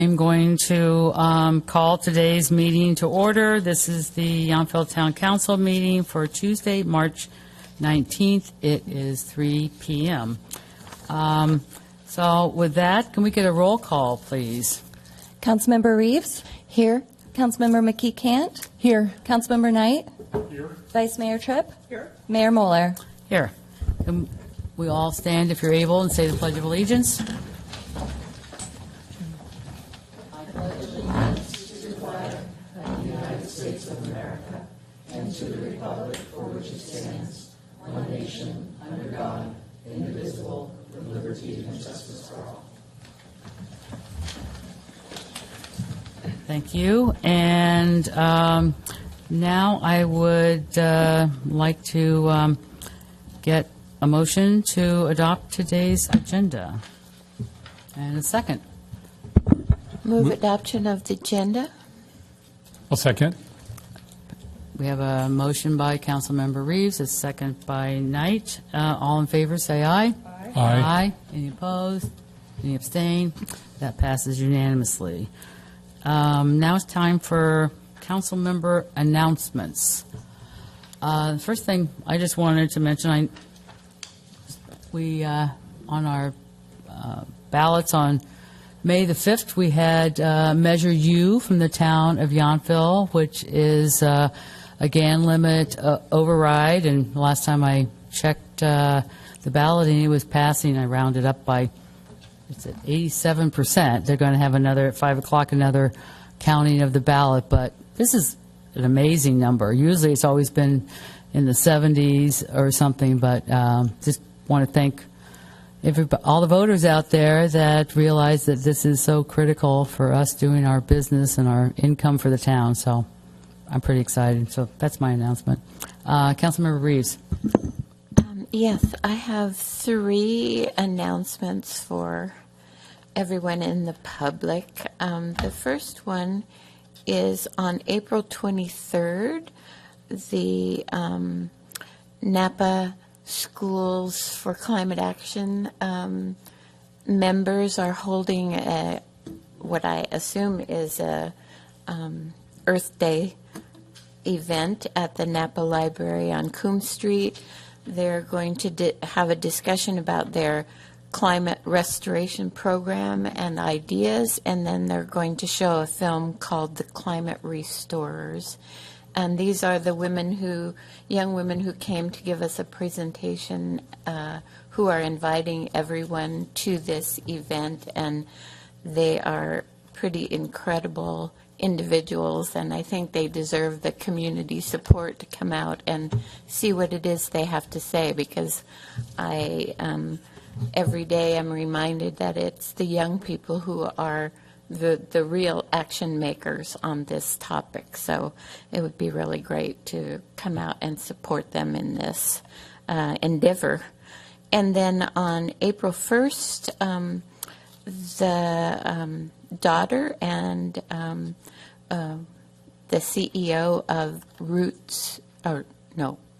I'm going to call today's meeting to order. This is the Yountville Town Council meeting for Tuesday, March 19th. It is 3 p.m. So with that, can we get a roll call, please? Councilmember Reeves? Here. Councilmember McKee Cant? Here. Councilmember Knight? Here. Vice Mayor Tripp? Here. Mayor Moeller? Here. Can we all stand if you're able and say the Pledge of Allegiance? Thank you. And now I would like to get a motion to adopt today's agenda. And a second. Move adoption of the agenda. I'll second. We have a motion by Councilmember Reeves, a second by Knight. All in favor, say aye. Aye. Aye. Any opposed? Any abstain? That passes unanimously. Now it's time for council member announcements. The first thing I just wanted to mention, we on our ballots on May the 5th, we had Measure U from the town of Yountville, which is a GAN limit override. And the last time I checked the balloting, it was passing. I rounded up by, it's at 87%. They're going to have another, at 5 o'clock, another counting of the ballot. But this is an amazing number. Usually it's always been in the 70s or something. But just want to thank all the voters out there that realize that this is so critical for us doing our business and our income for the town. So I'm pretty excited. So that's my announcement. Councilmember Reeves. Yes, I have 3 announcements for everyone in the public. The first one is on April 23rd, the Napa Schools for Climate Action members are holding what I assume is a Earth Day event at the Napa Library on Coombs Street. They're going to have a discussion about their climate restoration program and ideas, and then they're going to show a film called The Climate Restorers. And these are the young women who came to give us a presentation, who are inviting everyone to this event, and they are pretty incredible individuals, and I think they deserve the community support to come out and see what it is they have to say, because every day I'm reminded that it's the young people who are the real action makers on this topic. So it would be really great to come out and support them in this endeavor. And then on April 1st, the daughter and the CEO of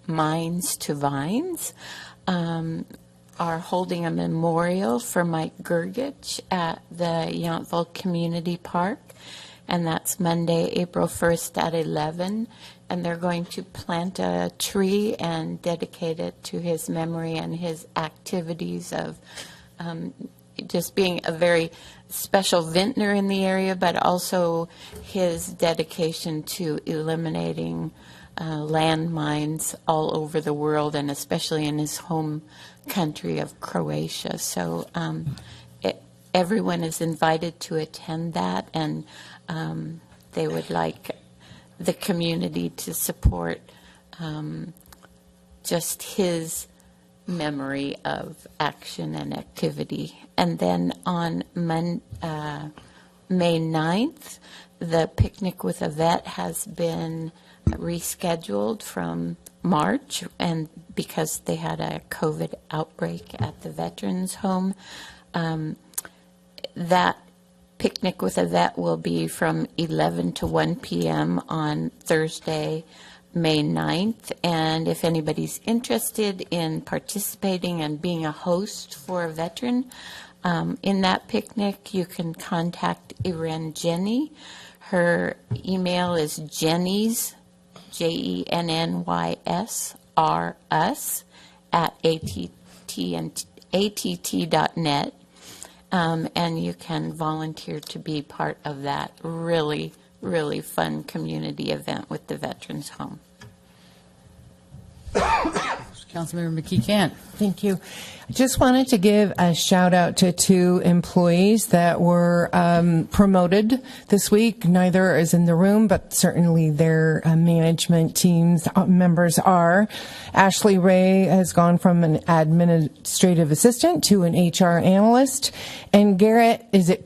Minds to Vines are holding a memorial for Mike Gergich at the Yountville Community Park, and that's Monday, April 1st at 11, and they're going to plant a tree and dedicate it to his memory and his activities of just being a very special vintner in the area, but also his dedication to eliminating landmines all over the world, and especially in his home country of Croatia. So everyone is invited to attend that, and they would like the community to support just his memory of action and activity. And then on May 9th, the Picnic with a Vet has been rescheduled from March, and because they had a COVID outbreak at the Veterans Home. That Picnic with a Vet will be from 11 to 1 p.m. on Thursday, May 9th, and if anybody's interested in participating and being a host for a veteran, In that picnic, you can contact Irene Jenny. Her email is jennys, JENNYSRUS, @att.net. And you can volunteer to be part of that really, really fun community event with the Veterans Home. Councilmember McKee Kent. Thank you. I just wanted to give a shout out to 2 employees that were promoted this week. Neither is in the room, but certainly their management teams members are. Ashley Ray has gone from an administrative assistant to an HR analyst. And Garrett, is it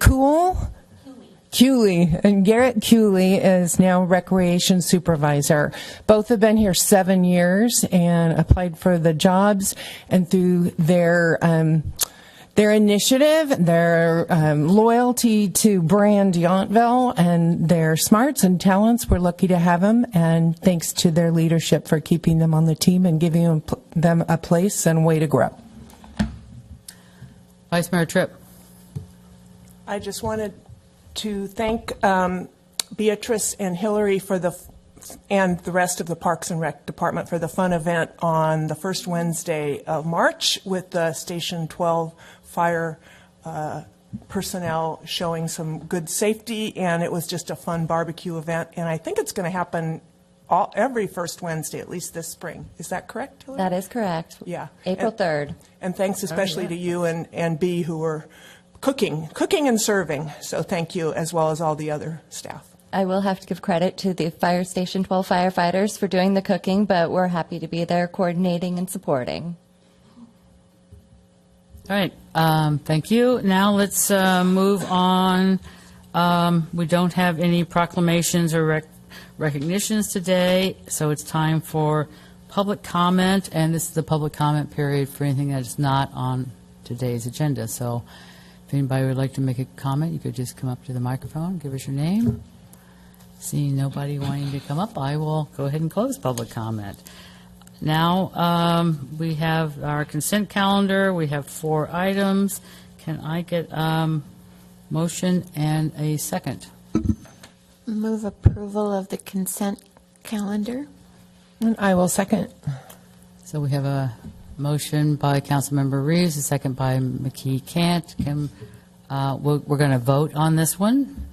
Cooley, and Garrett Cooley is now recreation supervisor. Both have been here 7 years and applied for the jobs, and through their initiative, their loyalty to brand Yountville, and their smarts and talents, we're lucky to have them. And thanks to their leadership for keeping them on the team and giving them a place and way to grow. Vice Mayor Tripp. I just wanted to thank Beatrice and Hillary and the rest of the Parks and Rec Department for the fun event on the first Wednesday of March with the Station 12 fire personnel showing some good safety, and it was just a fun barbecue event. And I think it's going to happen every first Wednesday, at least this spring. Is that correct, Hillary? That is correct. Yeah. April 3rd. And thanks especially to you and Bea, who were cooking and serving. So thank you, as well as all the other staff. I will have to give credit to the Fire Station 12 firefighters for doing the cooking, but we're happy to be there coordinating and supporting. All right, thank you. Now let's move on. We don't have any proclamations or recognitions today, so it's time for public comment, and this is the public comment period for anything that is not on today's agenda. So if anybody would like to make a comment, you could just come up to the microphone, give us your name. Seeing nobody wanting to come up, I will go ahead and close public comment. Now, we have our consent calendar. We have 4 items. Can I get motion and a second? Move approval of the consent calendar. And I will second. So we have a motion by Councilmember Reeves, a second by McKee Kent. We're going to vote on this one.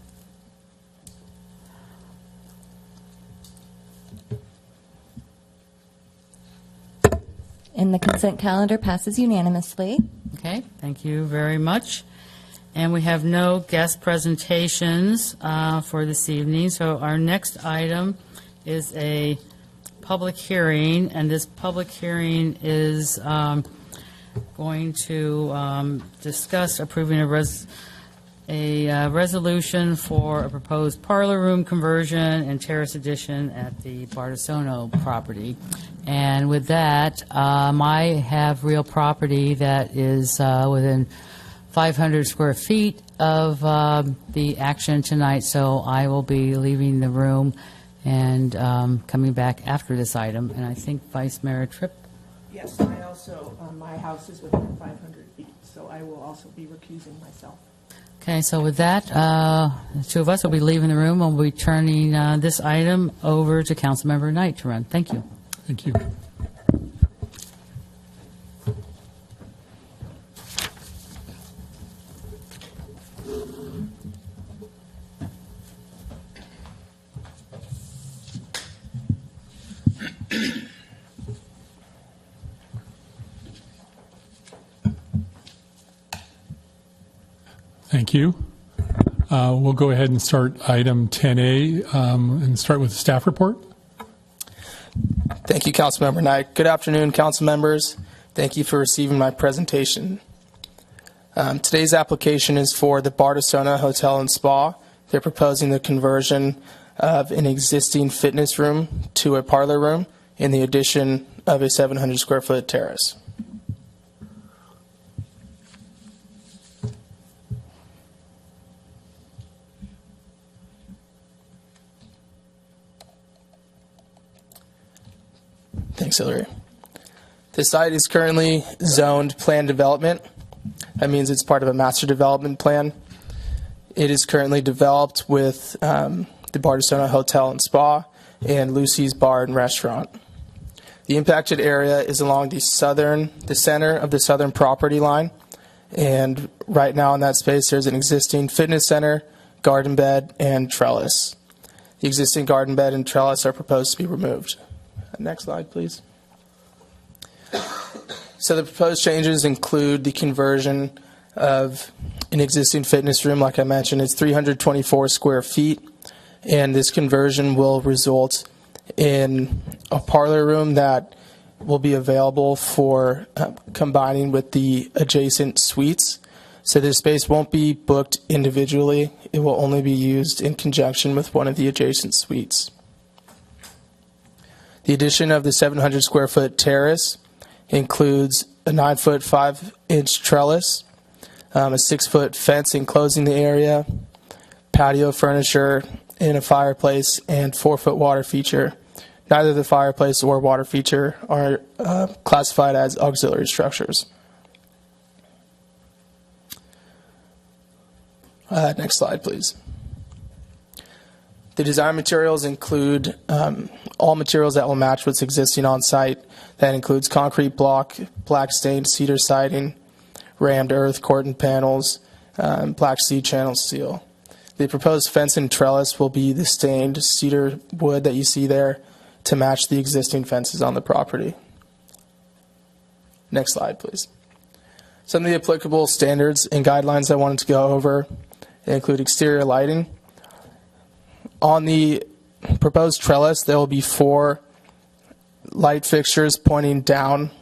And the consent calendar passes unanimously. Okay, thank you very much. And we have no guest presentations for this evening, so our next item is a public hearing, and this public hearing is going to discuss approving a resolution for a proposed parlor room conversion and terrace addition at the Bartisono property. And with that, I have real property that is within 500 square feet of the action tonight, so I will be leaving the room and coming back after this item. And I think Vice Mayor Tripp. Yes, I also, my house is within 500 feet, so I will also be recusing myself. Okay, so with that, the 2 of us will be leaving the room and we'll be turning this item over to Councilmember Knight to run. Thank you. Thank you. Thank you. We'll go ahead and start item 10A and start with the staff report. Thank you, Councilmember Knight. Good afternoon, council members. Thank you for receiving my presentation. Today's application is for the Bartisono Hotel and Spa. They're proposing the conversion of an existing fitness room to a parlor room in the addition of a 700 square foot terrace. Thanks, Hillary. The site is currently zoned planned development. That means it's part of a master development plan. It is currently developed with the Bardessono Hotel and Spa and Lucy's Bar and Restaurant. The impacted area is along the center of the southern property line, and right now in that space there's an existing fitness center, garden bed, and trellis. The existing garden bed and trellis are proposed to be removed. Next slide, please. So the proposed changes include the conversion of an existing fitness room. Like I mentioned, it's 324 square feet, and this conversion will result in a parlor room that will be available for combining with the adjacent suites. So this space won't be booked individually. It will only be used in conjunction with one of the adjacent suites. The addition of the 700 square foot terrace includes a 9-foot 5-inch trellis, a 6-foot fence enclosing the area, patio furniture, and a fireplace and 4-foot water feature. Neither the fireplace or water feature are classified as auxiliary structures. Next slide, please. The design materials include all materials that will match what's existing on site. That includes concrete block, black stained cedar siding, rammed earth corten panels, black C-channel steel. The proposed fence and trellis will be the stained cedar wood that you see there to match the existing fences on the property. Next slide, please. Some of the applicable standards and guidelines I wanted to go over include exterior lighting. On the proposed trellis, there will be 4 light fixtures pointing down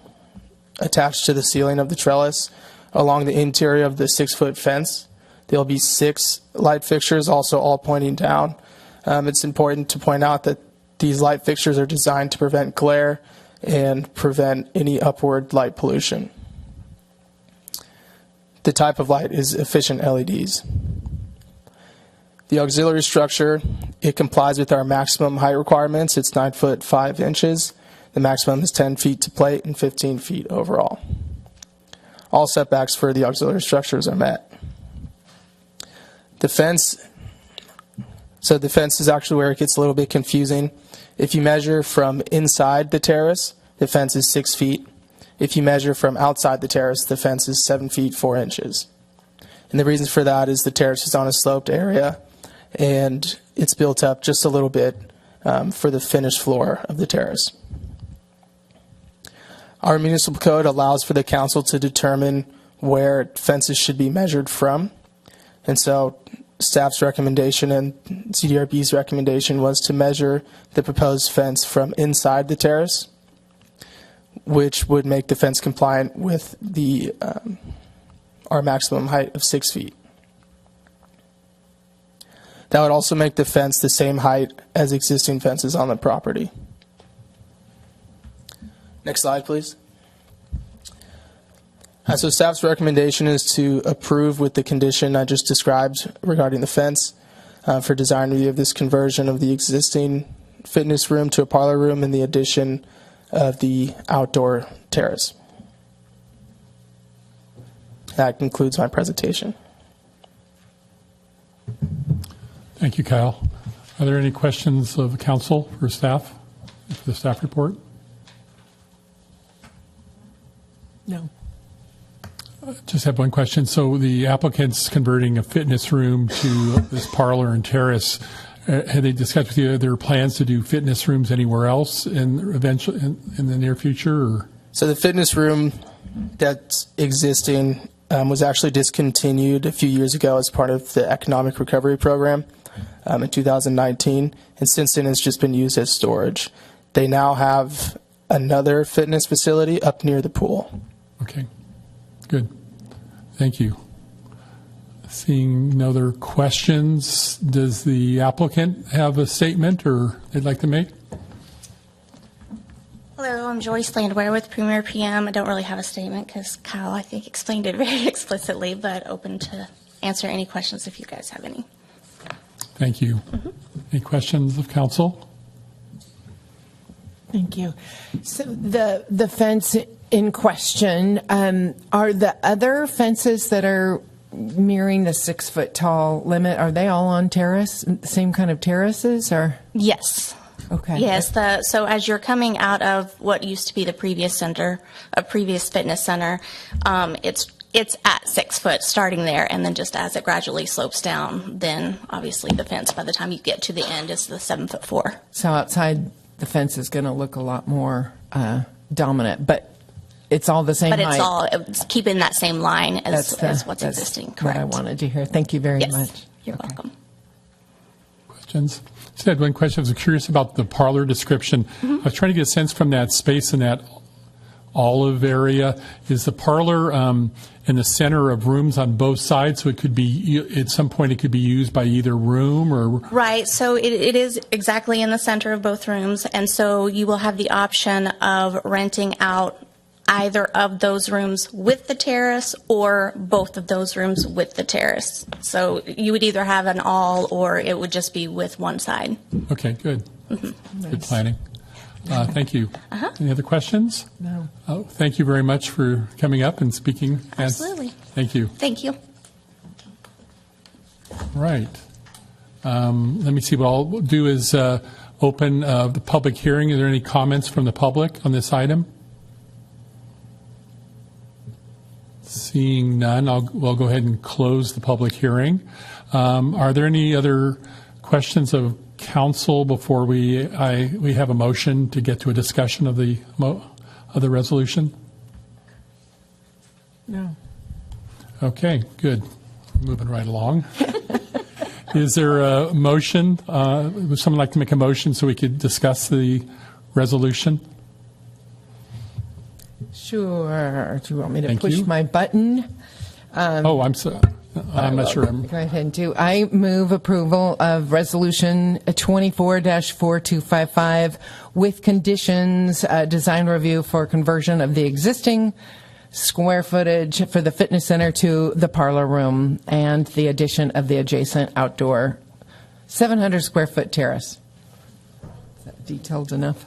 attached to the ceiling of the trellis along the interior of the 6-foot fence. There will be 6 light fixtures, also all pointing down. It's important to point out that these light fixtures are designed to prevent glare and prevent any upward light pollution. The type of light is efficient LEDs. The auxiliary structure, it complies with our maximum height requirements. It's 9 foot 5 inches. The maximum is 10 feet to plate and 15 feet overall. All setbacks for the auxiliary structures are met. The fence, so the fence is actually where it gets a little bit confusing. If you measure from inside the terrace, the fence is 6 feet. If you measure from outside the terrace, the fence is 7 feet 4 inches. And the reason for that is the terrace is on a sloped area, and it's built up just a little bit for the finished floor of the terrace. Our municipal code allows for the council to determine where fences should be measured from. And so staff's recommendation and CDRB's recommendation was to measure the proposed fence from inside the terrace, which would make the fence compliant with the our maximum height of 6 feet. That would also make the fence the same height as existing fences on the property. Next slide, please. So staff's recommendation is to approve with the condition I just described regarding the fence for design review of this conversion of the existing fitness room to a parlor room and the addition of the outdoor terrace. That concludes my presentation. Thank you, Kyle. Are there any questions of council for staff, for the staff report? No. Just have one question. So the applicant's converting a fitness room to this parlor and terrace. Have they discussed with you their plans to do fitness rooms anywhere else in the near future? Or? So the fitness room that's existing was actually discontinued a few years ago as part of the Economic Recovery Program in 2019, and since then it's just been used as storage. They now have another fitness facility up near the pool. Okay, good. Thank you. Seeing no other questions, does the applicant have a statement or they'd like to make? Hello, I'm Joyce Landwehr with Premier PM. I don't really have a statement because Kyle, I think, explained it very explicitly, but open to answer any questions if you guys have any. Thank you. Any questions of council? Thank you. So the fence in question. Are the other fences that are mirroring the 6-foot tall limit, are they all on terrace, same kind of terraces, or? Yes. Okay. Yes. So as you're coming out of what used to be the previous center, a previous fitness center, it's at 6 foot starting there, and then just as it gradually slopes down, then obviously the fence by the time you get to the end is the 7'4". So outside, the fence is going to look a lot more dominant, but it's all the same But height. it's keeping that same line as what's that's existing. what Correct. I wanted to hear. Thank you very Yes. much. You're Okay. welcome. Questions? Just had one question. I was curious about the parlor description. I was trying to get a sense from that space in that olive area. Is the parlor in the center of rooms on both sides, so it could be, at some point, it could be used by either room or? Right. So it is exactly in the center of both rooms, and so you will have the option of renting out either of those rooms with the terrace or both of those rooms with the terrace. So you would either have an all or it would just be with one side. Okay, good. Good planning. Thank you. Any other questions? No. Oh, thank you very much for coming up and speaking. Absolutely. Thank you. Thank you. Right. Let me see. What I'll do is open the public hearing. Are there any comments from the public on this item? Seeing none, we'll go ahead and close the public hearing. Are there any other questions of council before we have a motion to get to a discussion of the resolution? No. Okay, good. Moving right along. Is there a motion? Would someone like to make a motion so we could discuss the resolution? Sure. Do you want me to Thank push you. my button? I'm not sure. Go ahead and do. I move approval of Resolution 24-4255 with conditions, design review for conversion of the existing square footage for the fitness center to the parlor room and the addition of the adjacent outdoor 700 square foot terrace. Is that detailed enough?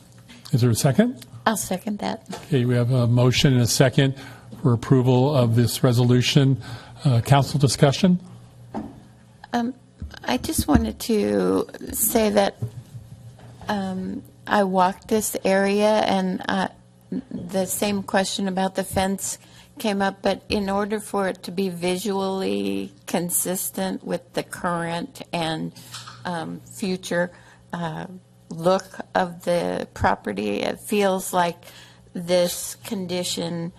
Is there a second? I'll second that. Okay, we have a motion and a second for approval of this resolution. Council discussion? I just wanted to say that I walked this area, and the same question about the fence came up, but in order for it to be visually consistent with the current and future look of the property, it feels like this condition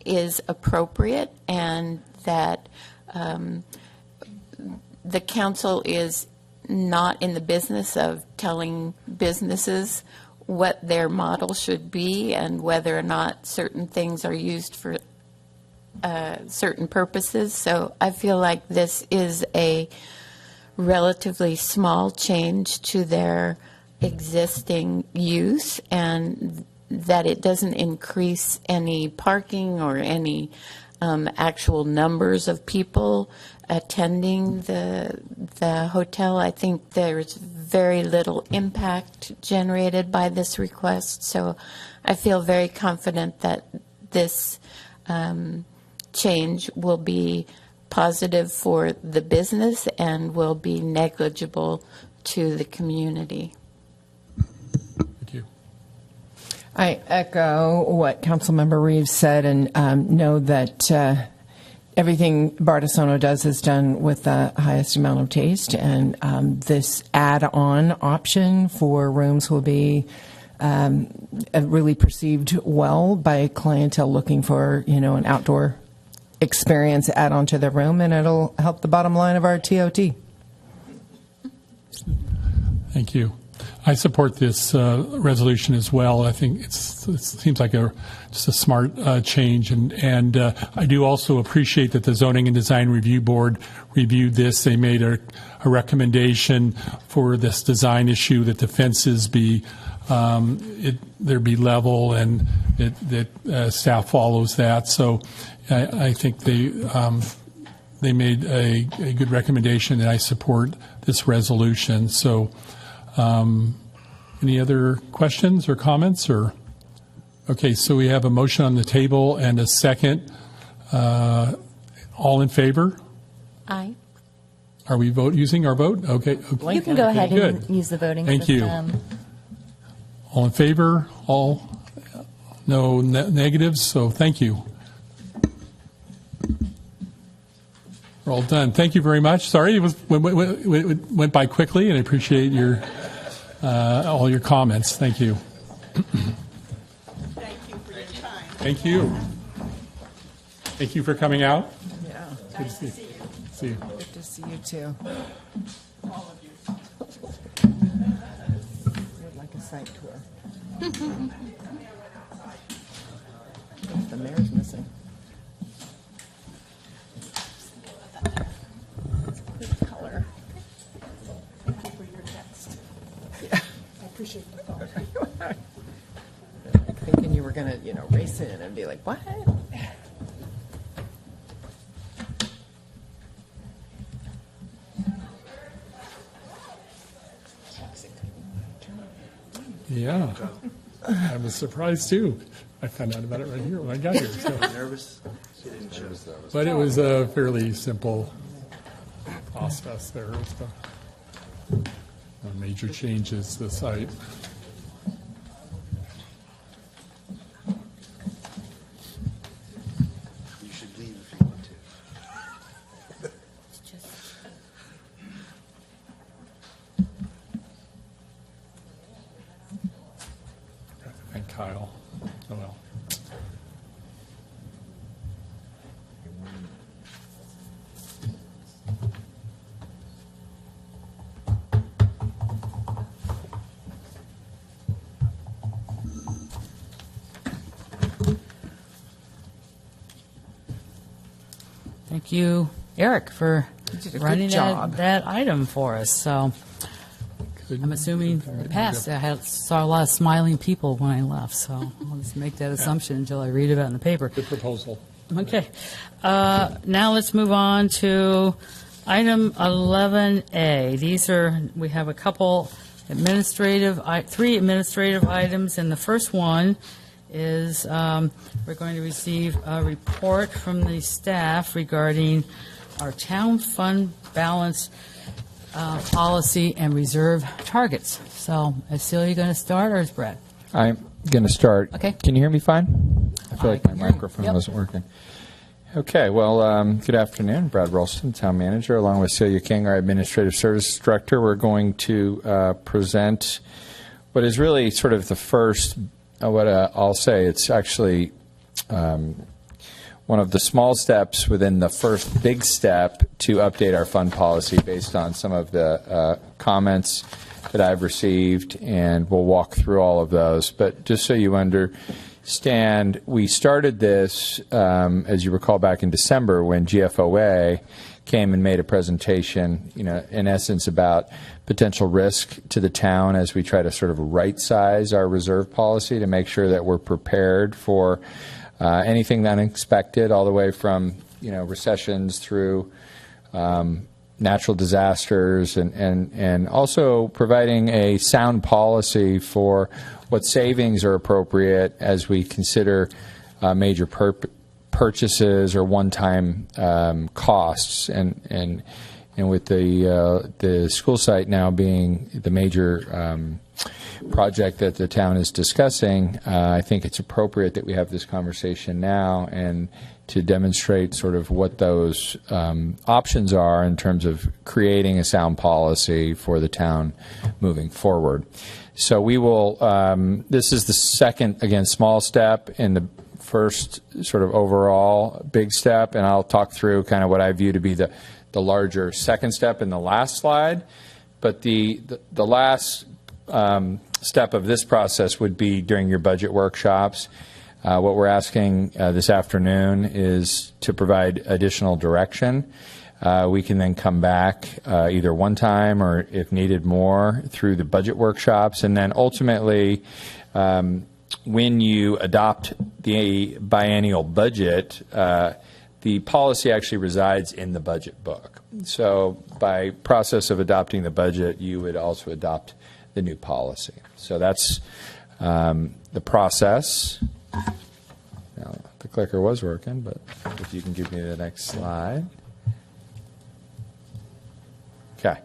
is appropriate, and that the council is not in the business of telling businesses what their model should be and whether or not certain things are used for certain purposes. So I feel like this is a relatively small change to their existing use, and that it doesn't increase any parking or any actual numbers of people attending the hotel. I think there's very little impact generated by this request, so I feel very confident that this change will be positive for the business and will be negligible to the community. Thank you. I echo what Councilmember Reeves said, and know that everything Bartisono does is done with the highest amount of taste, and this add-on option for rooms will be really perceived well by clientele looking for, an outdoor experience add on to the room, and it'll help the bottom line of our TOT. Thank you. I support this resolution as well. I think it seems like just a smart change, and I do also appreciate that the Zoning and Design Review Board reviewed this. They made a recommendation for this design issue that the fences be there be level, and that staff follows that. So I think they made a good recommendation, and I support this resolution. So. Any other questions or comments? Or Okay, so we have a motion on the table and a second. All in favor? Aye. Are we using our vote? Okay. You can go ahead Good. and use the voting Thank you. system. All in favor? All? No negatives, so thank you. We're all done. Thank you very much. Sorry, it went by quickly, and I appreciate your all your comments. Thank you. Thank you for your time. Thank you. Thank you for coming out. Yeah. Good to see you. See you. Good to see you too. All of you. Would like a site tour. The mayor's missing. Good color. Thank you for your text. I appreciate the thought. Thinking you were gonna, race in and be like, what? Yeah, I was surprised too. I found out about it right here when I got here. So. Nervous? But it was a fairly simple process there. No major changes to the site. You should leave if you want to. And Kyle. Oh well. Thank you, Eric, for You did a good running job. that item for us. So Good. I'm assuming it passed. I saw a lot of smiling people when I left, so I'll just make that assumption until I read about it in the paper. Good proposal. Okay. Now let's move on to item 11A. We have a couple three administrative items, and the first one is we're going to receive a report from the staff regarding our town fund balance policy and reserve targets. So is Celia going to start, or is Brad? I'm going to start. Okay. Can you hear me fine? I feel like my can hear you. microphone Yep. wasn't working. Okay. Well, good afternoon. Brad Ralston, Town Manager, along with Celia King, our Administrative Services Director. We're going to present what is really sort of the first, I'll say it's actually one of the small steps within the first big step to update our fund policy based on some of the comments that I've received, and we'll walk through all of those. But just so you understand, we started this, as you recall, back in December when GFOA came and made a presentation, in essence about potential risk to the town as we try to sort of right-size our reserve policy to make sure that we're prepared for anything unexpected, all the way from recessions through natural disasters, and also providing a sound policy for what savings are appropriate as we consider major purchases or one-time costs, and with the school site now being the major project that the town is discussing, I think it's appropriate that we have this conversation now and to demonstrate sort of what those options are in terms of creating a sound policy for the town moving forward. So we will, this is the second, again, small step in the first sort of overall big step, and I'll talk through kind of what I view to be the larger second step in the last slide. But the last step of this process would be during your budget workshops. What we're asking this afternoon is to provide additional direction. We can then come back either one time or, if needed, more through the budget workshops. And then ultimately, when you adopt the biennial budget, the policy actually resides in the budget book. So by process of adopting the budget, you would also adopt the new policy. So that's the process. Now, the clicker was working, but if you can give me the next slide. Okay.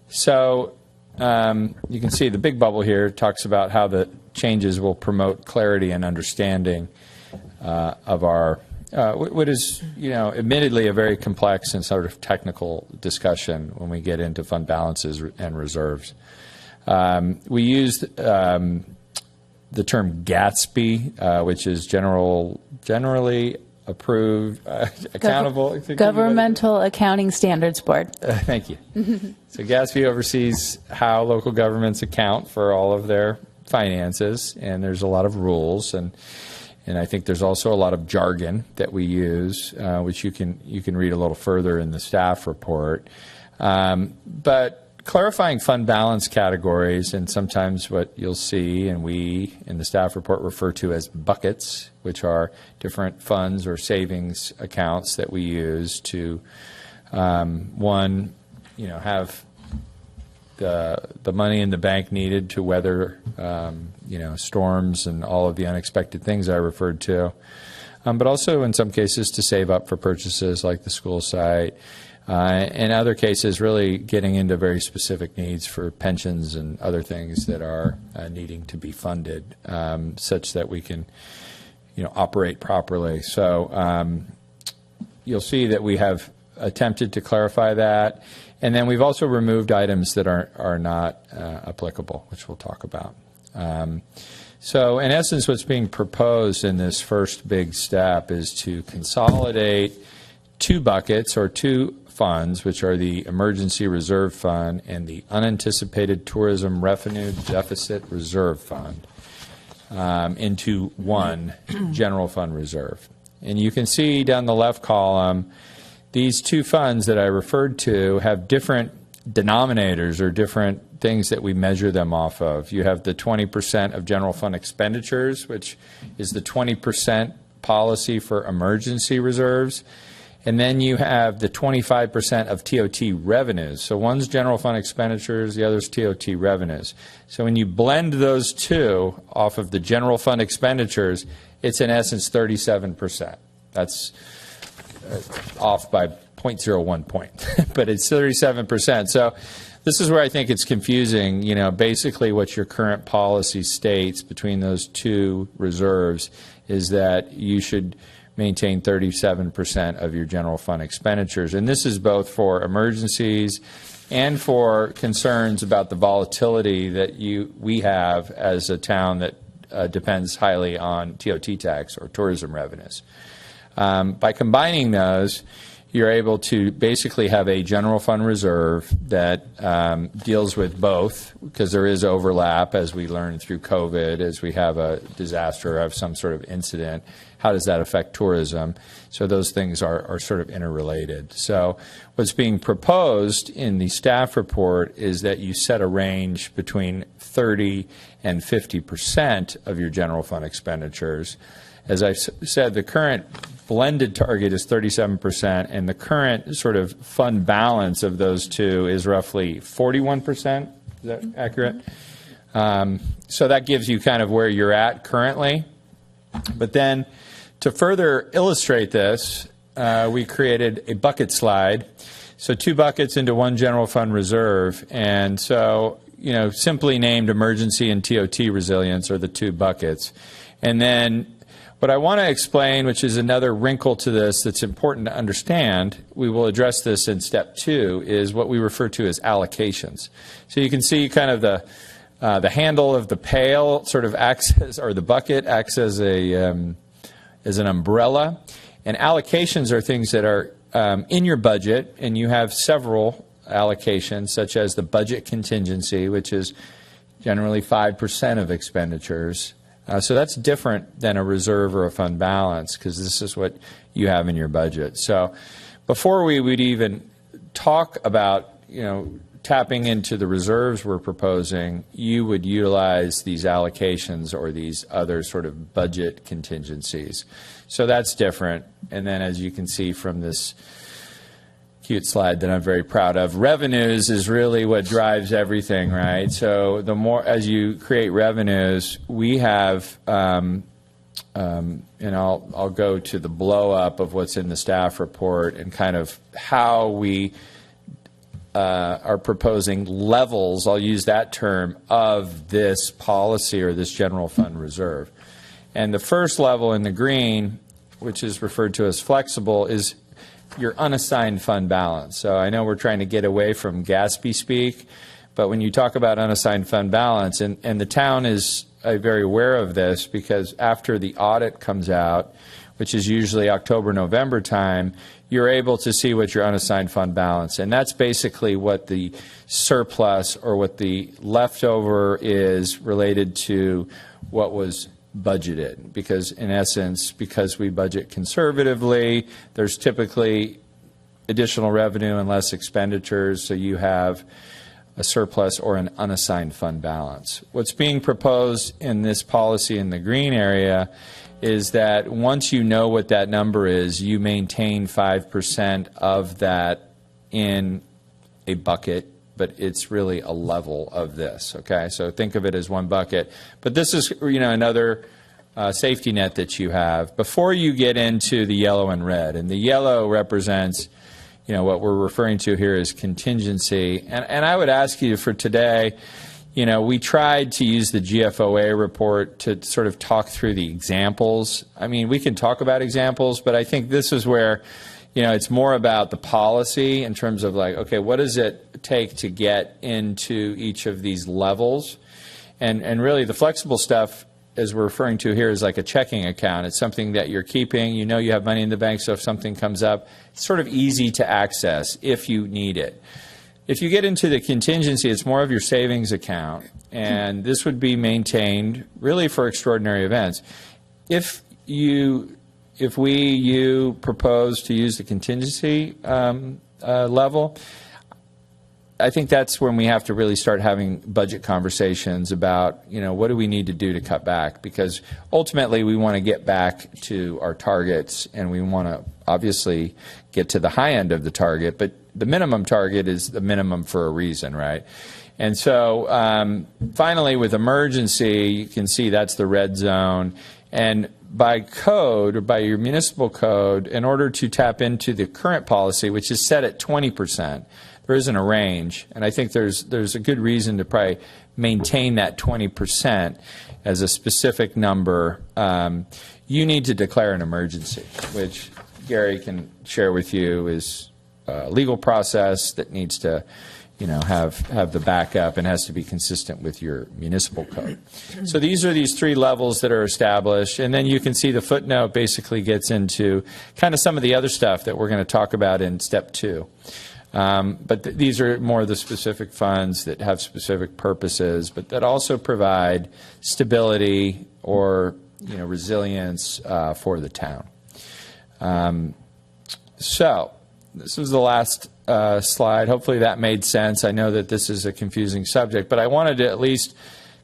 So you can see the big bubble here talks about how the changes will promote clarity and understanding of our, what is, admittedly a very complex and sort of technical discussion when we get into fund balances and reserves. We used the term GATSB, which is generally approved, accountable. Governmental Accounting Standards Board. Thank you. So GATSB oversees how local governments account for all of their finances, and there's a lot of rules, and I think there's also a lot of jargon that we use, which you can read a little further in the staff report. But clarifying fund balance categories, and sometimes what you'll see, and we in the staff report refer to as buckets, which are different funds or savings accounts that we use to, have the money in the bank needed to weather, storms and all of the unexpected things I referred to, but also in some cases to save up for purchases like the school site. In other cases, really getting into very specific needs for pensions and other things that are needing to be funded, such that we can, operate properly. So you'll see that we have attempted to clarify that, and then we've also removed items that are not applicable, which we'll talk about. So in essence, what's being proposed in this first big step is to consolidate two buckets or two funds, which are the Emergency Reserve Fund and the Unanticipated Tourism Revenue Deficit Reserve Fund, into one general fund reserve. And you can see down the left column, these two funds that I referred to have different denominators or different things that we measure them off of. You have the 20% of general fund expenditures, which is the 20% policy for emergency reserves. And then you have the 25% of TOT revenues. So one's general fund expenditures, the other's TOT revenues. So when you blend those two off of the general fund expenditures, it's in essence 37%. That's off by 0.01 point, but it's 37%. So this is where I think it's confusing. Basically what your current policy states between those two reserves is that you should maintain 37% of your general fund expenditures. And this is both for emergencies and for concerns about the volatility that we have as a town that depends highly on TOT tax or tourism revenues. By combining those, you're able to basically have a general fund reserve that deals with both, because there is overlap as we learned through COVID, as we have a disaster or have some sort of incident. How does that affect tourism? So those things are sort of interrelated. So what's being proposed in the staff report is that you set a range between 30 and 50% of your general fund expenditures. As I said, the current blended target is 37%, and the current sort of fund balance of those two is roughly 41%. Is that accurate? So that gives you kind of where you're at currently. But then to further illustrate this, we created a bucket slide. So two buckets into one general fund reserve. And so, simply named emergency and TOT resilience are the two buckets. And then what I want to explain, which is another wrinkle to this that's important to understand, we will address this in step 2, is what we refer to as allocations. So you can see kind of the handle of the pail sort of acts as, or the bucket acts as an umbrella. And allocations are things that are in your budget, and you have several allocations, such as the budget contingency, which is generally 5% of expenditures. So that's different than a reserve or a fund balance, because this is what you have in your budget. So before we would even talk about, tapping into the reserves we're proposing, you would utilize these allocations or these other sort of budget contingencies. So that's different. And then as you can see from this cute slide that I'm very proud of, revenues is really what drives everything, right? So the more, as you create revenues, we have and I'll go to the blow up of what's in the staff report and kind of how we are proposing levels, I'll use that term, of this policy or this general fund reserve. And the first level in the green, which is referred to as flexible, is your unassigned fund balance. So I know we're trying to get away from Gatsby speak, but when you talk about unassigned fund balance, and the town is very aware of this because after the audit comes out, which is usually October, November time, you're able to see what your unassigned fund balance, and that's basically what the surplus or what the leftover is related to what was budgeted. Because in essence, because we budget conservatively, there's typically additional revenue and less expenditures, so you have a surplus or an unassigned fund balance. What's being proposed in this policy in the green area is that once you know what that number is, you maintain 5% of that in a bucket, but it's really a level of this, okay? So think of it as one bucket. But this is, another safety net that you have. Before you get into the yellow and red, and the yellow represents what we're referring to here is contingency. And I would ask you for today, we tried to use the GFOA report to sort of talk through the examples. I mean, we can talk about examples, but I think this is where, it's more about the policy in terms of like, okay, what does it take to get into each of these levels? And really the flexible stuff, as we're referring to here, is like a checking account. It's something that you're keeping. You have money in the bank, so if something comes up, it's sort of easy to access if you need it. If you get into the contingency, it's more of your savings account, and this would be maintained really for extraordinary events. If you propose to use the contingency level, I think that's when we have to really start having budget conversations about, what do we need to do to cut back? Because ultimately we want to get back to our targets, and we want to obviously get to the high end of the target, but the minimum target is the minimum for a reason, right? And so finally with emergency, you can see that's the red zone. And by code, or by your municipal code, in order to tap into the current policy, which is set at 20%, there isn't a range, and I think there's a good reason to probably maintain that 20% as a specific number. You need to declare an emergency, which Gary can share with you is a legal process that needs to, have the backup and has to be consistent with your municipal code. So these are these three levels that are established, and then you can see the footnote basically gets into kind of some of the other stuff that we're going to talk about in step 2. But these are more of the specific funds that have specific purposes, but that also provide stability or resilience for the town. So this was the last slide. Hopefully that made sense. I know that this is a confusing subject, but I wanted to at least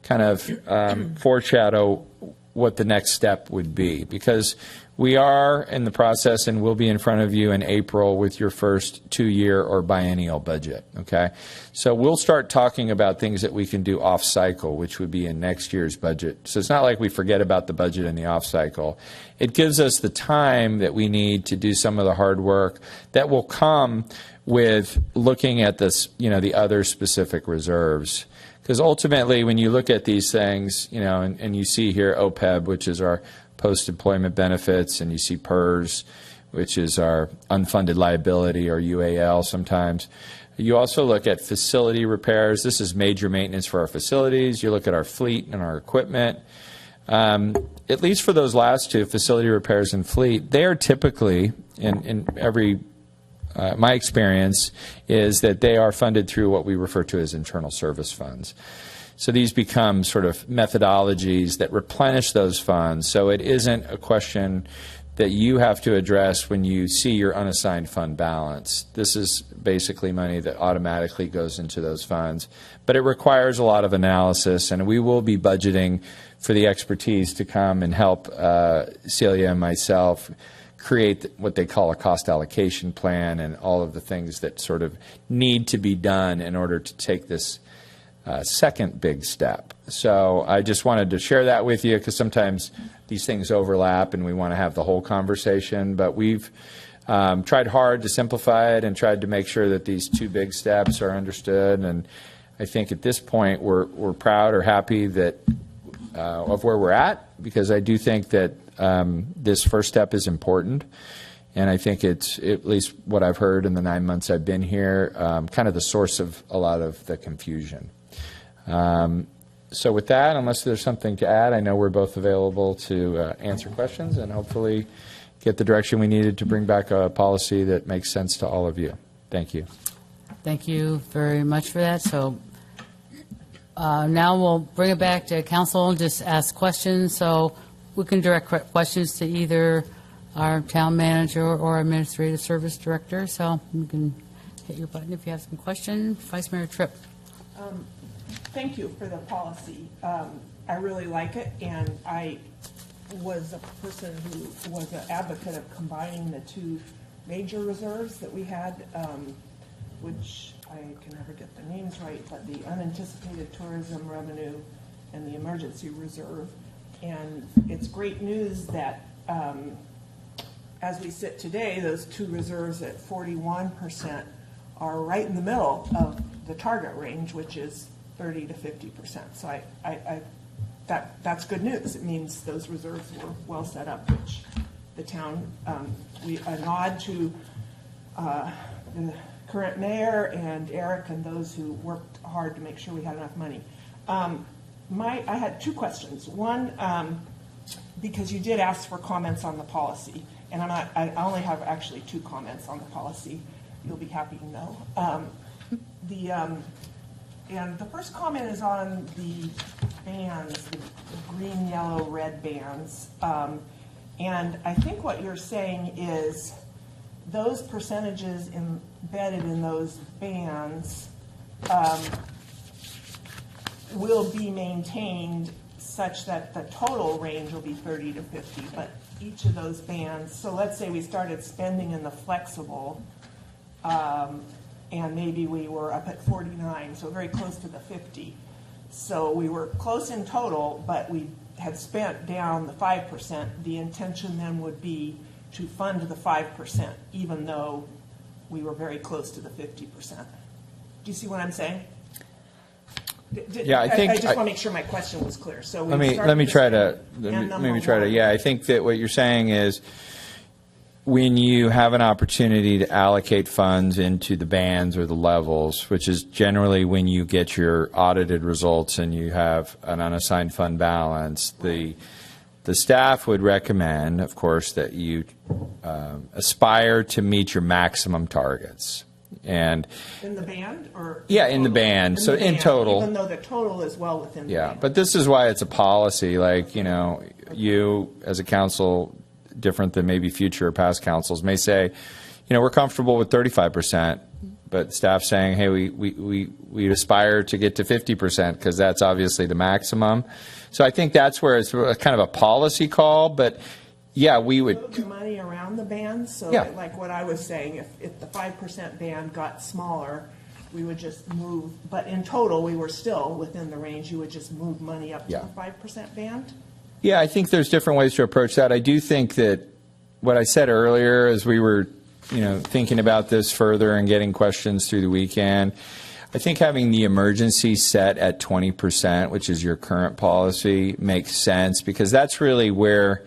kind of foreshadow what the next step would be, because we are in the process and we'll be in front of you in April with your first 2-year or biennial budget, okay? So we'll start talking about things that we can do off-cycle, which would be in next year's budget. So it's not like we forget about the budget in the off-cycle. It gives us the time that we need to do some of the hard work that will come with looking at this, the other specific reserves. Because ultimately, when you look at these things, and you see here OPEB, which is our post-employment benefits, and you see PERS, which is our unfunded liability, or UAL sometimes. You also look at facility repairs. This is major maintenance for our facilities. You look at our fleet and our equipment. At least for those last two, facility repairs and fleet, they are typically, in every my experience, is that they are funded through what we refer to as internal service funds. So these become sort of methodologies that replenish those funds. So it isn't a question that you have to address when you see your unassigned fund balance. This is basically money that automatically goes into those funds. But it requires a lot of analysis, and we will be budgeting for the expertise to come and help Celia and myself create what they call a cost allocation plan and all of the things that sort of need to be done in order to take this second big step. So I just wanted to share that with you because sometimes these things overlap and we want to have the whole conversation. But we've tried hard to simplify it and tried to make sure that these two big steps are understood. And I think at this point we're proud or happy that of where we're at, because I do think that this first step is important. And I think it's, at least what I've heard in the 9 months I've been here, kind of the source of a lot of the confusion. So with that, unless there's something to add, I know we're both available to answer questions and hopefully get the direction we needed to bring back a policy that makes sense to all of you. Thank you. Thank you very much for that. So now we'll bring it back to council and just ask questions. So we can direct questions to either our town manager or administrative service director. So you can hit your button if you have some questions. Vice Mayor Tripp. Thank you for the policy. I really like it, and I was a person who was an advocate of combining the two major reserves that we had, which I can never get the names right, but the unanticipated tourism revenue and the emergency reserve. And it's great news that as we sit today, those two reserves at 41% are right in the middle of the target range, which is 30 to 50%. So that's good news. It means those reserves were well set up, which the town, a nod to the current mayor and Eric and those who worked hard to make sure we had enough money. I had two questions. One, because you did ask for comments on the policy, and I only have actually two comments on the policy. You'll be happy to know. And the first comment is on the bands, the green, yellow, red bands. And I think what you're saying is those percentages embedded in those bands will be maintained such that the total range will be 30 to 50, but each of those bands, so let's say we started spending in the flexible, and maybe we were up at 49, so very close to the 50. So we were close in total, but we had spent down the 5%. The intention then would be to fund the 5%, even though we were very close to the 50%. Do you see what I'm saying? Yeah, I think I just want to make sure my question was clear. So let me try to. Yeah, I think that what you're saying is, when you have an opportunity to allocate funds into the bands or the levels, which is generally when you get your audited results and you have an unassigned fund balance, the staff would recommend, of course, that you aspire to meet your maximum targets. And in the band, or in the band. So in total, even though the total is well within the band. But this is why it's a policy. Like, you as a council, different than maybe future or past councils, may say, we're comfortable with 35%, but staff saying, hey, we aspire to get to 50% because that's obviously the maximum. So I think that's where it's kind of a policy call, but we would move the money around the bands. So like what I was saying, if the 5% band got smaller, we would just move, but in total we were still within the range. You would just move money up to the 5% band. Yeah, I think there's different ways to approach that. I do think that what I said earlier, as we were, thinking about this further and getting questions through the weekend, I think having the emergency set at 20%, which is your current policy, makes sense, because that's really where,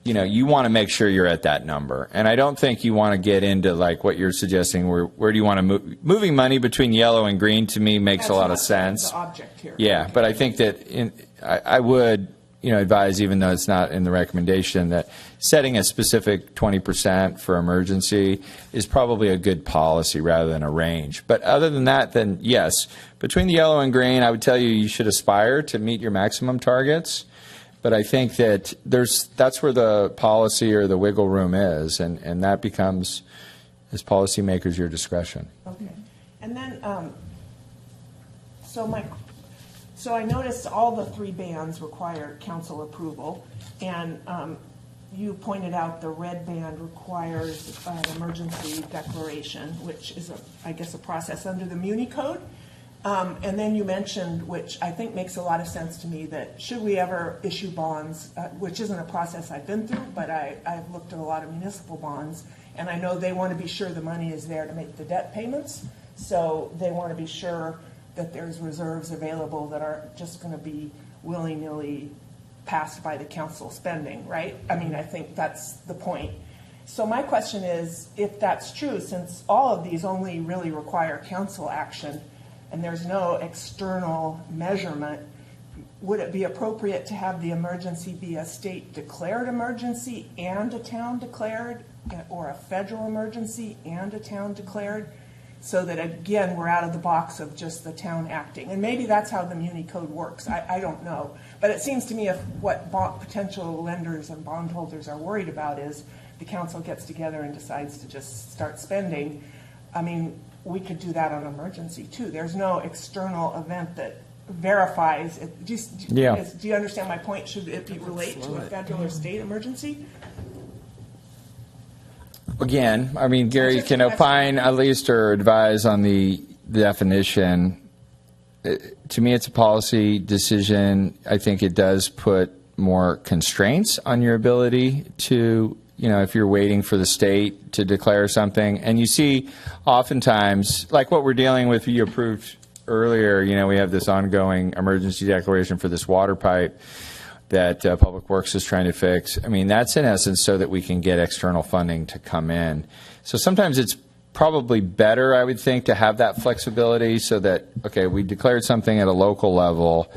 you want to make sure you're at that number. And I don't think you want to get into like what you're suggesting, where do you want to move? Moving money between yellow and green to me makes a lot of sense. The object here. Yeah, but I think that I would advise, even though it's not in the recommendation, that setting a specific 20% for emergency is probably a good policy rather than a range. But other than that, then yes, between the yellow and green, I would tell you should aspire to meet your maximum targets. But I think that that's where the policy or the wiggle room is, and that becomes, as policymakers, your discretion. Okay. And then, so I noticed all the three bands require council approval, and you pointed out the red band requires an emergency declaration, which is, I guess, a process under the Muni Code. And then you mentioned, which I think makes a lot of sense to me, that should we ever issue bonds, which isn't a process I've been through, but I've looked at a lot of municipal bonds, and I know they want to be sure the money is there to make the debt payments. So they want to be sure that there's reserves available that aren't just going to be willy-nilly passed by the council spending, right? I mean, I think that's the point. So my question is, if that's true, since all of these only really require council action and there's no external measurement, would it be appropriate to have the emergency be a state declared emergency and a town declared, or a federal emergency and a town declared, so that, again, we're out of the box of just the town acting? And maybe that's how the Muni Code works. I don't know. But it seems to me if what potential lenders and bondholders are worried about is the council gets together and decides to just start spending, I mean, we could do that on emergency too. There's no external event that verifies it. Do you understand my point? Should it be relate to a federal or state emergency? Again, I mean, Gary can opine at least or advise on the definition. To me, it's a policy decision. I think it does put more constraints on your ability to, if you're waiting for the state to declare something. And you see oftentimes, like what we're dealing with, you approved earlier, we have this ongoing emergency declaration for this water pipe that Public Works is trying to fix. I mean, that's in essence so that we can get external funding to come in. So sometimes it's probably better, I would think, to have that flexibility so that, okay, we declared something at a local level,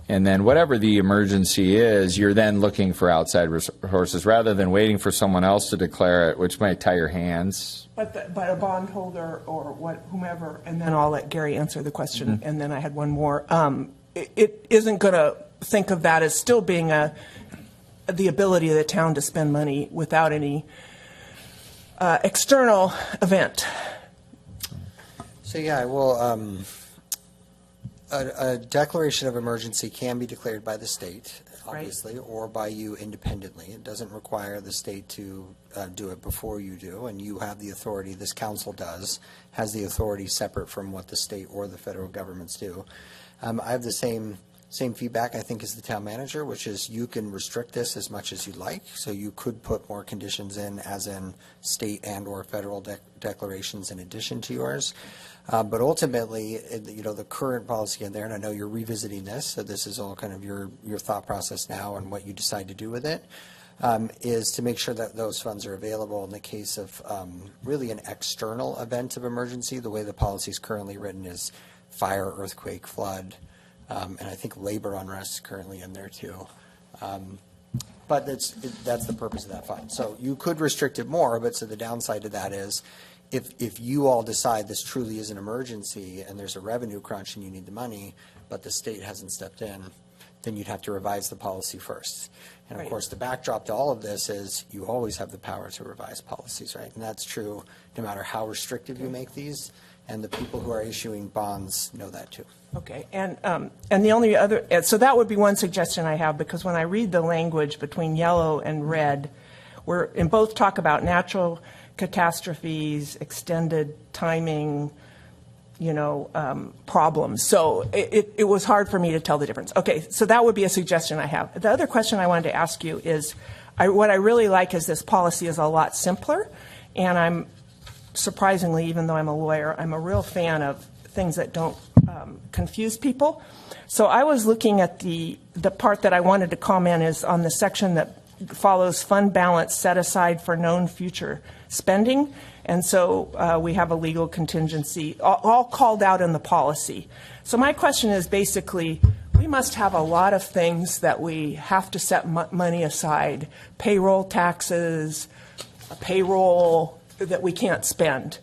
and then whatever the emergency is, you're then looking for outside resources rather than waiting for someone else to declare it, which might tie your hands. But a bondholder or whomever, and then I'll let Gary answer the question, and then I had one more. It isn't going to think of that as still being the ability of the town to spend money without any external event. So yeah, well, a declaration of emergency can be declared by the state, obviously, or by you independently. It doesn't require the state to do it before you do, and you have the authority, this council has the authority separate from what the state or the federal governments do. I have the same feedback, I think, as the town manager, which is you can restrict this as much as you like. So you could put more conditions in, as in state and or federal declarations in addition to yours. But ultimately, the current policy in there, and I know you're revisiting this, so this is all kind of your thought process now and what you decide to do with it, is to make sure that those funds are available in the case of really an external event of emergency. The way the policy is currently written is fire, earthquake, flood, and I think labor unrest is currently in there too. But that's the purpose of that fund. So you could restrict it more, but so the downside to that is if you all decide this truly is an emergency and there's a revenue crunch and you need the money, but the state hasn't stepped in, then you'd have to revise the policy first. And of course, the backdrop to all of this is you always have the power to revise policies, right? And that's true no matter how restrictive you make these. And the people who are issuing bonds know that too. Okay, and the only other, so that would be one suggestion I have, because when I read the language between yellow and red, we're in both talk about natural catastrophes, extended timing, problems. So it was hard for me to tell the difference. Okay, so that would be a suggestion I have. The other question I wanted to ask you is, what I really like is this policy is a lot simpler, and I'm surprisingly, even though I'm a lawyer, I'm a real fan of things that don't confuse people. So I was looking at the part that I wanted to comment is on the section that follows fund balance set aside for known future spending. And so we have a legal contingency all called out in the policy. So my question is basically, we must have a lot of things that we have to set money aside, payroll taxes, payroll that we can't spend,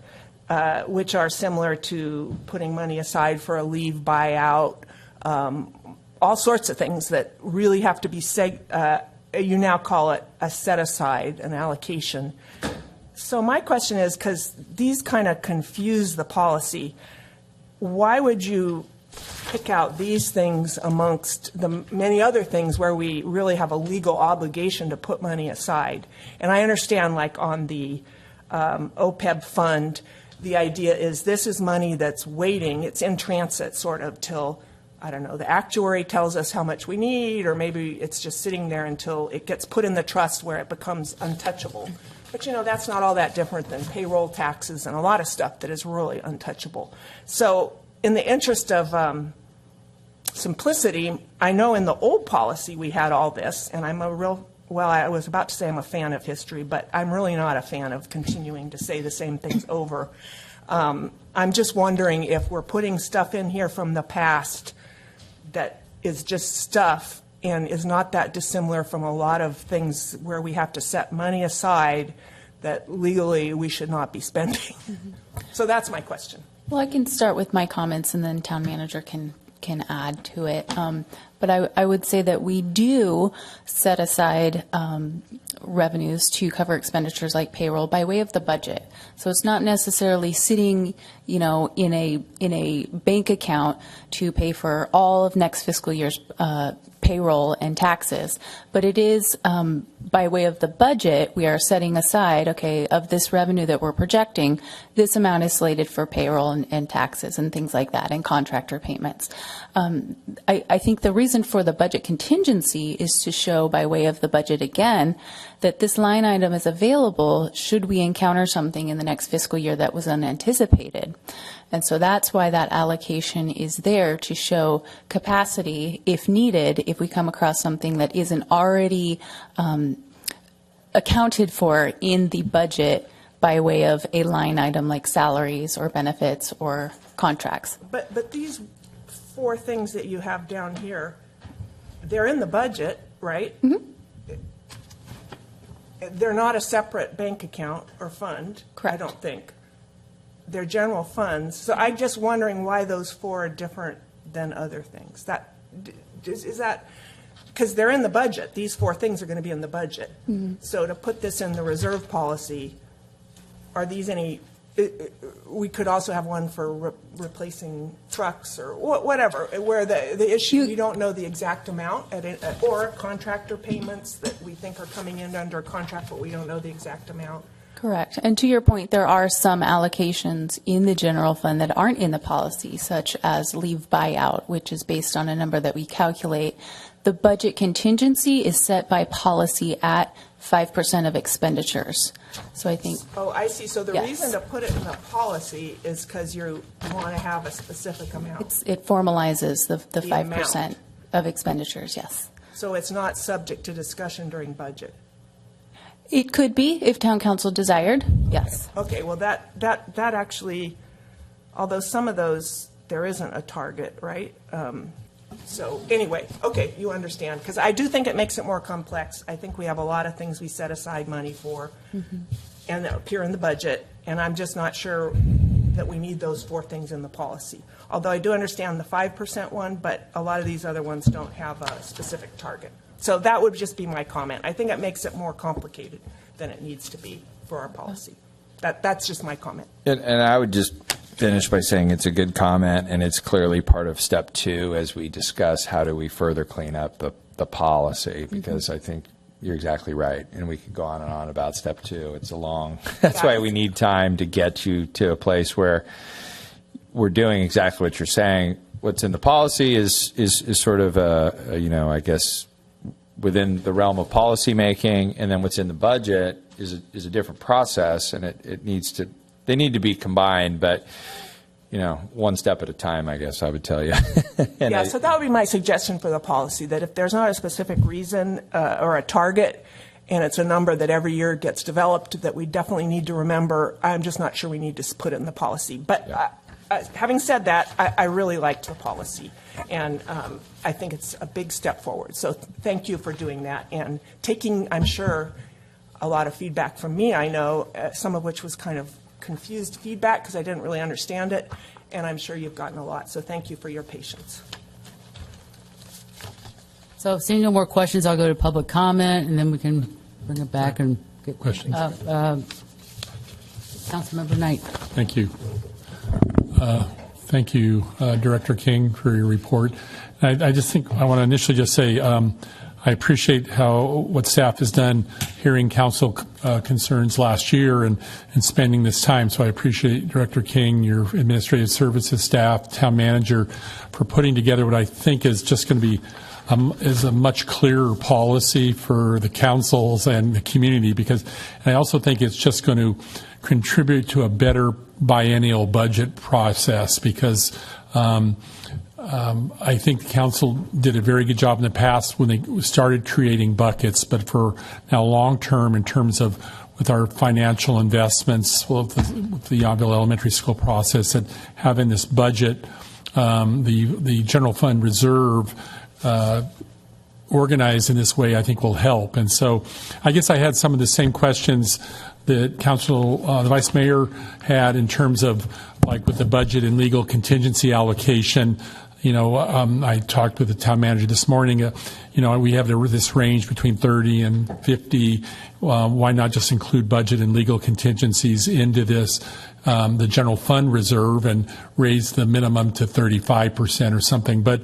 which are similar to putting money aside for a leave buyout, all sorts of things that really have to be, you now call it a set aside, an allocation. So my question is, because these kind of confuse the policy, why would you pick out these things amongst the many other things where we really have a legal obligation to put money aside? And I understand, like on the OPEB fund, the idea is this is money that's waiting, it's in transit sort of till, I don't know, the actuary tells us how much we need, or maybe it's just sitting there until it gets put in the trust where it becomes untouchable. But, that's not all that different than payroll taxes and a lot of stuff that is really untouchable. So in the interest of simplicity, I know in the old policy we had all this, and I was about to say I'm a fan of history, but I'm really not a fan of continuing to say the same things over. I'm just wondering if we're putting stuff in here from the past that is just stuff and is not that dissimilar from a lot of things where we have to set money aside that legally we should not be spending. So that's my question. Well, I can start with my comments, and then town manager can add to it. But I would say that we do set aside revenues to cover expenditures like payroll by way of the budget. So it's not necessarily sitting, in a bank account to pay for all of next fiscal year's payroll and taxes, but it is by way of the budget. We are setting aside, okay, of this revenue that we're projecting, this amount is slated for payroll and taxes and things like that, and contractor payments. I think the reason for the budget contingency is to show by way of the budget again that this line item is available should we encounter something in the next fiscal year that was unanticipated. And so that's why that allocation is there, to show capacity if needed, if we come across something that isn't already accounted for in the budget by way of a line item like salaries or benefits or contracts. But these 4 things that you have down here, they're in the budget, right? Mm-hmm. They're not a separate bank account or fund, Correct. I don't think. They're general funds. So I'm just wondering why those 4 are different than other things. Is that because they're in the budget? These 4 things are going to be in the budget. Mm-hmm. So to put this in the reserve policy, are these any? We could also have one for replacing trucks or whatever, where the issue we don't know the exact amount or contractor payments that we think are coming in under a contract, but we don't know the exact amount. Correct. And to your point, there are some allocations in the general fund that aren't in the policy, such as leave buyout, which is based on a number that we calculate. The budget contingency is set by policy at 5% of expenditures. So I think. Oh, I see. So the Yes. reason to put it in the policy is because you want to have a specific amount. It formalizes the The 5% amount. of expenditures, yes. So it's not subject to discussion during budget. It could be if town council desired, yes. Okay, well, that actually, although some of those, there isn't a target, right? So anyway, okay, you understand, because I do think it makes it more complex. I think we have a lot of things we set aside money for and that appear in the budget, and I'm just not sure that we need those 4 things in the policy. Although I do understand the 5% one, but a lot of these other ones don't have a specific target. So that would just be my comment. I think it makes it more complicated than it needs to be for our policy. That's just my comment. And I would just finish by saying it's a good comment, and it's clearly part of step 2 as we discuss how do we further clean up the policy, because I think you're exactly right, and we could go on and on about step 2. It's a long, that's why we need time to get you to a place where we're doing exactly what you're saying. What's in the policy is sort of I guess, within the realm of policy making, and then what's in the budget is a different process, and they need to be combined, but one step at a time, I guess I would tell you. So that would be my suggestion for the policy, that if there's not a specific reason or a target, and it's a number that every year gets developed that we definitely need to remember, I'm just not sure we need to put it in the policy. But having said that, I really liked the policy, and I think it's a big step forward. So thank you for doing that and taking, I'm sure, a lot of feedback from me, I know, some of which was kind of confused feedback because I didn't really understand it, and I'm sure you've gotten a lot. So thank you for your patience. So seeing no more questions, I'll go to public comment, and then we can bring it back and get Questions. Councilmember Knight. Thank you. Thank you, Director King, for your report. I just think I want to initially just say I appreciate what staff has done, hearing council concerns last year and spending this time. So I appreciate Director King, your administrative services staff, town manager, for putting together what I think is just going to be is a much clearer policy for the councils and the community, because I also think it's just going to contribute to a better biennial budget process, because I think the council did a very good job in the past when they started creating buckets, but for now long term, in terms of with our financial investments with the Yountville Elementary School process, and having this budget, the general fund reserve organized in this way, I think will help. And so I guess I had some of the same questions that the Vice Mayor had in terms of, like, with the budget and legal contingency allocation. I talked with the town manager this morning. We have this range between 30 and 50. Why not just include budget and legal contingencies into this, the general fund reserve, and raise the minimum to 35% or something? But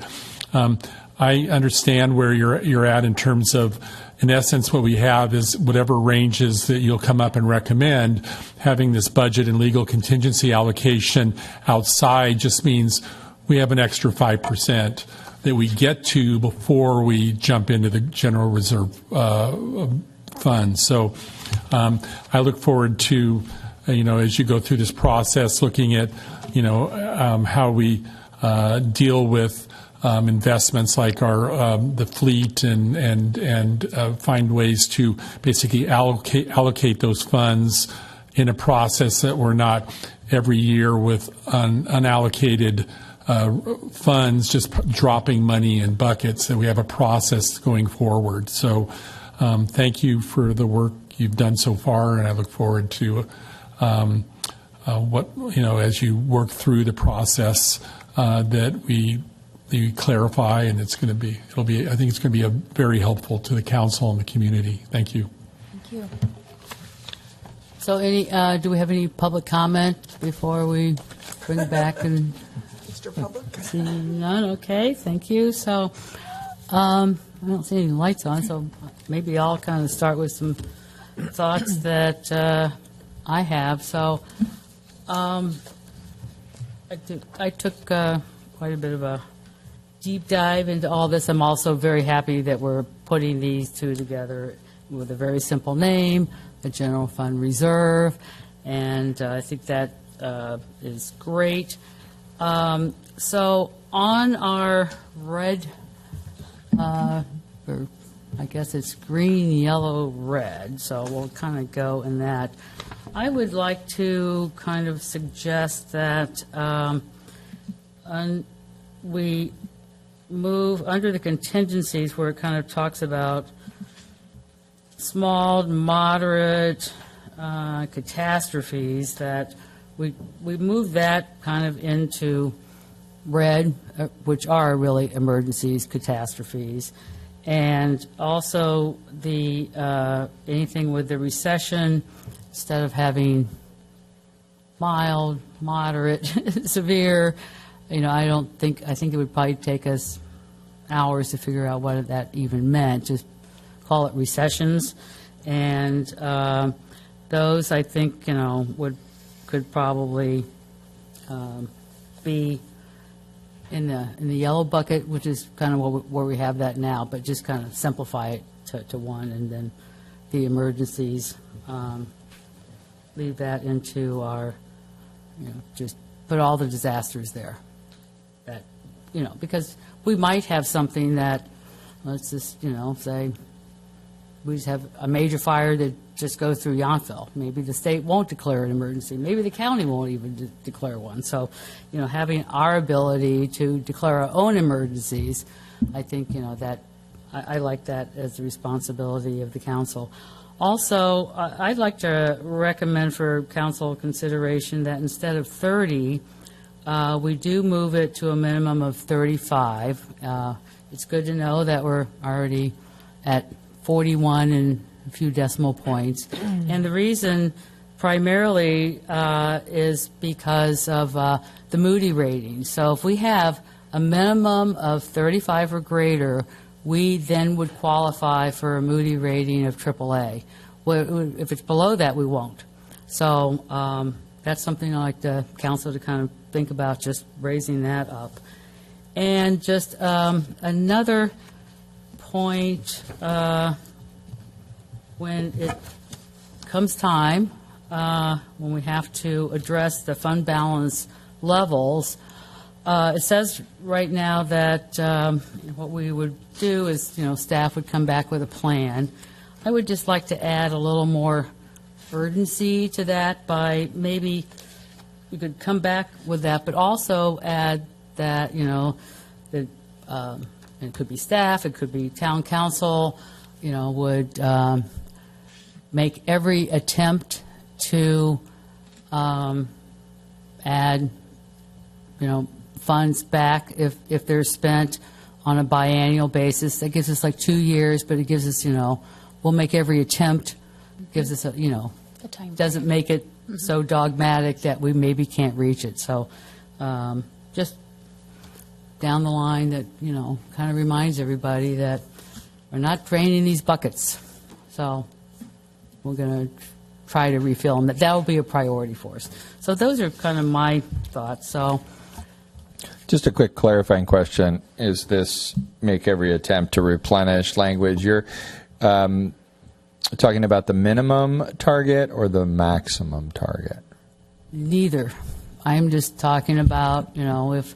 I understand where you're at in terms of, in essence, what we have is whatever ranges that you'll come up and recommend. Having this budget and legal contingency allocation outside just means we have an extra 5% that we get to before we jump into the general reserve fund. So I look forward to, as you go through this process, looking at, how we deal with investments like the fleet, and find ways to basically allocate those funds in a process that we're not every year with unallocated funds just dropping money in buckets, that we have a process going forward. So thank you for the work you've done so far, and I look forward to as you work through the process that we clarify, and I think it's going to be very helpful to the council and the community. Thank you. Thank you. So do we have any public comment before we bring it back and Mr. Public? see none? Okay, thank you. So I don't see any lights on, so maybe I'll kind of start with some thoughts that I have. So I took quite a bit of a deep dive into all this. I'm also very happy that we're putting these two together with a very simple name, the General Fund Reserve, and I think that is great. So on our red, or I guess it's green, yellow, red, so we'll kind of go in that. I would like to kind of suggest that we move under the contingencies, where it kind of talks about small, moderate catastrophes, that we move that kind of into red, which are really emergencies, catastrophes, and also the anything with the recession, instead of having mild, moderate, severe. I think it would probably take us hours to figure out what that even meant. Just call it recessions. And those, I think, could probably be in the yellow bucket, which is kind of where we have that now, but just kind of simplify it to one, and then the emergencies, leave that into our, just put all the disasters there. That, because we might have something that, let's just, say we just have a major fire that just goes through Yountville. Maybe the state won't declare an emergency. Maybe the county won't even declare one. So, having our ability to declare our own emergencies, I think, that I like that as the responsibility of the council. Also, I'd like to recommend for council consideration that instead of 30, we do move it to a minimum of 35. It's good to know that we're already at 41 and a few decimal points. And the reason primarily is because of the Moody rating. So if we have a minimum of 35 or greater we then would qualify for a Moody rating of AAA. If it's below that, we won't. So that's something I'd like the council to kind of think about, just raising that up. And just another point, when it comes time, when we have to address the fund balance levels, it says right now that what we would do is, staff would come back with a plan. I would just like to add a little more urgency to that by maybe we could come back with that, but also add that, that it could be staff, it could be town council, would make every attempt to add, funds back if they're spent on a biennial basis. That gives us like 2 years, but it gives us, we'll make every attempt, gives us, The time. doesn't make it so dogmatic that we maybe can't reach it. So just down the line that, kind of reminds everybody that we're not draining these buckets. So we're going to try to refill them. That will be a priority for us. So those are kind of my thoughts. So Just a quick clarifying question. Is this make every attempt to replenish language? You're talking about the minimum target or the maximum target? neither. I'm just talking about, if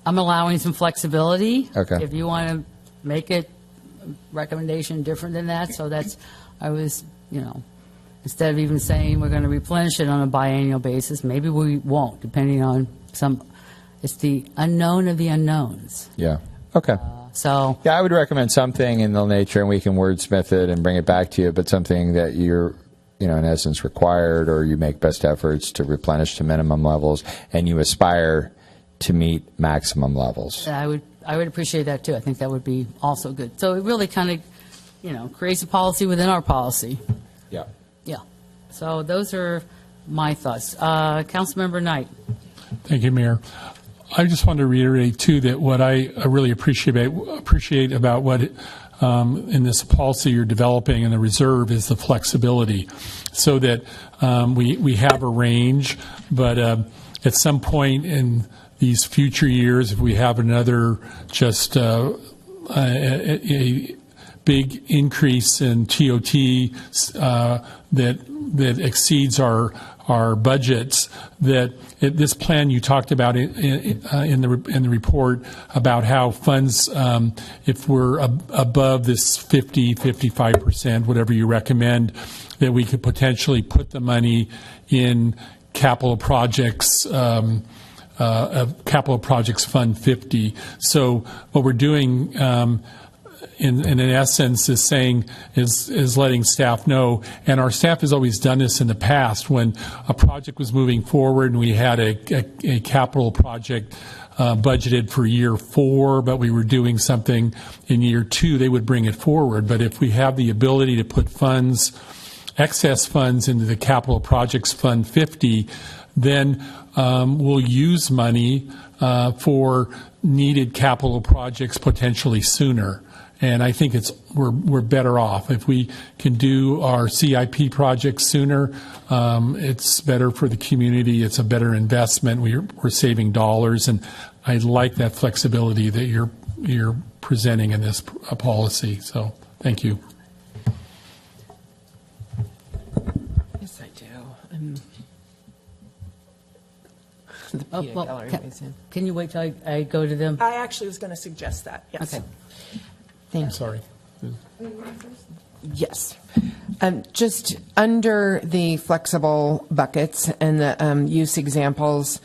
I'm allowing some flexibility. Okay. If you want to make it a recommendation different than that, so that's, I was, instead of even saying we're going to replenish it on a biannual basis, maybe we won't, depending on it's the unknown of the unknowns. Yeah. Okay. So, Yeah, I would recommend something in the nature, and we can wordsmith it and bring it back to you, but something that you're, in essence required, or you make best efforts to replenish to minimum levels, and you aspire to meet maximum levels. I would appreciate that too. I think that would be also good. So it really kind of, creates a policy within our policy. Yeah. Yeah. So those are my thoughts. Councilmember Knight. Thank you, Mayor. I just want to reiterate, too, that what I really appreciate about what in this policy you're developing in the reserve is the flexibility, so that we have a range, but at some point in these future years, if we have another just a big increase in TOT that exceeds our budgets, that this plan you talked about in the report about how funds, if we're above this 55%, whatever you recommend, that we could potentially put the money in capital projects, Capital Projects Fund 50. So what we're doing in essence is letting staff know, and our staff has always done this in the past when a project was moving forward and we had a capital project budgeted for year 4, but we were doing something in year 2, they would bring it forward. But if we have the ability to put excess funds into the Capital Projects Fund 50, then we'll use money for needed capital projects potentially sooner. And I think we're better off if we can do our CIP projects sooner. It's better for the community. It's a better investment. We're saving dollars, and I like that flexibility that you're presenting in this policy. So thank you. Yes, I do. Can you wait till I go to them? I actually was going to suggest that, yes. Okay. I'm sorry. Yes. Just under the flexible buckets and the use examples,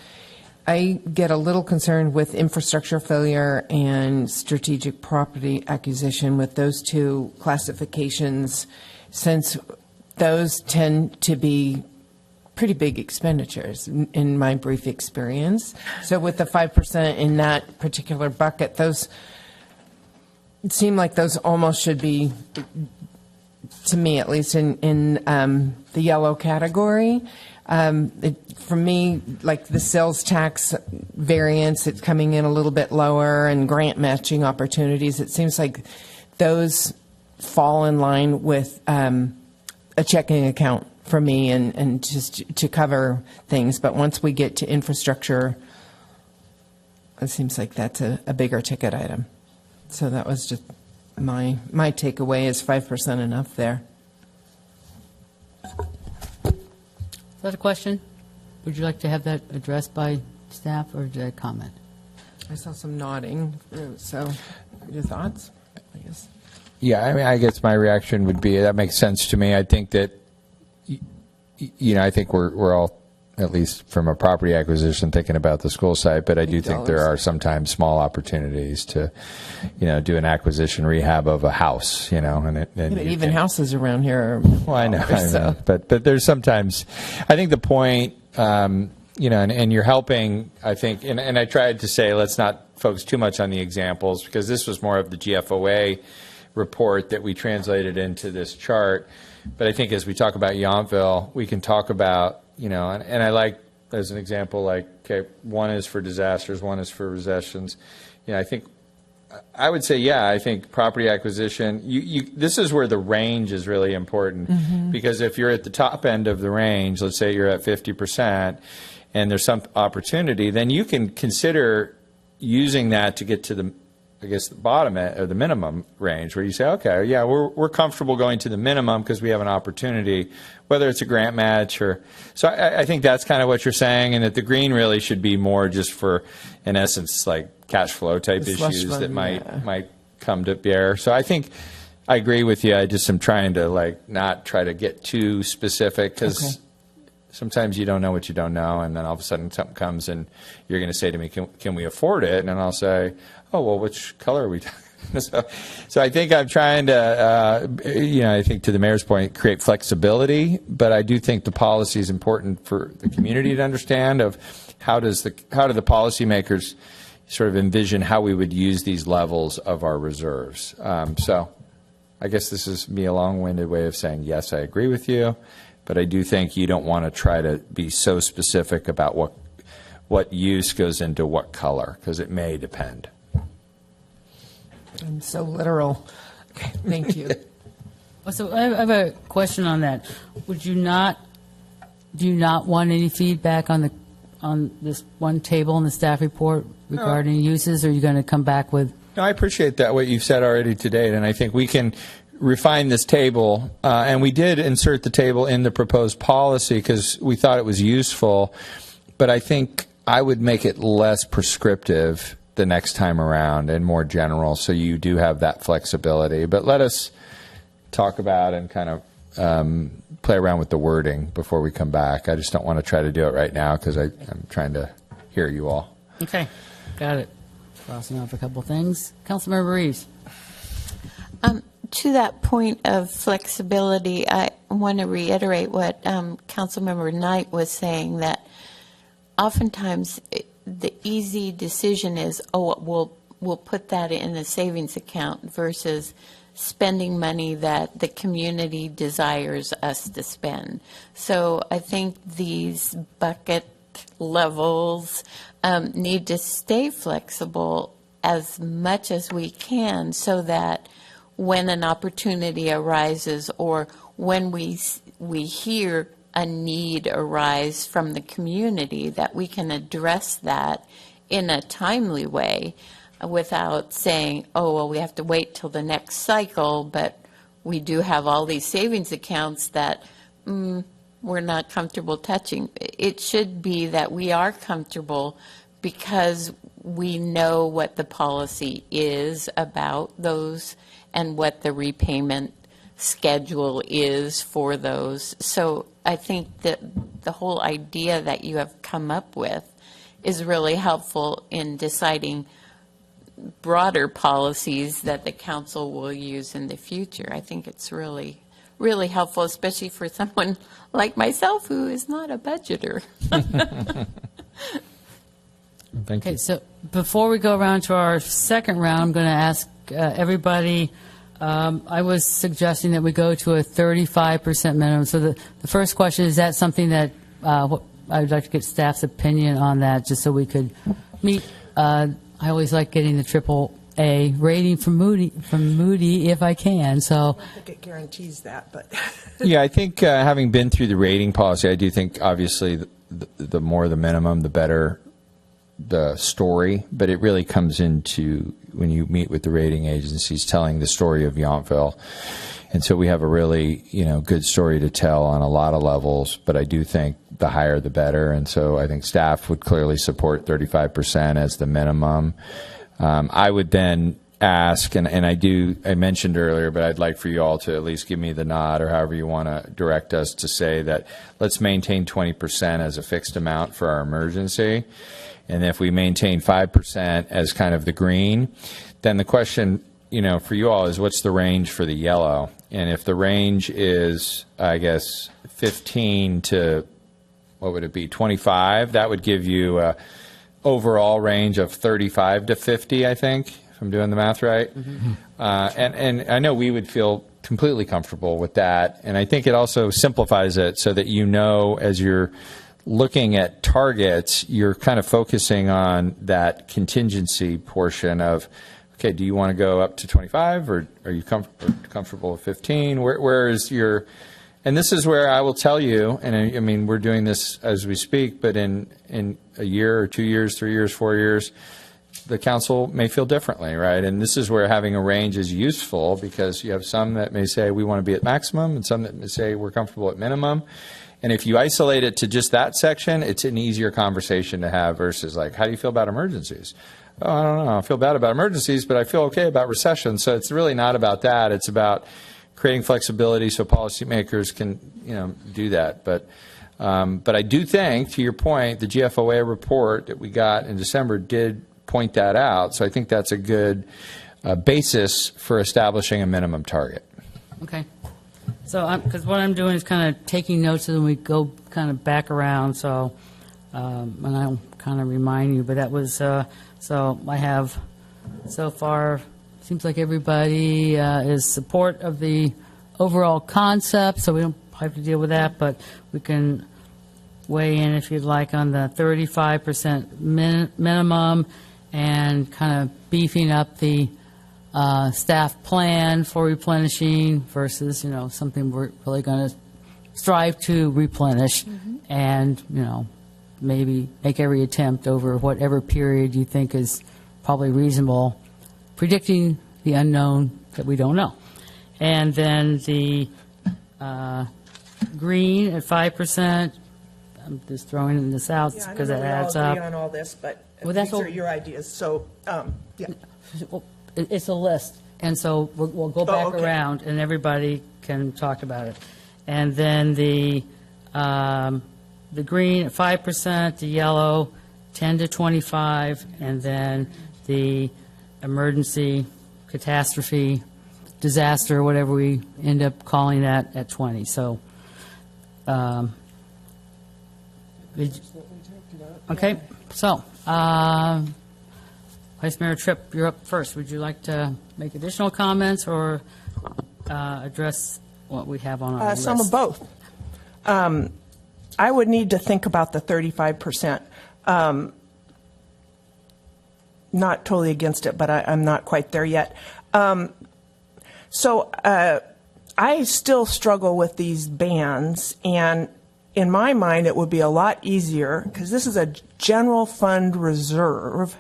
I get a little concerned with infrastructure failure and strategic property acquisition with those two classifications, since those tend to be pretty big expenditures in my brief experience. So with the 5% in that particular bucket, those it seemed like those almost should be, to me at least, in the yellow category. For me, like the sales tax variance, it's coming in a little bit lower, and grant matching opportunities, it seems like those fall in line with a checking account for me and just to cover things. But once we get to infrastructure, it seems like that's a bigger ticket item. So that was just my takeaway. Is 5% enough there? Is that a question? Would you like to have that addressed by staff, or did I comment? I saw some nodding. So, your thoughts? I guess. Yeah, I mean, I guess my reaction would be that makes sense to me. I think that, I think we're all, at least from a property acquisition, thinking about the school site, but I do think there are sometimes small opportunities to, do an acquisition rehab of a house, and even houses around here. Well, I know, but there's sometimes, I think the point, and you're helping, I think, and I tried to say let's not focus too much on the examples, because this was more of the GFOA report that we translated into this chart. But I think as we talk about Yountville, we can talk about, and I like, as an example, like, okay, one is for disasters, one is for recessions. I think, I would say, I think property acquisition, this is where the range is really important, because if you're at the top end of the range, let's say you're at 50%, and there's some opportunity, then you can consider using that to get to the bottom or the minimum range, where you say, okay, yeah, we're comfortable going to the minimum because we have an opportunity, whether it's a grant match or. So I think that's kind of what you're saying, and that the green really should be more just for, in essence, like cash flow type issues that might come to bear. So I think I agree with you. I just am trying to not try to get too specific, because sometimes you don't know what you don't know, and then all of a sudden something comes and you're going to say to me, can we afford it? And then I'll say, oh, well, which color are we talking? So I think I'm trying to, I think to the mayor's point, create flexibility, but I do think the policy is important for the community to understand of how do the policymakers sort of envision how we would use these levels of our reserves. So I guess this is me a long-winded way of saying, yes, I agree with you, but I do think you don't want to try to be so specific about what use goes into what color, because it may depend. I'm so literal. Okay, thank you. So I have a question on that. Do you not want any feedback on this one table in the staff report regarding uses, or are you going to come back with? No, I appreciate that, what you've said already to date, and I think we can refine this table, and we did insert the table in the proposed policy because we thought it was useful, but I think I would make it less prescriptive the next time around and more general, so you do have that flexibility. But let us talk about and kind of play around with the wording before we come back. I just don't want to try to do it right now because I'm trying to hear you all. Okay, got it. Crossing off a couple things. Councilmember Reeves. To that point of flexibility, I want to reiterate what Councilmember Knight was saying, that oftentimes the easy decision is, we'll put that in a savings account versus spending money that the community desires us to spend. So I think these bucket levels need to stay flexible as much as we can, so that when an opportunity arises, or when we hear a need arise from the community, that we can address that in a timely way without saying, oh, well, we have to wait till the next cycle, but we do have all these savings accounts that we're not comfortable touching. It should be that we are comfortable because we know what the policy is about those and what the repayment schedule is for those. So I think that the whole idea that you have come up with is really helpful in deciding broader policies that the council will use in the future. I think it's really, really helpful, especially for someone like myself who is not a budgeter. Thank you. Okay, so before we go around to our second round, I'm going to ask everybody. I was suggesting that we go to a 35% minimum. So the first question, is that something that I'd like to get staff's opinion on that, just so we could meet. I always like getting the AAA rating from Moody if I can. So I think it guarantees that, but Yeah, I think having been through the rating policy, I do think obviously the more the minimum, the better the story. But it really comes into when you meet with the rating agencies telling the story of Yountville. And so we have a really, good story to tell on a lot of levels, but I do think the higher the better. And so I think staff would clearly support 35% as the minimum. I would then ask, and I mentioned earlier, but I'd like for you all to at least give me the nod or however you want to direct us to say that let's maintain 20% as a fixed amount for our emergency. And if we maintain 5% as kind of the green, then the question, for you all is what's the range for the yellow? And if the range is, I guess, 15 to, what would it be, 25, that would give you a overall range of 35 to 50, I think, if I'm doing the math right. Mm-hmm. And I know we would feel completely comfortable with that. And I think it also simplifies it so that as you're looking at targets, you're kind of focusing on that contingency portion of, okay, do you want to go up to 25 or are you comfortable with 15? Where is your, and this is where I will tell you, and I mean, we're doing this as we speak, but in a year or 2 years, 3 years, 4 years, the council may feel differently, right? And this is where having a range is useful because you have some that may say we want to be at maximum and some that may say we're comfortable at minimum. And if you isolate it to just that section, it's an easier conversation to have versus like, how do you feel about emergencies? Oh, I don't know. I feel bad about emergencies, but I feel okay about recession. So it's really not about that. It's about creating flexibility so policymakers can, do that. But I do think, to your point, the GFOA report that we got in December did point that out. So I think that's a good basis for establishing a minimum target. Okay. So, because what I'm doing is kind of taking notes and we go kind of back around. So, and I'll kind of remind you, but that was, so I have so far, seems like everybody is support of the overall concept. So we don't have to deal with that, but we can weigh in if you'd like on the 35% minimum and kind of beefing up the staff plan for replenishing versus, something we're really going to strive to replenish and, maybe make every attempt over whatever period you think is probably reasonable, predicting the unknown that we don't know. And then the green at 5%, I'm just throwing this out because it adds up. We all agree on all this, but Well, these are your ideas, so, yeah. Well, it's a list, and so we'll go back okay. around, and everybody can talk about it. And then the green at 5%, the yellow 10 to 25, and then the emergency, catastrophe, disaster, whatever we end up calling that, at 20. So, okay. So, Vice Mayor Tripp, you're up first. Would you like to make additional comments or address what we have on our list? Some of both. I would need to think about the 35%. Not totally against it, but I'm not quite there yet. So I still struggle with these bans, and in my mind, it would be a lot easier, because this is a general fund reserve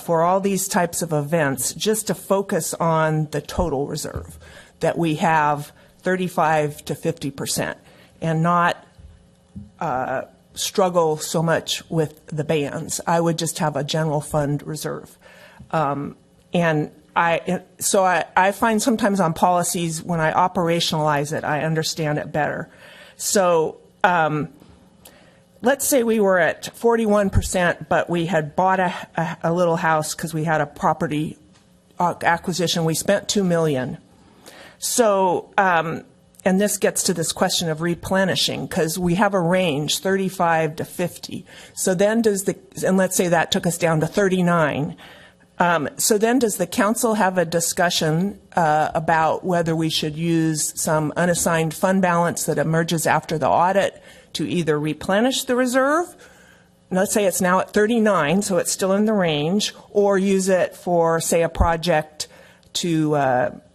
for all these types of events, just to focus on the total reserve, that we have 35 to 50%, and not struggle so much with the bans. I would just have a general fund reserve. And I find sometimes on policies, when I operationalize it, I understand it better. So let's say we were at 41%, but we had bought a little house because we had a property acquisition. We spent $2 million. So, and this gets to this question of replenishing, because we have a range, 35 to 50. So then and let's say that took us down to 39. So then does the council have a discussion about whether we should use some unassigned fund balance that emerges after the audit to either replenish the reserve, let's say it's now at 39, so it's still in the range, or use it for, say, a project to,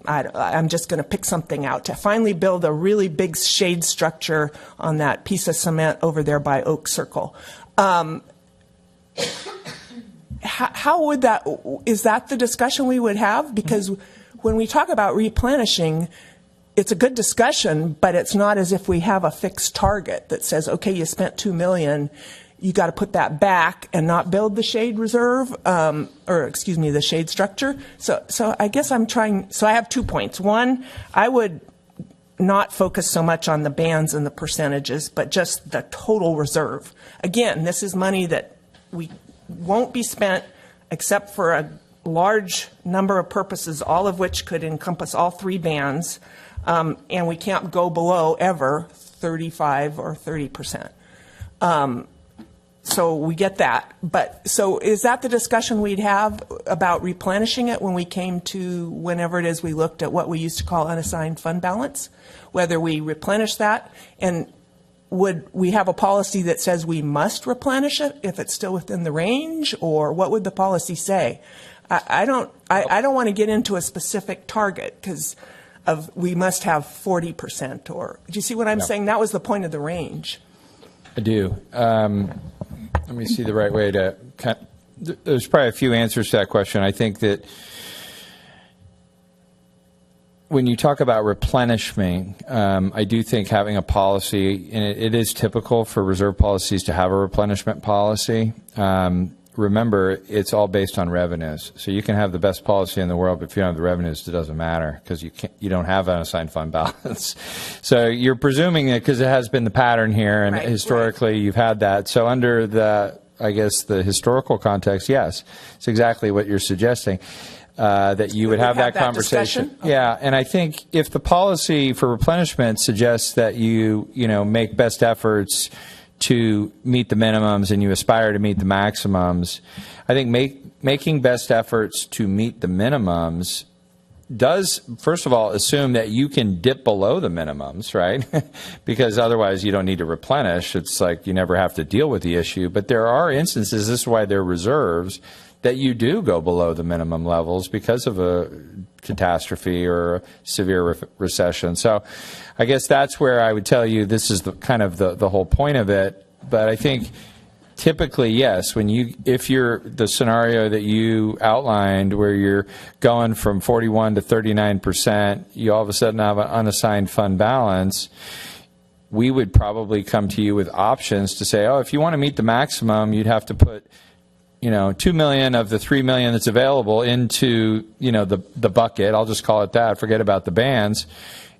I'm just going to pick something out, to finally build a really big shade structure on that piece of cement over there by Oak Circle. How would that, is that the discussion we would have? Because when we talk about replenishing, it's a good discussion, but it's not as if we have a fixed target that says, okay, you spent $2 million, you got to put that back and not build the shade reserve, the shade structure. So I guess so I have 2 points. One, I would not focus so much on the bands and the percentages, but just the total reserve. Again, this is money that we won't be spent except for a large number of purposes, all of which could encompass all 3 bands, and we can't go below ever 35 or 30%. So we get that. But so is that the discussion we'd have about replenishing it when we came to whenever it is we looked at what we used to call unassigned fund balance, whether we replenish that, and would we have a policy that says we must replenish it if it's still within the range, or what would the policy say? I don't want to get into a specific target because we must have 40%, or do you see what I'm saying? That was the point of the range. I do. Let me see the right way to. There's probably a few answers to that question. I think that when you talk about replenishing, I do think having a policy, and it is typical for reserve policies to have a replenishment policy. Remember, it's all based on revenues. So you can have the best policy in the world, but if you don't have the revenues, it doesn't matter because you don't have an unassigned fund balance. So you're presuming it because it has been the pattern here, and historically you've had that. So under the historical context, yes, it's exactly what you're suggesting. That you would have that conversation. Okay. Yeah, and I think if the policy for replenishment suggests that you make best efforts to meet the minimums and you aspire to meet the maximums, I think making best efforts to meet the minimums does, first of all, assume that you can dip below the minimums, right? Because otherwise you don't need to replenish. It's like you never have to deal with the issue. But there are instances, this is why there are reserves, that you do go below the minimum levels because of a catastrophe or a severe recession. So I guess that's where I would tell you this is the whole point of it. But I think typically, yes, if you're the scenario that you outlined where you're going from 41 to 39%, you all of a sudden have an unassigned fund balance, we would probably come to you with options to say, if you want to meet the maximum, you'd have to put $2 million of the $3 million that's available into, the bucket. I'll just call it that. Forget about the bands.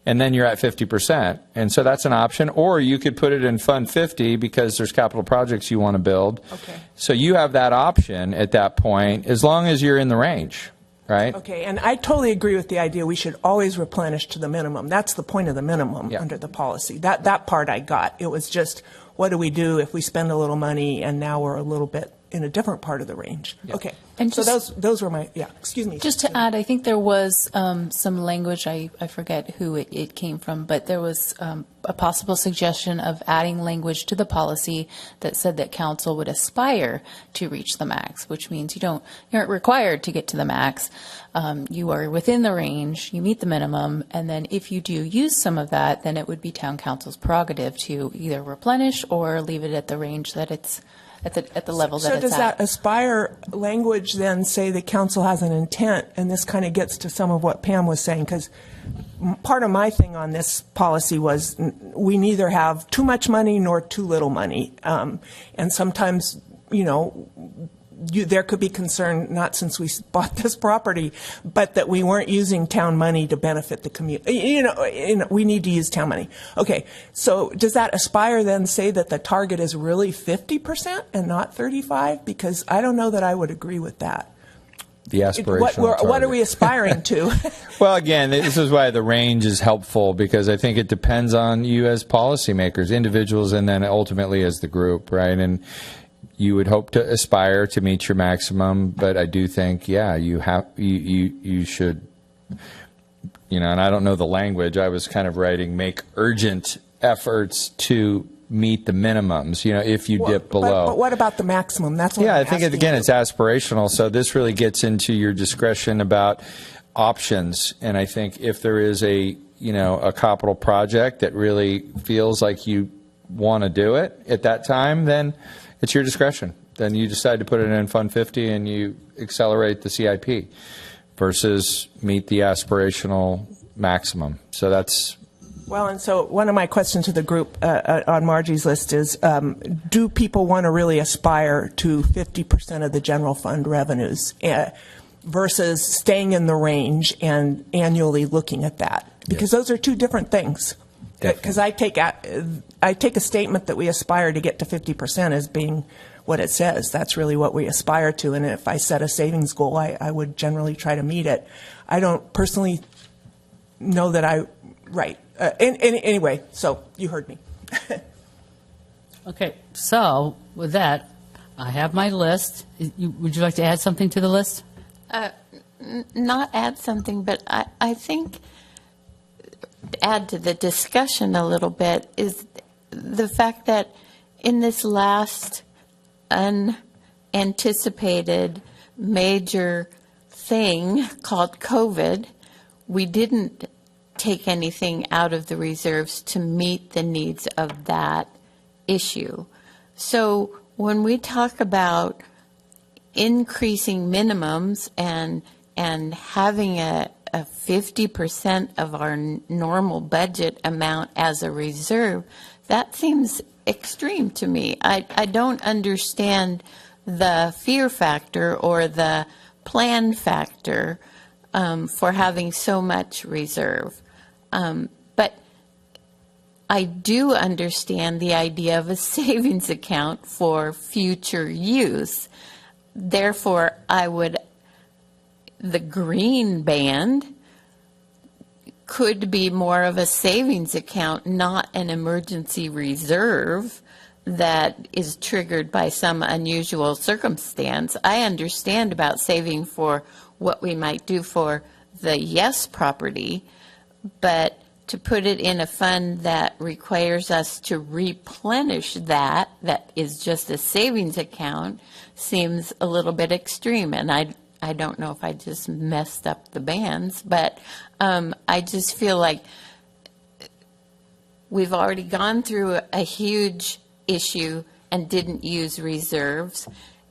And then you're at 50%. And so that's an option. Or you could put it in Fund 50 because there's capital projects you want to build. Okay. So you have that option at that point as long as you're in the range, right? Okay. And I totally agree with the idea we should always replenish to the minimum. That's the point of the minimum under the policy. That part I got. It was just, what do we do if we spend a little money and now we're a little bit in a different part of the range? Yeah. Okay. And so those were my, excuse me. Just to add, I think there was some language, I forget who it came from, but there was a possible suggestion of adding language to the policy that said that council would aspire to reach the max, which means you aren't required to get to the max. You are within the range, you meet the minimum, and then if you do use some of that, then it would be town council's prerogative to either replenish or leave it at the range that it's at the level that it's at. So does that aspire language then say the council has an intent? And this kind of gets to some of what Pam was saying, because part of my thing on this policy was we neither have too much money nor too little money. And sometimes, there could be concern, not since we bought this property, but that we weren't using town money to benefit the community. We need to use town money. Okay, so does that aspire then say that the target is really 50% and not 35%? Because I don't know that I would agree with that. The aspirational what are we aspiring to? Well, again, this is why the range is helpful, because I think it depends on you as policymakers, individuals, and then ultimately as the group, right? And you would hope to aspire to meet your maximum, but I do think, you should, and I don't know the language. I was kind of writing, make urgent efforts to meet the minimums, if you dip below. But what about the maximum? That's what Yeah, I'm I think, asking again, you. it's aspirational. So this really gets into your discretion about options. And I think if there is a capital project that really feels like you want to do it at that time, then it's your discretion. Then you decide to put it in Fund 50 and you accelerate the CIP versus meet the aspirational maximum. So that's... Well, and so one of my questions to the group on Margie's list is, do people want to really aspire to 50% of the general fund revenues versus staying in the range and annually looking at that? Because those are two different things. Because I take a statement that we aspire to get to 50% as being what it says. That's really what we aspire to. And if I set a savings goal, I would generally try to meet it. I don't personally know that right. Anyway, so you heard me. Okay, so with that, I have my list. Would you like to add something to the list? Not add something, but I think add to the discussion a little bit is the fact that in this last unanticipated major thing called COVID, we didn't take anything out of the reserves to meet the needs of that issue. So when we talk about increasing minimums and having a 50% of our normal budget amount as a reserve, that seems extreme to me. I don't understand the fear factor or the plan factor for having so much reserve. But I do understand the idea of a savings account for future use. Therefore, the green band could be more of a savings account, not an emergency reserve that is triggered by some unusual circumstance. I understand about saving for what we might do for the yes property, but to put it in a fund that requires us to replenish that is just a savings account, seems a little bit extreme. And I don't know if I just messed up the bands, but I just feel like we've already gone through a huge issue and didn't use reserves,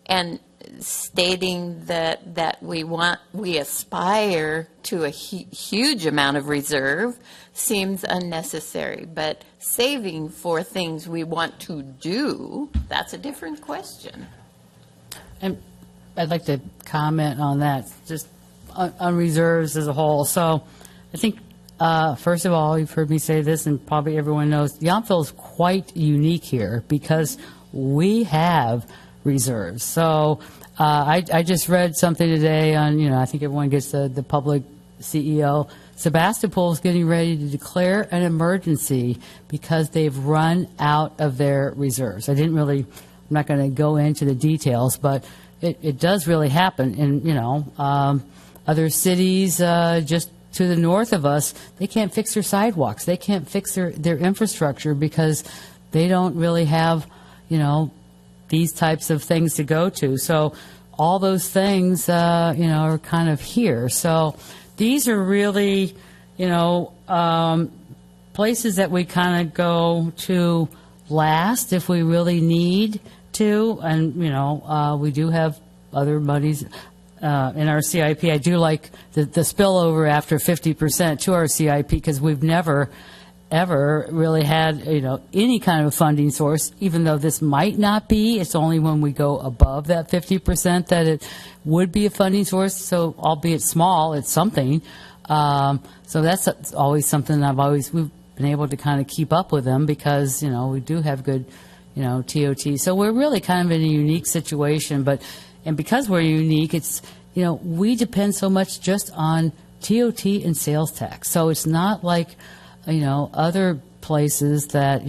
and stating that we aspire to a huge amount of reserve seems unnecessary. But saving for things we want to do, that's a different question. And I'd like to comment on that, just on reserves as a whole. So I think, first of all, you've heard me say this, and probably everyone knows, Yountville is quite unique here because we have reserves. So I just read something today on, I think everyone gets the public CEO. Sebastopol is getting ready to declare an emergency because they've run out of their reserves. I'm not going to go into the details, but it does really happen. And, other cities just to the north of us, they can't fix their sidewalks. They can't fix their infrastructure because they don't really have, these types of things to go to. So all those things, are kind of here. So these are really, places that we kind of go to last if we really need to. And, we do have other monies in our CIP. I do like the spillover after 50% to our CIP because we've never ever really had, any kind of funding source, even though this might not be. It's only when we go above that 50% that it would be a funding source. So albeit small, it's something. So that's always something we've been able to kind of keep up with them because, we do have good, TOT. So we're really kind of in a unique situation, and because we're unique, it's, we depend so much just on TOT and sales tax. So it's not like, other places that,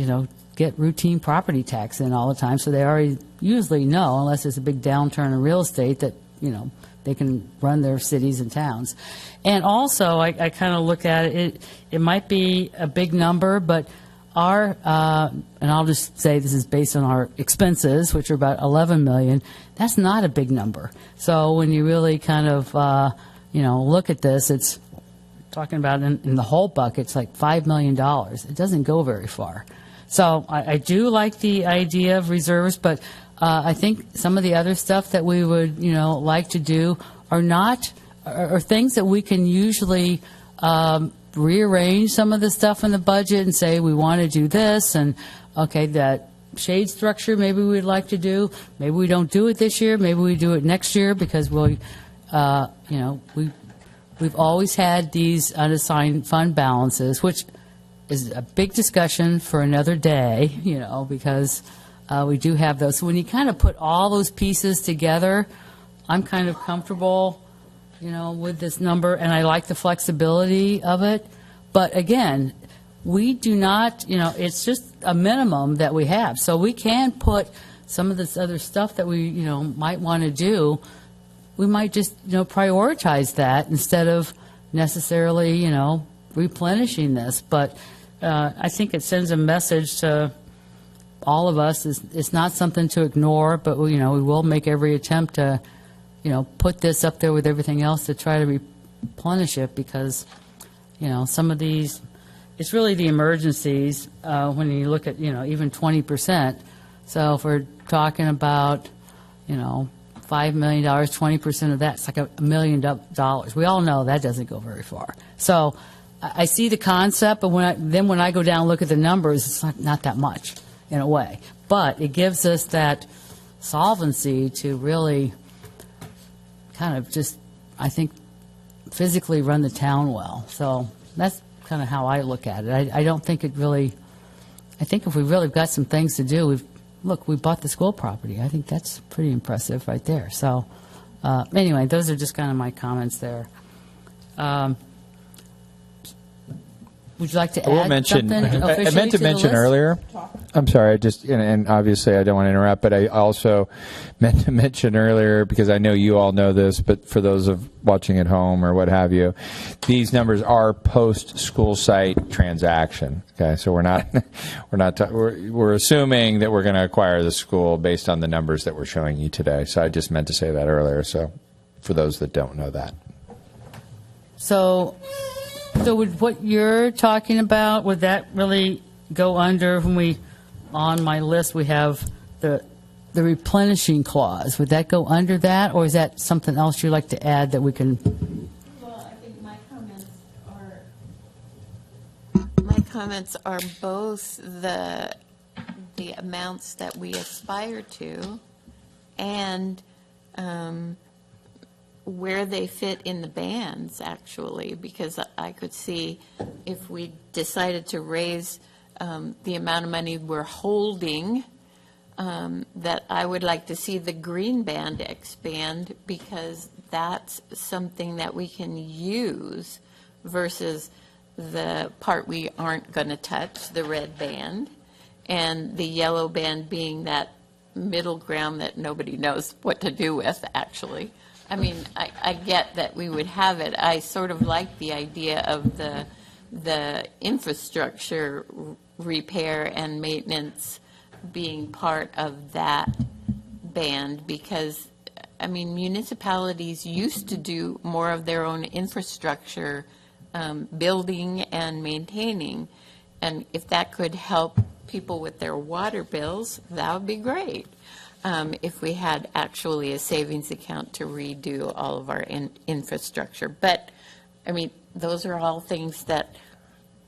get routine property tax in all the time. So they already usually know, unless there's a big downturn in real estate, that, they can run their cities and towns. And also, I kind of look at it, it might be a big number, but our, and I'll just say this is based on our expenses, which are about 11 million. That's not a big number. So when you really kind of, look at this, it's talking about in the whole bucket, it's like $5 million. It doesn't go very far. So I do like the idea of reserves, but I think some of the other stuff that we would, like to do are things that we can usually rearrange some of the stuff in the budget and say we want to do this, and okay, that shade structure maybe we'd like to do. Maybe we don't do it this year. Maybe we do it next year because we've always had these unassigned fund balances, which is a big discussion for another day, because we do have those. So when you kind of put all those pieces together, I'm kind of comfortable, with this number, and I like the flexibility of it. But again, we do not, it's just a minimum that we have. So we can put some of this other stuff that we, might want to do. We might just, prioritize that instead of necessarily, replenishing this. But I think it sends a message to all of us. It's not something to ignore, but we will make every attempt to, put this up there with everything else to try to replenish it, because, some of these, it's really the emergencies when you look at, even 20%. So if we're talking about, $5 million, 20% of that's like $1 million. We all know that doesn't go very far. So I see the concept, but when I go down and look at the numbers, it's not that much in a way. But it gives us that solvency to really kind of just, I think, physically run the town well. So that's kind of how I look at it. I don't think it really, I think if we really got some things to do, we bought the school property. I think that's pretty impressive right there. So anyway, those are just kind of my comments there. Would you like to add something officially I meant to the mention list? earlier. I'm sorry, and obviously I don't want to interrupt, but I also meant to mention earlier, because I know you all know this, but for those of watching at home or what have you, these numbers are post-school site transaction. Okay, so we're assuming that we're going to acquire the school based on the numbers that we're showing you today. So I just meant to say that earlier. So for those that don't know that. So would what you're talking about, would that really go under on my list, we have the replenishing clause. Would that go under that, or is that something else you'd like to add that we can? Well, I think my comments are both the amounts that we aspire to and where they fit in the bands, actually, because I could see if we decided to raise the amount of money we're holding, that I would like to see the green band expand, because that's something that we can use versus the part we aren't going to touch, the red band, and the yellow band being that middle ground that nobody knows what to do with, actually. I mean, I get that we would have it. I sort of like the idea of the infrastructure repair and maintenance being part of that band, because, I mean, municipalities used to do more of their own infrastructure building and maintaining, and if that could help people with their water bills, that would be great. If we had actually a savings account to redo all of our infrastructure. But, I mean, those are all things that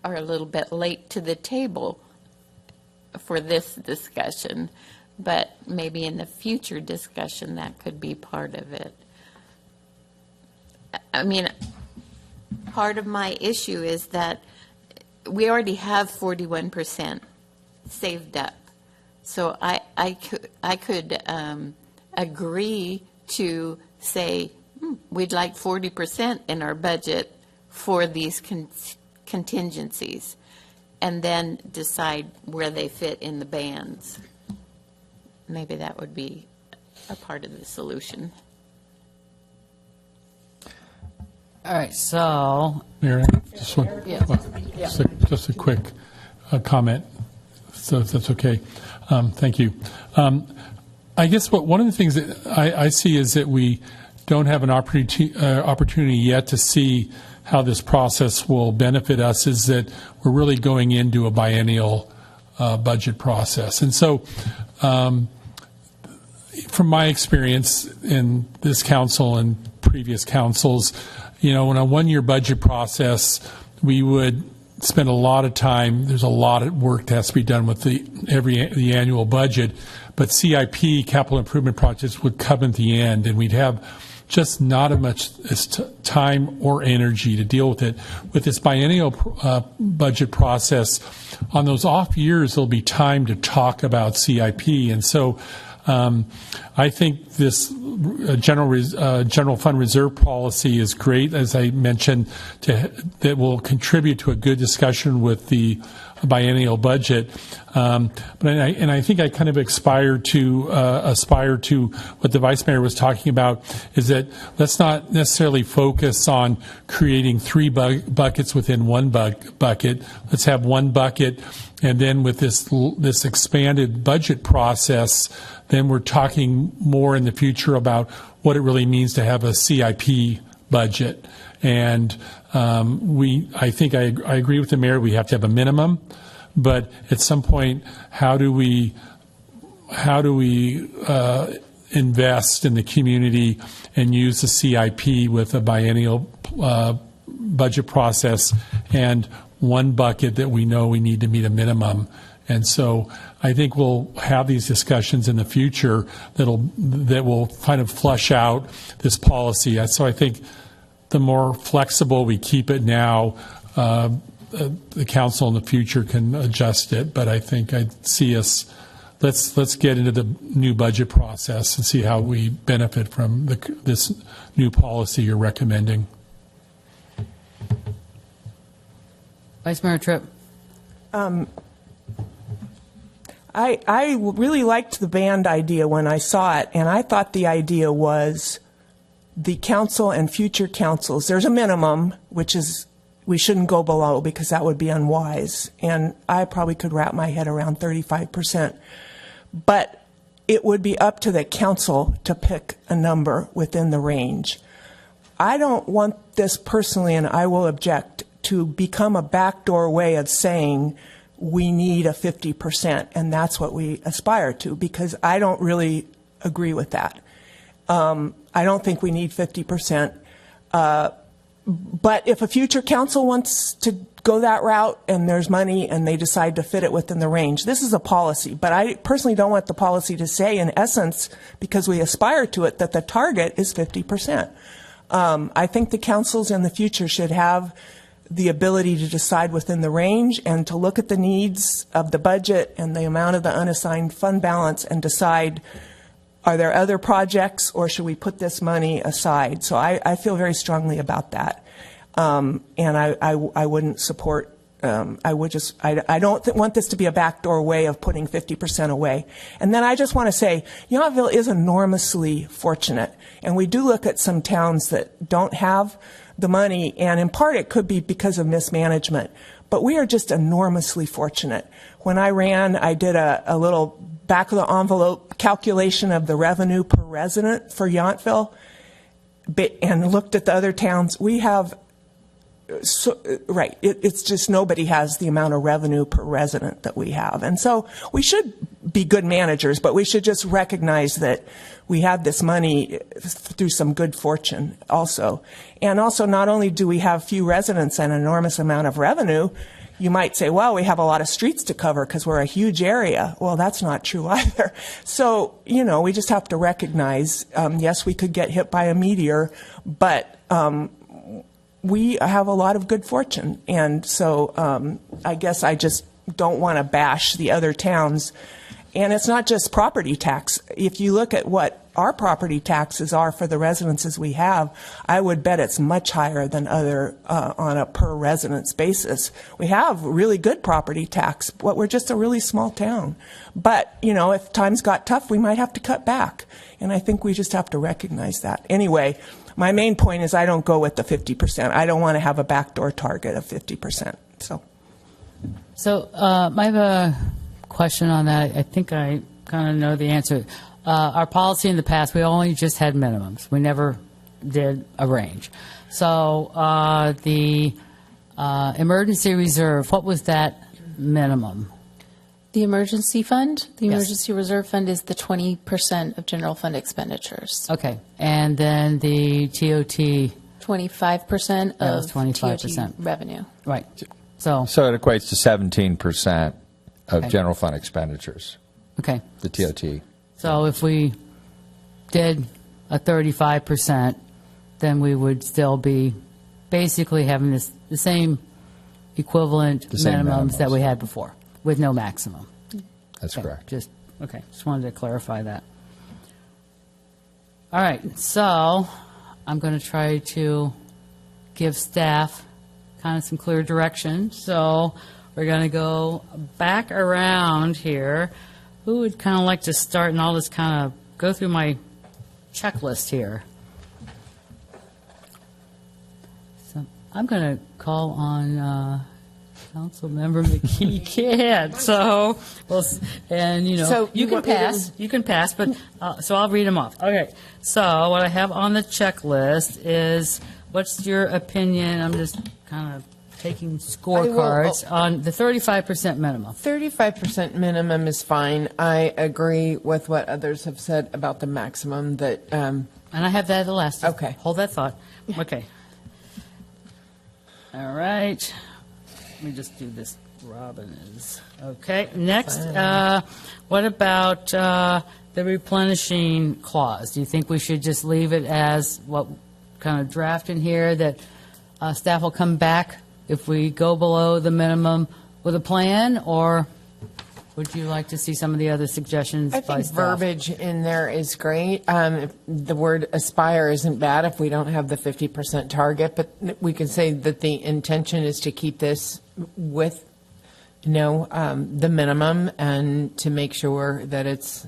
are a little bit late to the table for this discussion, but maybe in the future discussion that could be part of it. I mean, part of my issue is that we already have 41% saved up. So I could agree to say we'd like 40% in our budget for these contingencies, and then decide where they fit in the bands. Maybe that would be a part of the solution. All right, so Mayor, just a quick comment. So if that's okay. Thank you. I guess one of the things that I see is that we don't have an opportunity yet to see how this process will benefit us, is that we're really going into a biennial budget process. And so from my experience in this council and previous councils, in a one-year budget process, we would spend a lot of time. There's a lot of work that has to be done with the annual budget, but CIP, capital improvement projects, would come at the end, and we'd have just not as much time or energy to deal with it. With this biennial budget process, on those off years, there'll be time to talk about CIP, and so I think this general fund reserve policy is great, as I mentioned, that will contribute to a good discussion with the biennial budget. But I think I kind of aspire to what the Vice Mayor was talking about, is that let's not necessarily focus on creating three buckets within one bucket. Let's have one bucket, and then with this expanded budget process, then we're talking more in the future about what it really means to have a CIP budget. And I think I agree with the mayor. We have to have a minimum, but at some point, how do we invest in the community and use the CIP with a biennial budget process and one bucket that we know we need to meet a minimum? And so I think we'll have these discussions in the future that will kind of flush out this policy. So I think the more flexible we keep it now, the council in the future can adjust it. But I think I see us, let's get into the new budget process and see how we benefit from this new policy you're recommending. Vice Mayor Tripp. I really liked the band idea when I saw it, and I thought the idea was the council and future councils. There's a minimum, which is we shouldn't go below because that would be unwise, and I probably could wrap my head around 35%. But it would be up to the council to pick a number within the range. I don't want this personally, and I will object, to become a backdoor way of saying we need a 50%, and that's what we aspire to, because I don't really agree with that. I don't think we need 50%. But if a future council wants to go that route and there's money and they decide to fit it within the range, this is a policy. But I personally don't want the policy to say, in essence, because we aspire to it, that the target is 50%. I think the councils in the future should have the ability to decide within the range and to look at the needs of the budget and the amount of the unassigned fund balance and decide, are there other projects or should we put this money aside? So I feel very strongly about that. And I wouldn't support, I don't want this to be a backdoor way of putting 50% away. And then I just want to say, Yountville is enormously fortunate. And we do look at some towns that don't have the money, and in part it could be because of mismanagement. But we are just enormously fortunate. When I ran, I did a little back of the envelope calculation of the revenue per resident for Yountville and looked at the other towns. We have, it's just nobody has the amount of revenue per resident that we have. And so we should be good managers, but we should just recognize that we have this money through some good fortune also. And also, not only do we have few residents and an enormous amount of revenue, you might say, well, we have a lot of streets to cover because we're a huge area. Well, that's not true either. So, we just have to recognize, yes, we could get hit by a meteor, but we have a lot of good fortune. And so I guess I just don't want to bash the other towns. And it's not just property tax. If you look at what our property taxes are for the residences we have, I would bet it's much higher than other on a per residence basis. We have really good property tax, but we're just a really small town. But, if times got tough, we might have to cut back. And I think we just have to recognize that. Anyway, my main point is I don't go with the 50%. I don't want to have a backdoor target of 50%. So I have a question on that. I think I kind of know the answer. Our policy in the past, we only just had minimums. We never did a range. So the emergency reserve, what was that minimum? The emergency fund, the Yes. emergency reserve fund is the 20% of general fund expenditures. Okay, and then the TOT, 25% That was of 25%. TOT revenue. right. So, So it equates to 17% of Okay. general fund expenditures, okay. the TOT. So if we did a 35%, then we would still be basically having the same equivalent The same minimums that minimums. we had before, with no maximum. That's Okay, correct. Just wanted to clarify that. All right, so I'm going to try to give staff kind of some clear direction. So we're going to go back around here. Who would kind of like to start, and I'll just kind of go through my checklist here. So I'm going to call on Councilmember McKee Kent. So, well, and So you you can want me to- pass. You can pass, but so I'll read them off. Okay. So what I have on the checklist is, what's your opinion? I'm just kind of taking scorecards on the 35% minimum. 35% minimum is fine. I agree with what others have said about the maximum that, And I have that at the last. Okay. Hold that thought. Okay. All right. Let me just do this. Robin is. Okay. Next, what about the replenishing clause? Do you think we should just leave it as what kind of draft in here, that staff will come back if we go below the minimum with a plan, or would you like to see some of the other suggestions I by think staff? verbiage in there is great. The word aspire isn't bad if we don't have the 50% target, but we can say that the intention is to keep this with, the minimum, and to make sure that it's,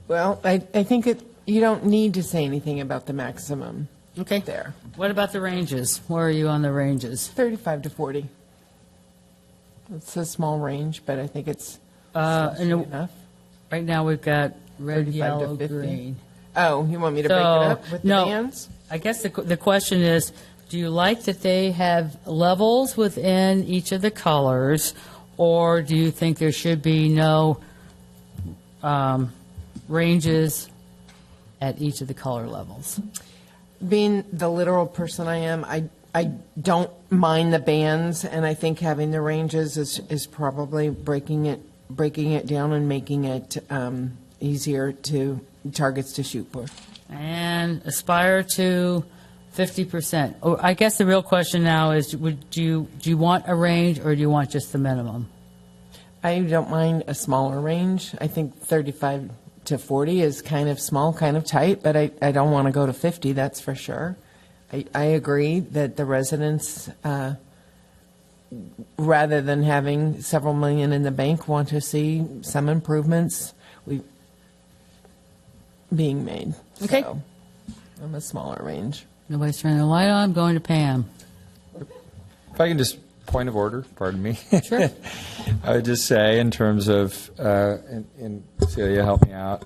well, I think you don't need to say anything about the maximum Okay. there. What about the ranges? Where are you on the ranges? 35 to 40. It's a small range, but I think it's And enough. right now, we've got red, 35 to yellow, 50. green. Oh, you want me to break it up with the no, bands? I guess the question is, do you like that they have levels within each of the colors, or do you think there should be no ranges at each of the color levels? Being the literal person I am, I don't mind the bands, and I think having the ranges is probably breaking it down and making it easier to targets to shoot for. And aspire to 50%. Oh, I guess the real question now is, do you want a range, or do you want just the minimum? I don't mind a smaller range. I think 35 to 40 is kind of small, kind of tight, but I don't want to go to 50, that's for sure. I agree that the residents, rather than having several million in the bank, want to see some improvements being made. Okay. So, I'm a smaller range. Nobody's turning the light on. I'm going to Pam. If I can just, point of order, pardon me. Sure. I would just say, in terms of, and Celia, help me out,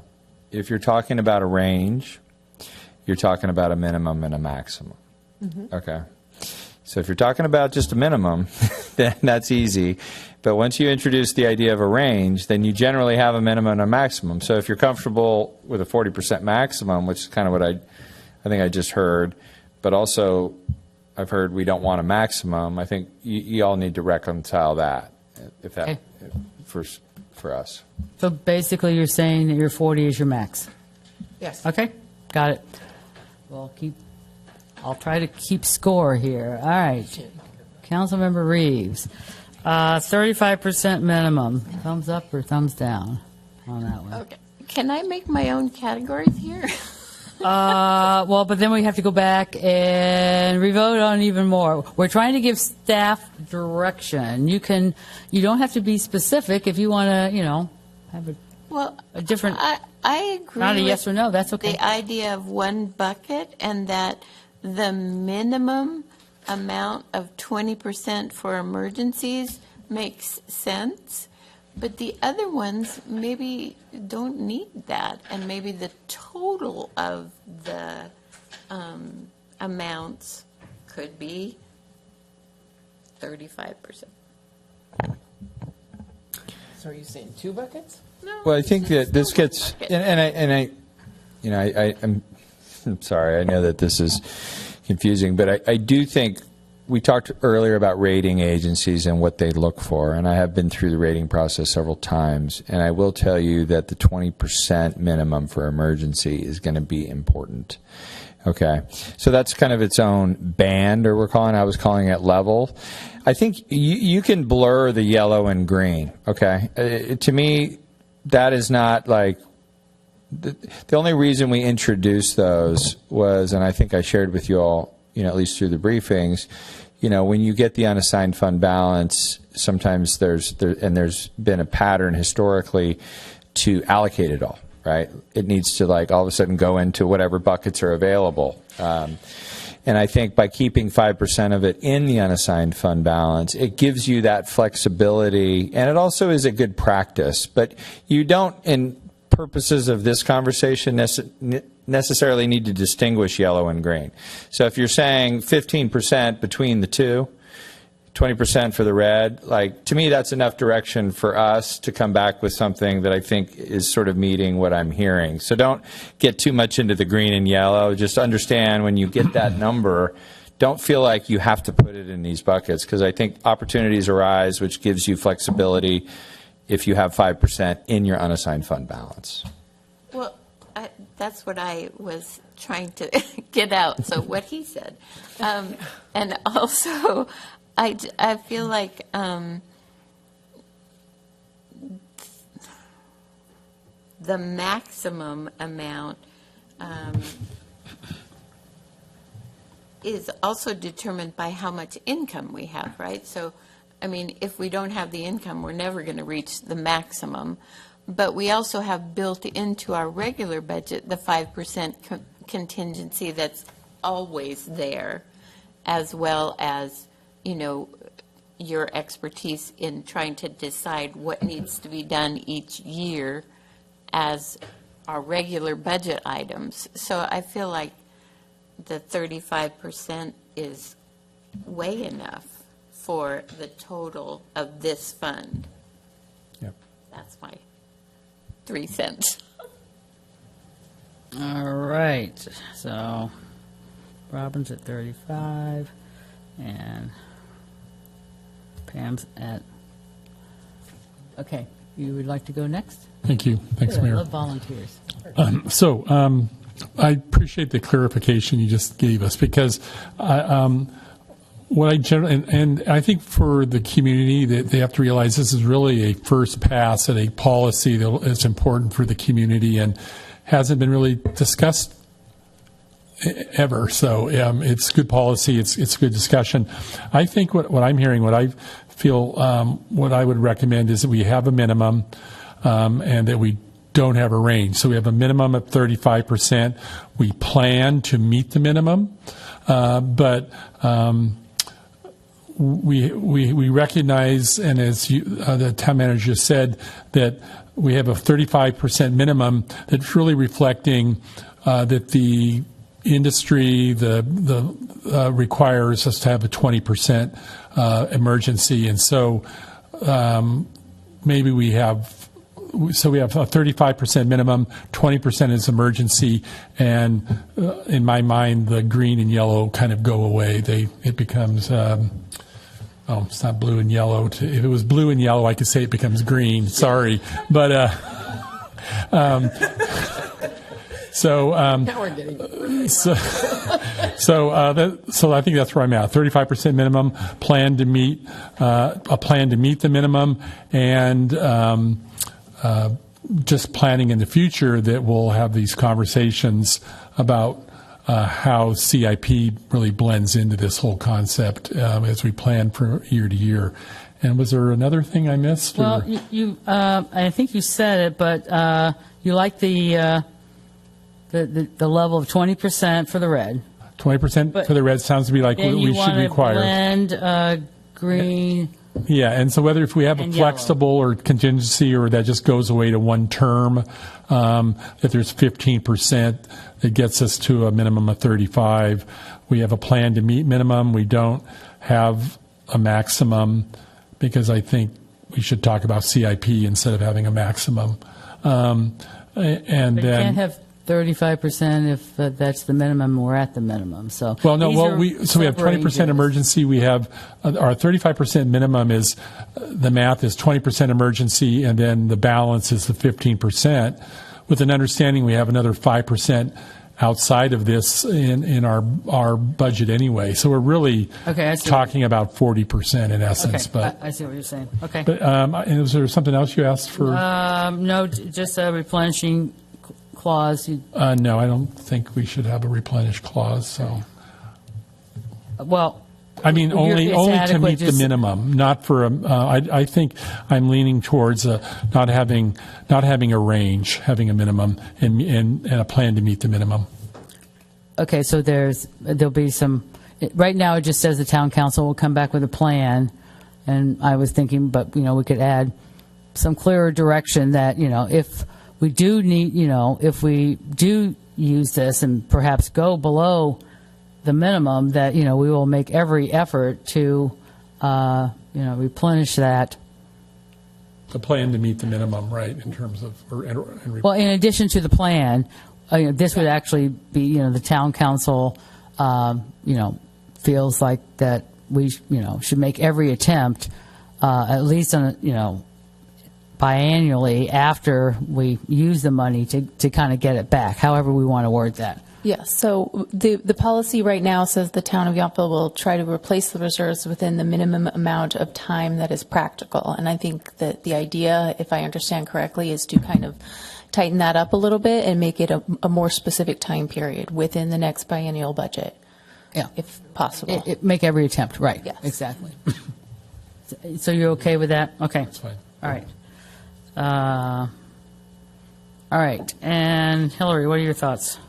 if you're talking about a range, you're talking about a minimum and a maximum. Okay. So if you're talking about just a minimum, then that's easy. But once you introduce the idea of a range, then you generally have a minimum and a maximum. So if you're comfortable with a 40% maximum, which is kind of what I think I just heard, but also I've heard we don't want a maximum, I think you all need to reconcile that, if that, Okay. for us. So basically, you're saying that your 40 is your max. Yes. Okay, got it. I'll try to keep score here. All right. Councilmember Reeves, 35% minimum. Thumbs up or thumbs down on that one? Okay. Can I make my own categories here? Well, but then we have to go back and revote on even more. We're trying to give staff direction. You don't have to be specific if you want to, have a different, I agree. not a with yes or no, that's okay. The idea of one bucket, and that the minimum amount of 20% for emergencies makes sense, but the other ones maybe don't need that, and maybe the total of the amounts could be 35%. So are you saying 2 buckets? No, Well, I think that this gets, bucket. I'm sorry, I know that this is confusing, but I do think we talked earlier about rating agencies and what they look for, and I have been through the rating process several times, and I will tell you that the 20% minimum for emergency is going to be important. Okay, so that's kind of its own band, or I was calling it level. I think you can blur the yellow and green, okay? To me, that is not like, the only reason we introduced those was, and I think I shared with you all, at least through the briefings, when you get the unassigned fund balance, sometimes there's been a pattern historically to allocate it all, right? It needs to all of a sudden go into whatever buckets are available. And I think by keeping 5% of it in the unassigned fund balance, it gives you that flexibility, and it also is a good practice. But you don't, in purposes of this conversation, necessarily need to distinguish yellow and green. So if you're saying 15% between the two, 20% for the red, to me that's enough direction for us to come back with something that I think is sort of meeting what I'm hearing. So don't get too much into the green and yellow. Just understand when you get that number, don't feel like you have to put it in these buckets, because I think opportunities arise which gives you flexibility if you have 5% in your unassigned fund balance. Well, that's what I was trying to get out, so what he said. And also, I feel like the maximum amount is also determined by how much income we have, right? So, I mean, if we don't have the income, we're never going to reach the maximum. But we also have built into our regular budget the 5% contingency that's always there, as well as, your expertise in trying to decide what needs to be done each year as our regular budget items. So I feel like the 35% is way enough for the total of this fund. Yep. That's my 3 cents. All right, so Robin's at 35, and Pam's at, okay, you would like to go next? Thank you. Thanks, Good, I Mayor. love volunteers. I appreciate the clarification you just gave us, because what I generally, and I think for the community, that they have to realize this is really a first pass at a policy that is important for the community and hasn't been really discussed ever. So it's good policy. It's good discussion. I think what I'm hearing, what I feel, what I would recommend is that we have a minimum and that we don't have a range. So we have a minimum of 35%. We plan to meet the minimum, but we recognize, and as the town manager said, that we have a 35% minimum that's really reflecting that the industry requires us to have a 20% emergency, and so maybe we have a 35% minimum, 20% is emergency, and in my mind, the green and yellow kind of go away. It becomes, it's not blue and yellow. If it was blue and yellow, I could say it becomes green. Sorry, but so I think that's where I'm at. 35% minimum, plan to meet the minimum, and just planning in the future that we'll have these conversations about how CIP really blends into this whole concept as we plan for year to year. And was there another thing I missed? Well, I think you said it, but you like the level of 20% for the red. 20% for the red sounds to be like Then what you we should want to require. blend green. Yeah, and so whether if we have a And yellow. flexible or contingency or that just goes away to one term, if there's 15%, it gets us to a minimum of 35. We have a plan to meet minimum. We don't have a maximum because I think we should talk about CIP instead of having a maximum. And But you can't then, have 35% if that's the minimum. We're at the minimum. So well, no, these well, are we have 20% sub-ranges. emergency. We have our 35% minimum is the math is 20% emergency, and then the balance is the 15%. With an understanding, we have another 5% outside of this in our budget anyway. So we're really Okay, I see. talking about 40% in essence. Okay, But I see what you're saying. Okay. and was there something else you asked for? No, just a replenishing clause. No, I don't think we should have a replenish clause. So. Well, I mean, You're- only it's to adequate, meet the just- minimum, not for a. I think I'm leaning towards not having a range, having a minimum, and a plan to meet the minimum. okay, so there'll be some. Right now, it just says the town council will come back with a plan, and I was thinking, but we could add some clearer direction that if we do need, if we do use this and perhaps go below the minimum, that we will make every effort to replenish that. A plan to meet the minimum, right? In terms of Well, in addition to the plan, this would actually be, the town council, feels like that we, should make every attempt, at least on, biannually after we use the money to kind of get it back, however we want to word that. Yes, so the policy right now says the town of Yountville will try to replace the reserves within the minimum amount of time that is practical. And I think that the idea, if I understand correctly, is to kind of tighten that up a little bit and make it a more specific time period within the next biennial budget, if possible. Make every attempt, right. Yes. Exactly. So you're okay with that? Okay. That's fine. All right. All right. And Hillary, what are your thoughts?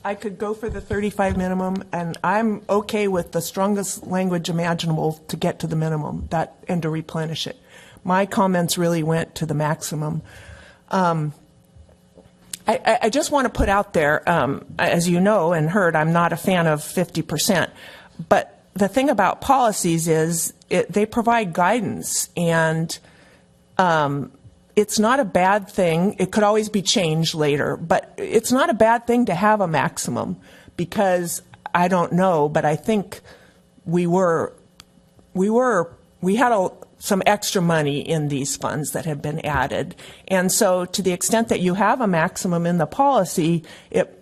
I could go for the 35 minimum, and I'm okay with the strongest language imaginable to get to the minimum and to replenish it. My comments really went to the maximum. I just want to put out there, as you know and heard, I'm not a fan of 50%. But the thing about policies is they provide guidance, and it's not a bad thing. It could always be changed later, but it's not a bad thing to have a maximum, because I don't know, but I think we had some extra money in these funds that have been added. And so to the extent that you have a maximum in the policy, it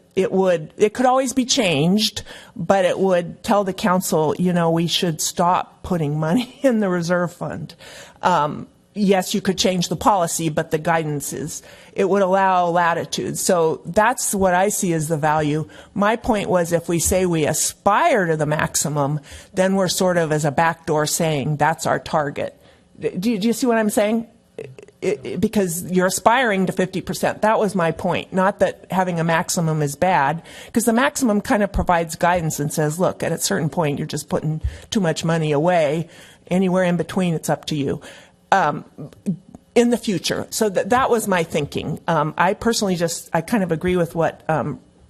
could always be changed, but it would tell the council, we should stop putting money in the reserve fund. Yes, you could change the policy, but the guidance it would allow latitude. So that's what I see as the value. My point was, if we say we aspire to the maximum, then we're sort of as a backdoor saying that's our target. Do you see what I'm saying? Because you're aspiring to 50%. That was my point. Not that having a maximum is bad, because the maximum kind of provides guidance and says, look, at a certain point, you're just putting too much money away. Anywhere in between, it's up to you. In the future. So that was my thinking. I personally I kind of agree with what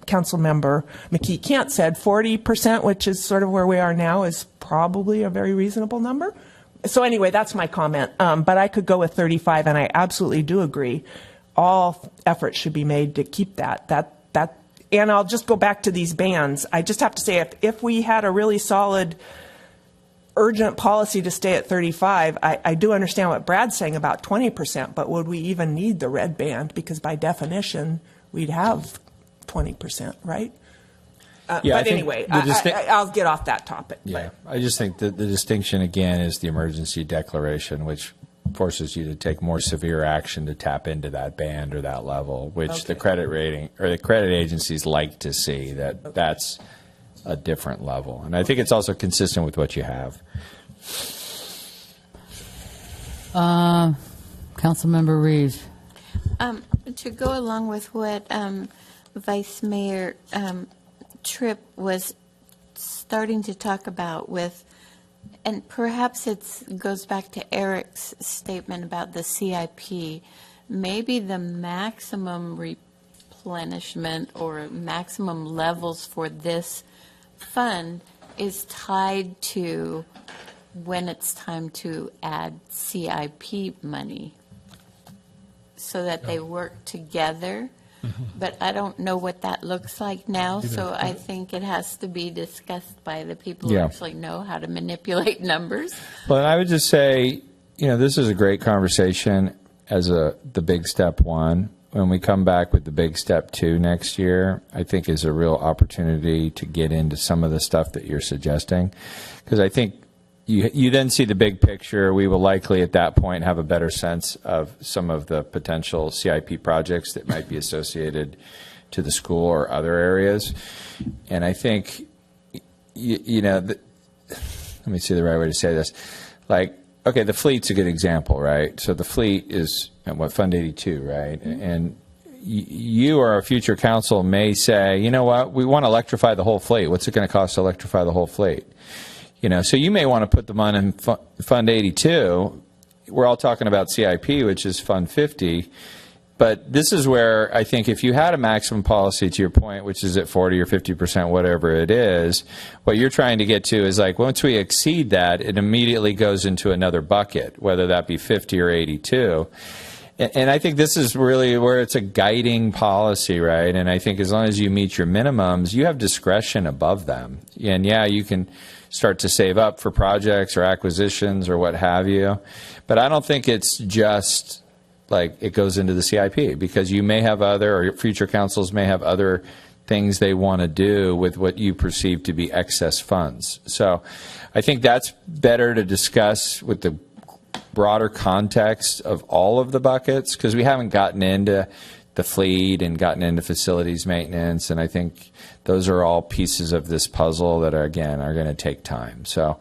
Councilmember McKee Kent said. 40%, which is sort of where we are now, is probably a very reasonable number. So anyway, that's my comment. But I could go with 35, and I absolutely do agree. All efforts should be made to keep that. And I'll just go back to these bans. I just have to say, if we had a really solid urgent policy to stay at 35, I do understand what Brad's saying about 20%, but would we even need the red band? Because by definition, we'd have 20%, right? But anyway, I'll get off that topic. Yeah, I just think that the distinction, again, is the emergency declaration, which forces you to take more severe action to tap into that band or that level, which the credit rating or the credit agencies like to see. That's a different level. And I think it's also consistent with what you have. Councilmember Reeves. To go along with what Vice Mayor Tripp was starting to talk about with, and perhaps it goes back to Eric's statement about the CIP, maybe the maximum replenishment or maximum levels for this fund is tied to when it's time to add CIP money, so that they work together. But I don't know what that looks like now, so I think it has to be discussed by the people who Yeah. actually know how to manipulate numbers. Well, and I would just say, this is a great conversation as the big step one. When we come back with the big step 2 next year, I think is a real opportunity to get into some of the stuff that you're suggesting, because I think you then see the big picture. We will likely at that point have a better sense of some of the potential CIP projects that might be associated to the school or other areas. And I think, let me see the right way to say this. Like, okay, the fleet's a good example, right? So the fleet is what, Fund 82, right? And you or a future council may say, you know what, we want to electrify the whole fleet. What's it going to cost to electrify the whole fleet? So you may want to put the money in Fund 82. We're all talking about CIP, which is Fund 50. But this is where I think if you had a maximum policy, to your point, which is at 40 or 50%, whatever it is, what you're trying to get to is like once we exceed that, it immediately goes into another bucket, whether that be 50 or 82. And I think this is really where it's a guiding policy, right? And I think as long as you meet your minimums, you have discretion above them. And yeah, you can start to save up for projects or acquisitions or what have you. But I don't think it's just like it goes into the CIP, because you may have other, or future councils may have other things they want to do with what you perceive to be excess funds. So I think that's better to discuss with the broader context of all of the buckets, because we haven't gotten into the fleet and gotten into facilities maintenance, and I think those are all pieces of this puzzle that are going to take time. So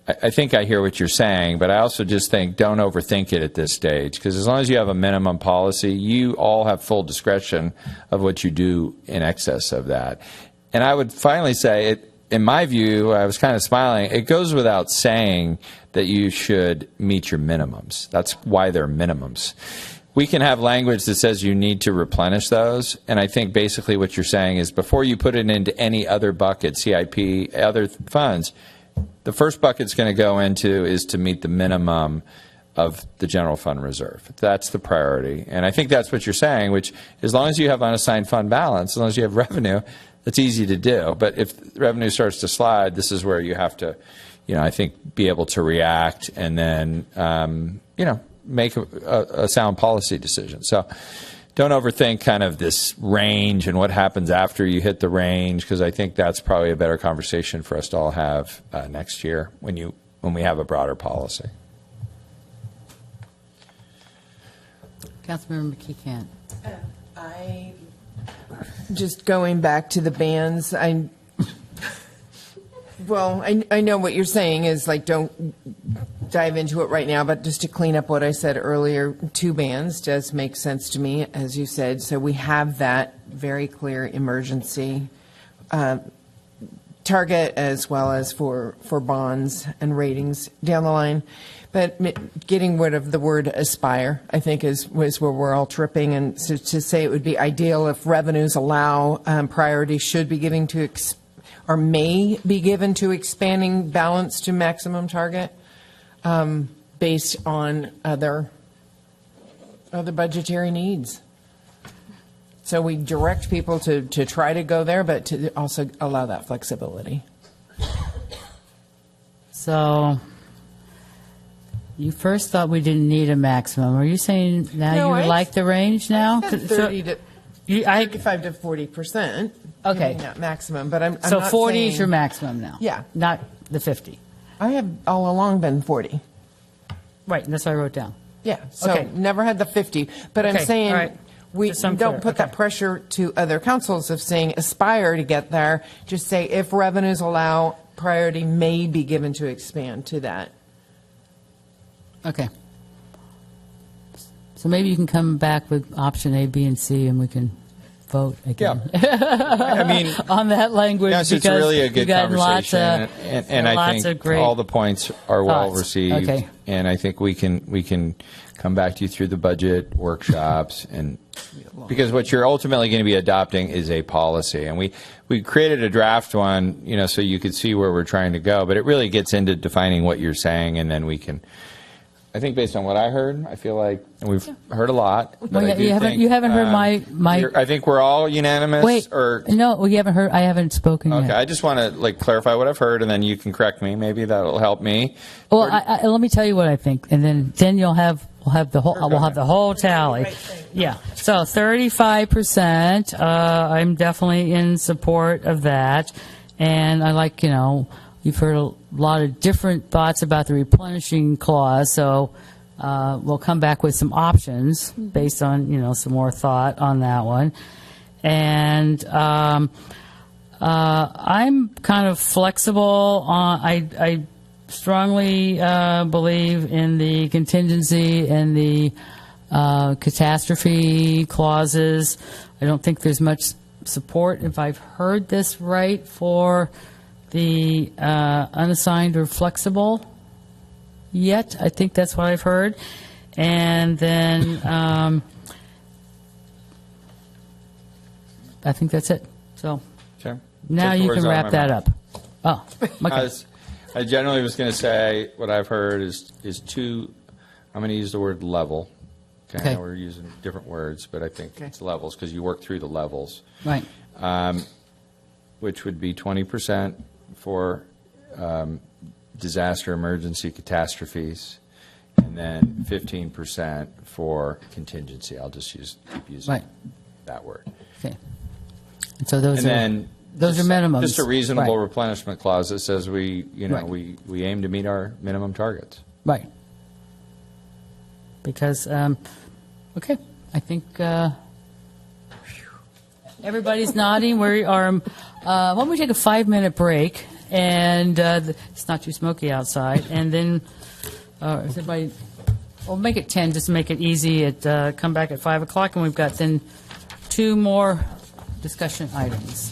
I think I hear what you're saying, but I also just think don't overthink it at this stage, because as long as you have a minimum policy, you all have full discretion of what you do in excess of that. And I would finally say, in my view, I was kind of smiling, it goes without saying that you should meet your minimums. That's why they're minimums. We can have language that says you need to replenish those, and I think basically what you're saying is before you put it into any other bucket, CIP, other funds, the first bucket it's going to go into is to meet the minimum of the general fund reserve. That's the priority. And I think that's what you're saying, which as long as you have unassigned fund balance, as long as you have revenue, that's easy to do. But if revenue starts to slide, this is where you have to, I think, be able to react and then, make a sound policy decision. So don't overthink kind of this range and what happens after you hit the range, because I think that's probably a better conversation for us to all have next year when we have a broader policy. Councilmember McKee Kent. Just going back to the bands, I know what you're saying is like don't dive into it right now, but just to clean up what I said earlier, 2 bands does make sense to me, as you said. So we have that very clear emergency target as well as for bonds and ratings down the line. But getting rid of the word aspire, I think, was where we're all tripping. And so to say it would be ideal if revenues allow, priority should be giving to or may be given to expanding balance to maximum target based on other budgetary needs. So we direct people to try to go there, but to also allow that flexibility. So you first thought we didn't need a maximum. Are you saying now No, you I- like the range now? I said 30 to 35 to 40%. Okay. Not maximum, but I'm So not 40 saying, is your maximum now? Yeah. Not the 50? I have all along been 40. Right, and that's what I wrote down. Yeah, so Okay. never had the 50. But Okay, I'm saying all right. we Just so I'm don't clear, put that okay. pressure to other councils of saying aspire to get there. Just say if revenues allow, priority may be given to expand to that. Okay. So maybe you can come back with option A, B, and C, and we can vote again. I mean, on that language. yes, it's because really a you've good gotten conversation, lots of, and I lots think of great all the points are well thoughts. received. Okay. And I think we can come back to you through the budget workshops, and because what you're ultimately going to be adopting is a policy, and we created a draft one, so you could see where we're trying to go, but it really gets into defining what you're saying, and then we can. I think based on what I heard, I feel like, and we've heard a lot. But Well, I do you haven't think, you haven't heard my I think we're all unanimous. wait. Or No, well, you haven't heard. I haven't spoken okay, yet. I just want to clarify what I've heard, and then you can correct me. Maybe that'll help me. Well, let me tell you what I think, and then we'll have the whole tally. Yeah. So 35%. I'm definitely in support of that, and I like you've heard a lot of different thoughts about the replenishing clause. So we'll come back with some options based on some more thought on that one, and. I'm kind of flexible. I strongly believe in the contingency and the catastrophe clauses. I don't think there's much support, if I've heard this right, for the unassigned or flexible yet. I think that's what I've heard. And then I think that's it. So. Okay. Now Took the you words can out of wrap my that mouth. up. Oh, okay. I generally was going to say what I've heard is two. I'm going to use the word level. Okay. I know we're using different words, but I think it's levels because you work through the levels. Right. Which would be 20% for disaster, emergency, catastrophes, and then 15% for contingency. I'll just keep using that word. Okay. And so those are minimums. Just a reasonable Right. replenishment clause that says we aim to meet our minimum targets. Right. Because, okay, I think everybody's nodding. We are. Why don't we take a 5-minute break? And it's not too smoky outside. And then, is everybody? We'll make it 10 just to make it easy. Come back at 5 o'clock, and we've got then 2 more discussion items.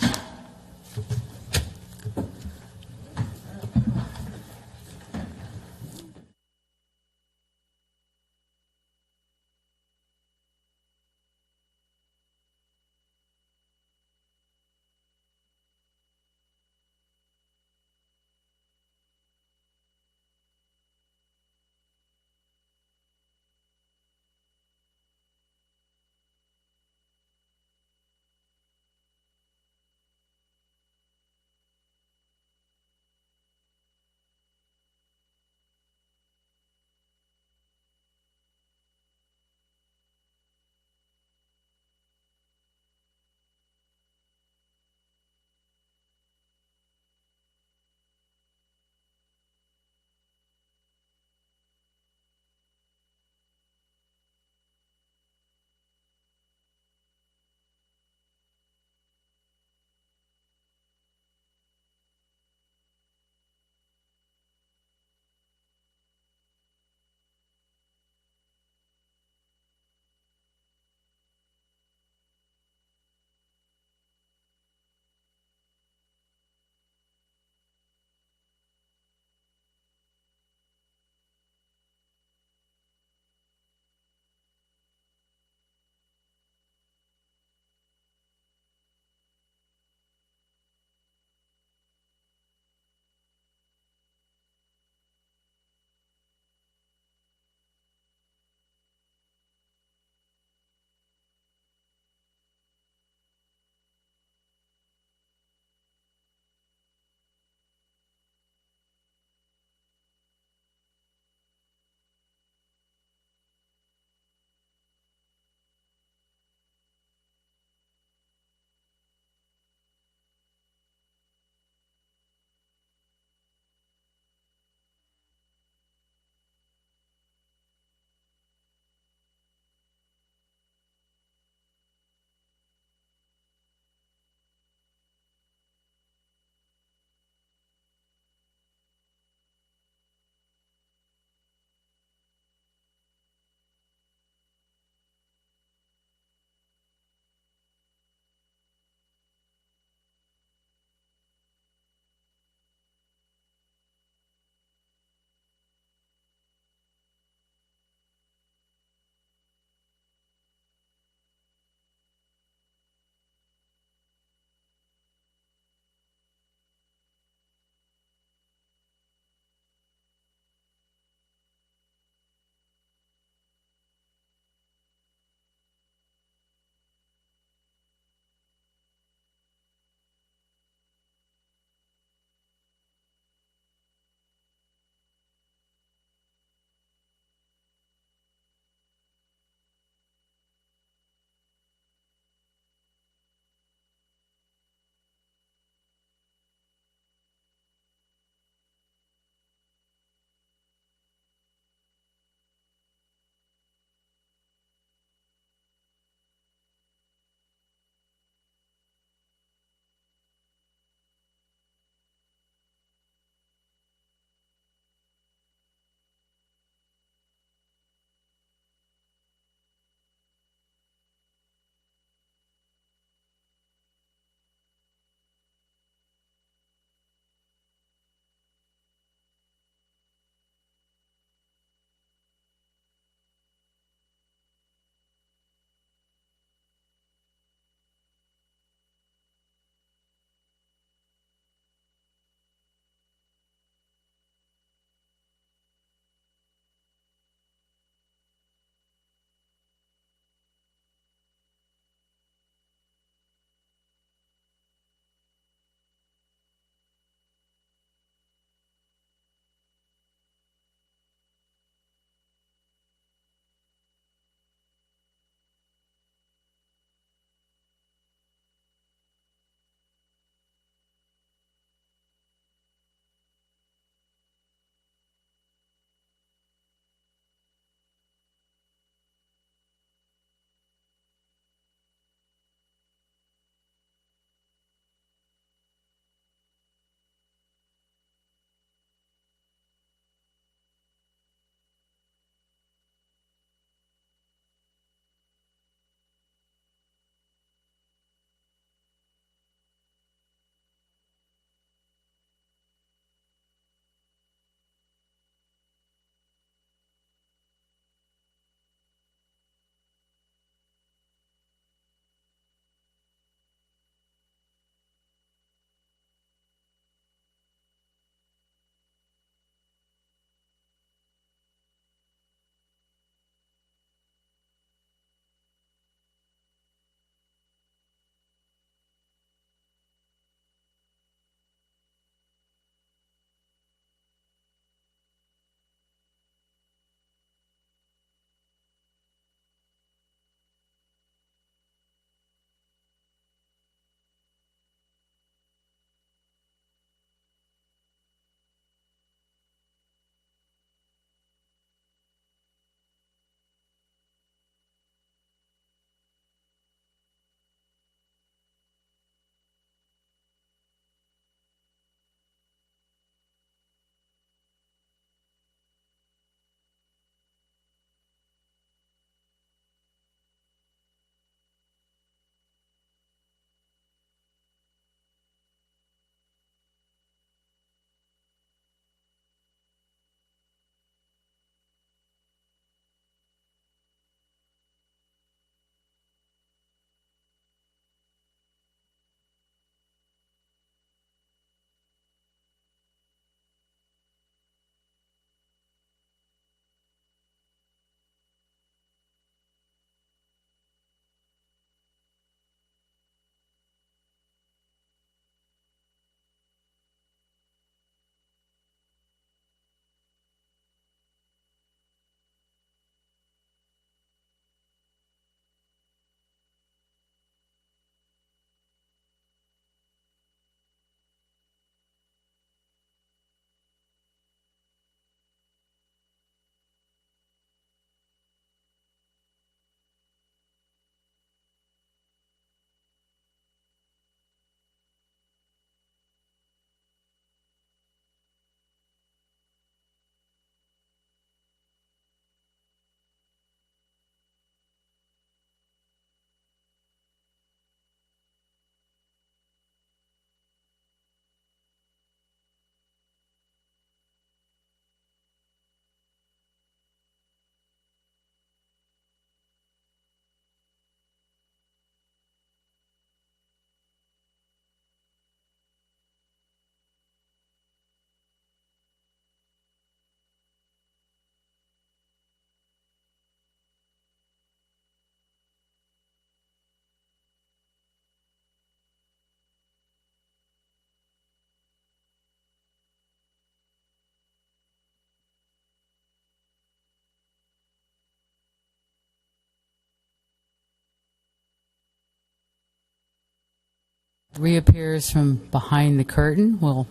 reappears from behind the curtain, we'll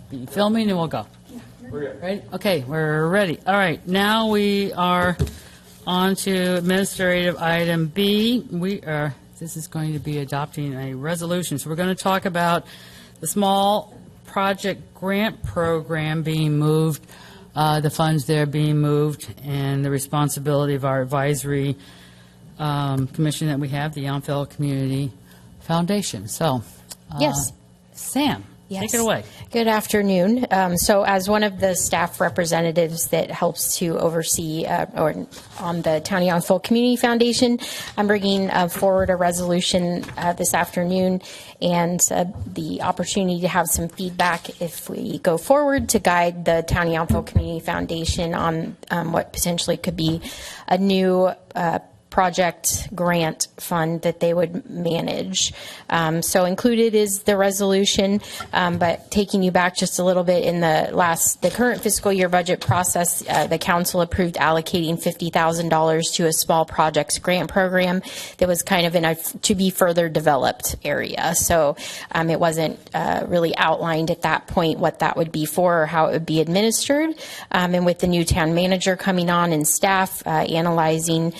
be filming and we'll go. Ready? Okay, we're ready. All right, now we are on to administrative item B. This is going to be adopting a resolution. So we're going to talk about the small project grant program being moved, the funds there being moved, and the responsibility of our advisory commission that we have, the Yountville Community Foundation. So, Yes. Sam, take it away. Good afternoon. So as one of the staff representatives that helps to oversee or on the Town of Yountville Community Foundation, I'm bringing forward a resolution this afternoon and the opportunity to have some feedback if we go forward to guide the Town of Yountville Community Foundation on what potentially could be a new project grant fund that they would manage. So included is the resolution, but taking you back just a little bit in the current fiscal year budget process, the council approved allocating $50,000 to a small projects grant program that was kind of in a to be further developed area. So it wasn't really outlined at that point what that would be for or how it would be administered. And with the new town manager coming on and staff analyzing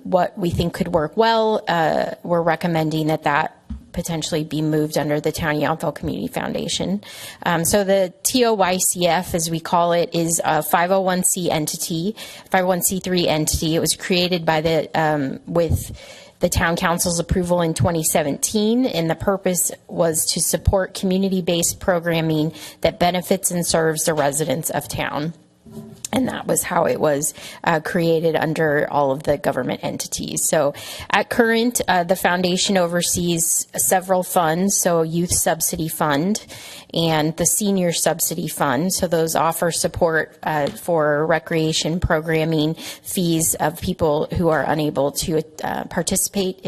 what we think could work well, we're recommending that potentially be moved under the Town of Yountville Community Foundation. So the TOYCF, as we call it, is a 501c entity, 501c3 entity. It was created by with the town council's approval in 2017, and the purpose was to support community-based programming that benefits and serves the residents of town. And that was how it was created under all of the government entities. So at current, the foundation oversees several funds, so Youth Subsidy Fund and the Senior Subsidy Fund. So those offer support for recreation programming fees of people who are unable to participate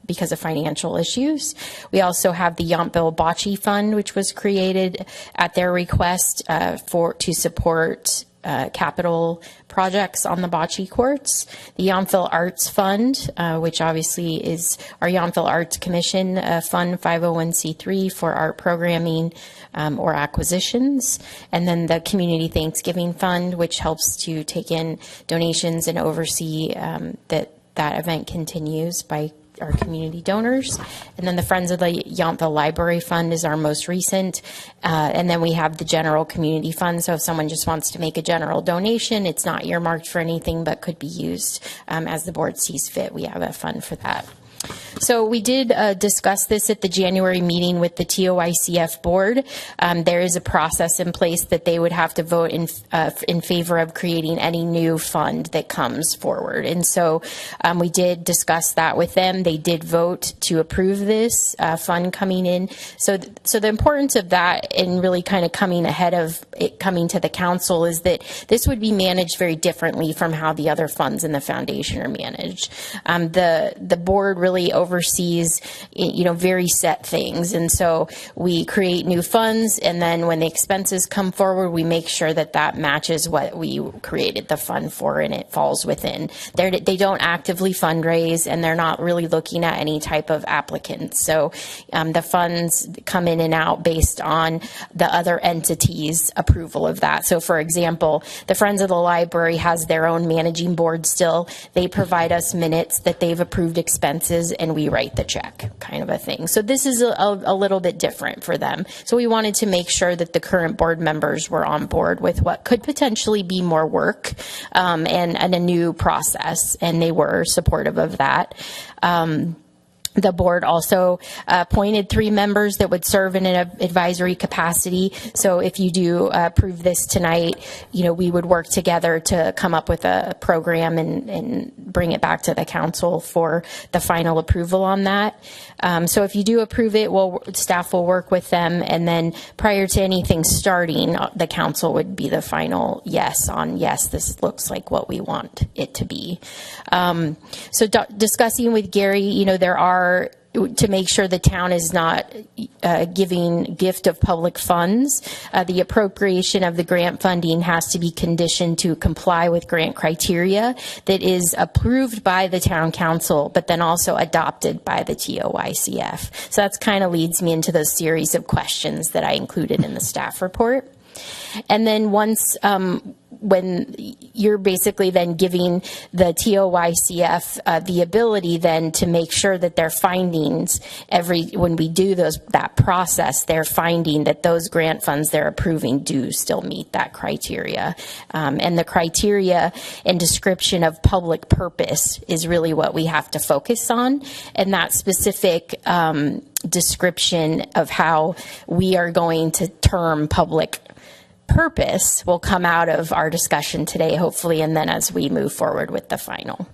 because of financial issues. We also have the Yountville Bocce Fund, which was created at their request to support capital projects on the bocce courts. The Yountville Arts Fund, which obviously is our Yountville Arts Commission fund, 501c3 for art programming or acquisitions. And then the Community Thanksgiving Fund, which helps to take in donations and oversee that event continues by our community donors. And then the Friends of the Yountville Library Fund is our most recent. And then we have the General Community Fund. So if someone just wants to make a general donation, it's not earmarked for anything, but could be used as the board sees fit. We have a fund for that. So we did discuss this at the January meeting with the TOYCF board. There is a process in place that they would have to vote in favor of creating any new fund that comes forward. And so we did discuss that with them. They did vote to approve this fund coming in. So the importance of that and really kind of coming ahead of it coming to the council is that this would be managed very differently from how the other funds in the foundation are managed. The board really oversees, very set things. And so we create new funds, and then when the expenses come forward, we make sure that matches what we created the fund for, and it falls within. They don't actively fundraise, and they're not really looking at any type of applicants. So the funds come in and out based on the other entities' approval of that. So for example, the Friends of the Library has their own managing board still. They provide us minutes that they've approved expenses, and we write the check, kind of a thing. So this is a little bit different for them. So we wanted to make sure that the current board members were on board with what could potentially be more work and a new process, and they were supportive of that. The board also appointed 3 members that would serve in an advisory capacity. So if you do approve this tonight, we would work together to come up with a program and bring it back to the council for the final approval on that. So if you do approve it, staff will work with them, and then prior to anything starting, the council would be the final yes, this looks like what we want it to be. So discussing with Gary, there are to make sure the town is not giving gift of public funds. The appropriation of the grant funding has to be conditioned to comply with grant criteria that is approved by the town council, but then also adopted by the TOYCF. So that's kind of leads me into those series of questions that I included in the staff report. And then once, when you're basically then giving the TOYCF the ability then to make sure that their findings, when we do that process, they're finding that those grant funds they're approving do still meet that criteria. And the criteria and description of public purpose is really what we have to focus on. And that specific description of how we are going to term public purpose will come out of our discussion today, hopefully, and then as we move forward with the final.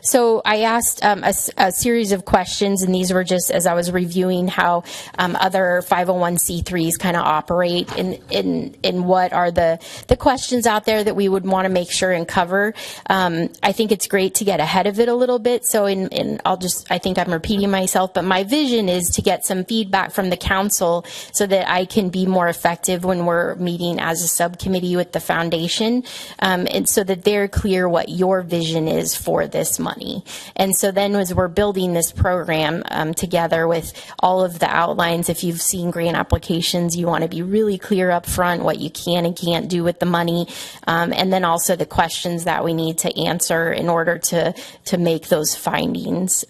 So I asked a series of questions, and these were just as I was reviewing how other 501c3s kind of operate, in what are the questions out there that we would want to make sure and cover. I think it's great to get ahead of it a little bit. So I think I'm repeating myself, but my vision is to get some feedback from the council so that I can be more effective when we're meeting as a subcommittee with the foundation, and so that they're clear what your vision is for this month. And so then as we're building this program together with all of the outlines, if you've seen grant applications, you want to be really clear up front what you can and can't do with the money. And then also the questions that we need to answer in order to make those findings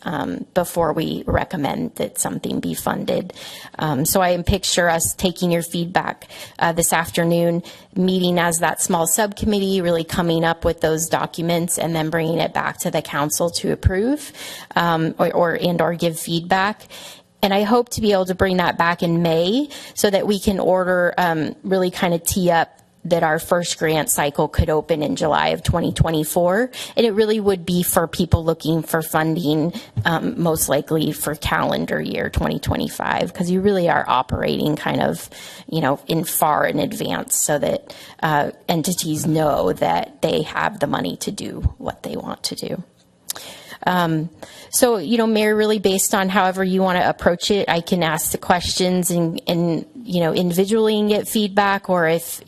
before we recommend that something be funded. So I picture us taking your feedback this afternoon, meeting as that small subcommittee, really coming up with those documents and then bringing it back to the council to approve or give feedback. And I hope to be able to bring that back in May so that we can really kind of tee up that our first grant cycle could open in July of 2024. And it really would be for people looking for funding, most likely for calendar year 2025, because you really are operating kind of, far in advance so that entities know that they have the money to do what they want to do. So, Mayor, really based on however you want to approach it, I can ask the questions and individually and get feedback, or if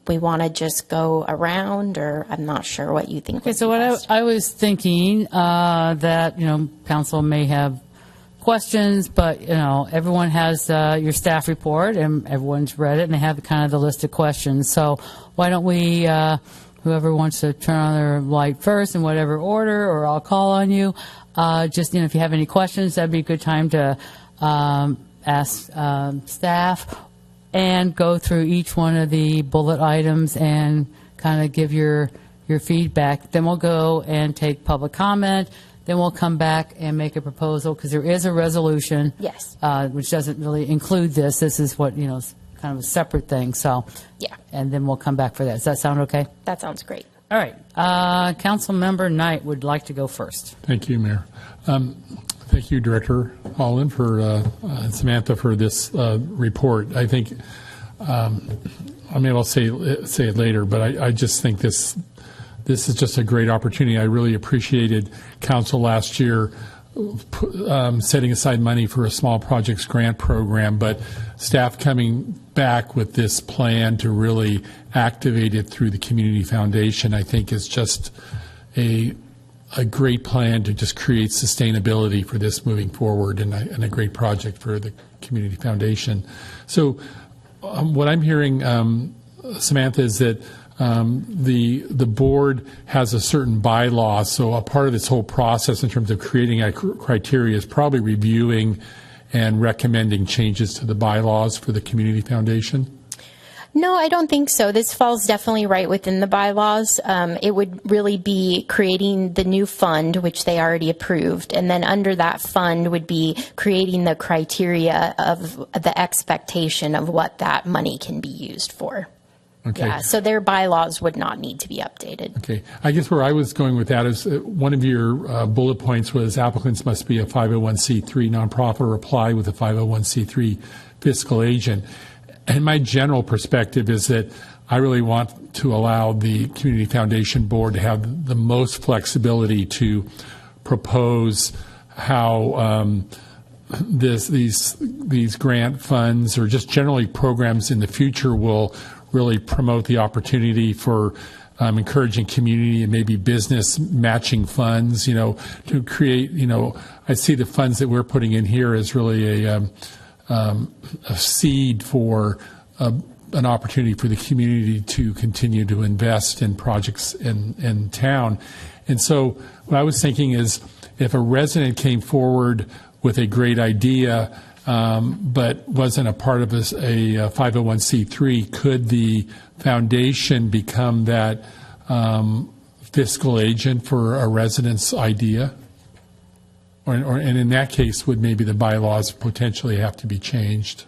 we want to just go around, or I'm not sure what you think. Okay, so what I was thinking that, council may have questions, but, everyone has your staff report and everyone's read it and they have kind of the list of questions. So why don't we... whoever wants to turn on their light first in whatever order, or I'll call on you. Just, if you have any questions, that'd be a good time to ask staff and go through each one of the bullet items and kind of give your feedback. Then we'll go and take public comment. Then we'll come back and make a proposal, because there is a resolution. Yes. Which doesn't really include this. This is what, kind of a separate thing. So, yeah. And then we'll come back for that. Does that sound okay? That sounds great. All right. Councilmember Knight would like to go first. Thank you, Mayor. Thank you, Director Holland, and Samantha for this report. I think, I'll say it later, but I just think this is just a great opportunity. I really appreciated council last year setting aside money for a small projects grant program, but staff coming back with this plan to really activate it through the Community Foundation, I think is just a great plan to just create sustainability for this moving forward, and a great project for the Community Foundation. So what I'm hearing, Samantha, is that the board has a certain bylaw, so a part of this whole process in terms of creating a criteria is probably reviewing and recommending changes to the bylaws for the Community Foundation? No, I don't think so. This falls definitely right within the bylaws. It would really be creating the new fund, which they already approved, and then under that fund would be creating the criteria of the expectation of what that money can be used for. Okay. Yeah, so their bylaws would not need to be updated. Okay. I guess where I was going with that is one of your bullet points was applicants must be a 501c3 nonprofit or apply with a 501c3 fiscal agent. And my general perspective is that I really want to allow the Community Foundation Board to have the most flexibility to propose how these grant funds or just generally programs in the future will really promote the opportunity for encouraging community and maybe business matching funds, to create, I see the funds that we're putting in here as really a seed for an opportunity for the community to continue to invest in projects in town. And so what I was thinking is if a resident came forward with a great idea but wasn't a part of a 501c3, could the foundation become that fiscal agent for a resident's idea? And in that case, would maybe the bylaws potentially have to be changed?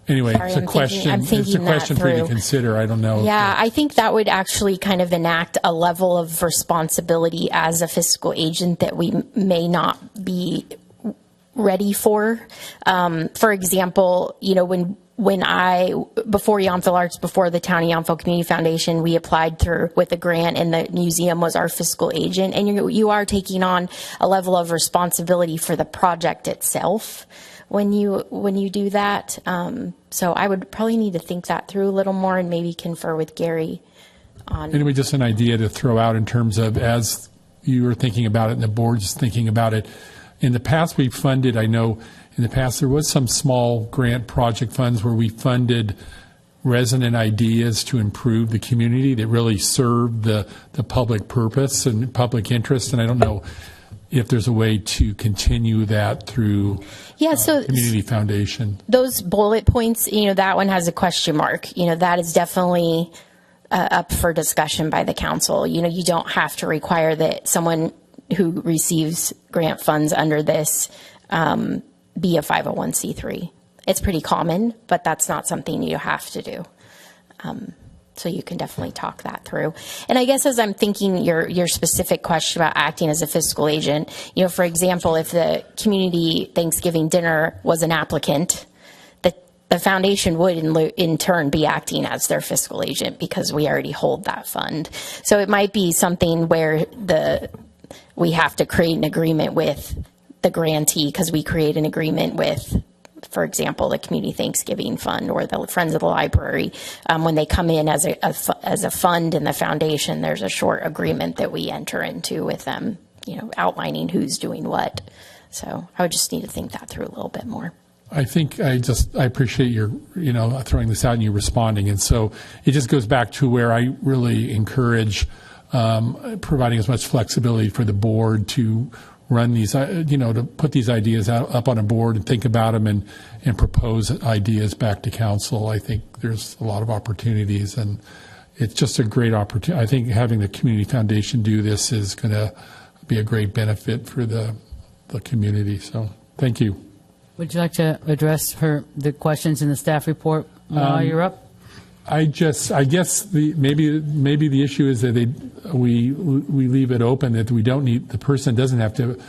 Anyway, Sorry, it's a question. I'm thinking It's a question for you to through. consider. I don't know. Yeah, I think that would actually kind of enact a level of responsibility as a fiscal agent that we may not be ready for. For example, when I, before Yountville Arts, before the Town of Yountville Community Foundation, we applied with a grant and the museum was our fiscal agent. And you are taking on a level of responsibility for the project itself when you do that. So I would probably need to think that through a little more and maybe confer with Gary on. Anyway, just an idea to throw out in terms of as you were thinking about it and the board's thinking about it. In the past, we've funded, I know in the past there was some small grant project funds where we funded resident ideas to improve the community that really served the public purpose and public interest. And I don't know if there's a way to continue that through Community Foundation. Those bullet points, that one has a question mark. That is definitely up for discussion by the council. You don't have to require that someone who receives grant funds under this be a 501c3. It's pretty common, but that's not something you have to do. So you can definitely talk that through. And I guess as I'm thinking your specific question about acting as a fiscal agent, for example, if the community Thanksgiving dinner was an applicant, the foundation would in turn be acting as their fiscal agent because we already hold that fund. So it might be something where we have to create an agreement with the grantee because we create an agreement with, for example, the Community Thanksgiving Fund or the Friends of the Library. When they come in as a fund in the foundation, there's a short agreement that we enter into with them, outlining who's doing what. So I would just need to think that through a little bit more. I think I appreciate your, throwing this out and you responding. And so it just goes back to where I really encourage providing as much flexibility for the board to run these, to put these ideas up on a board and think about them and propose ideas back to council. I think there's a lot of opportunities, and it's just a great opportunity. I think having the Community Foundation do this is going to be a great benefit for the community. So thank you. Would you like to address the questions in the staff report while you're up? I guess maybe the issue is that we leave it open that we don't need, the person doesn't have to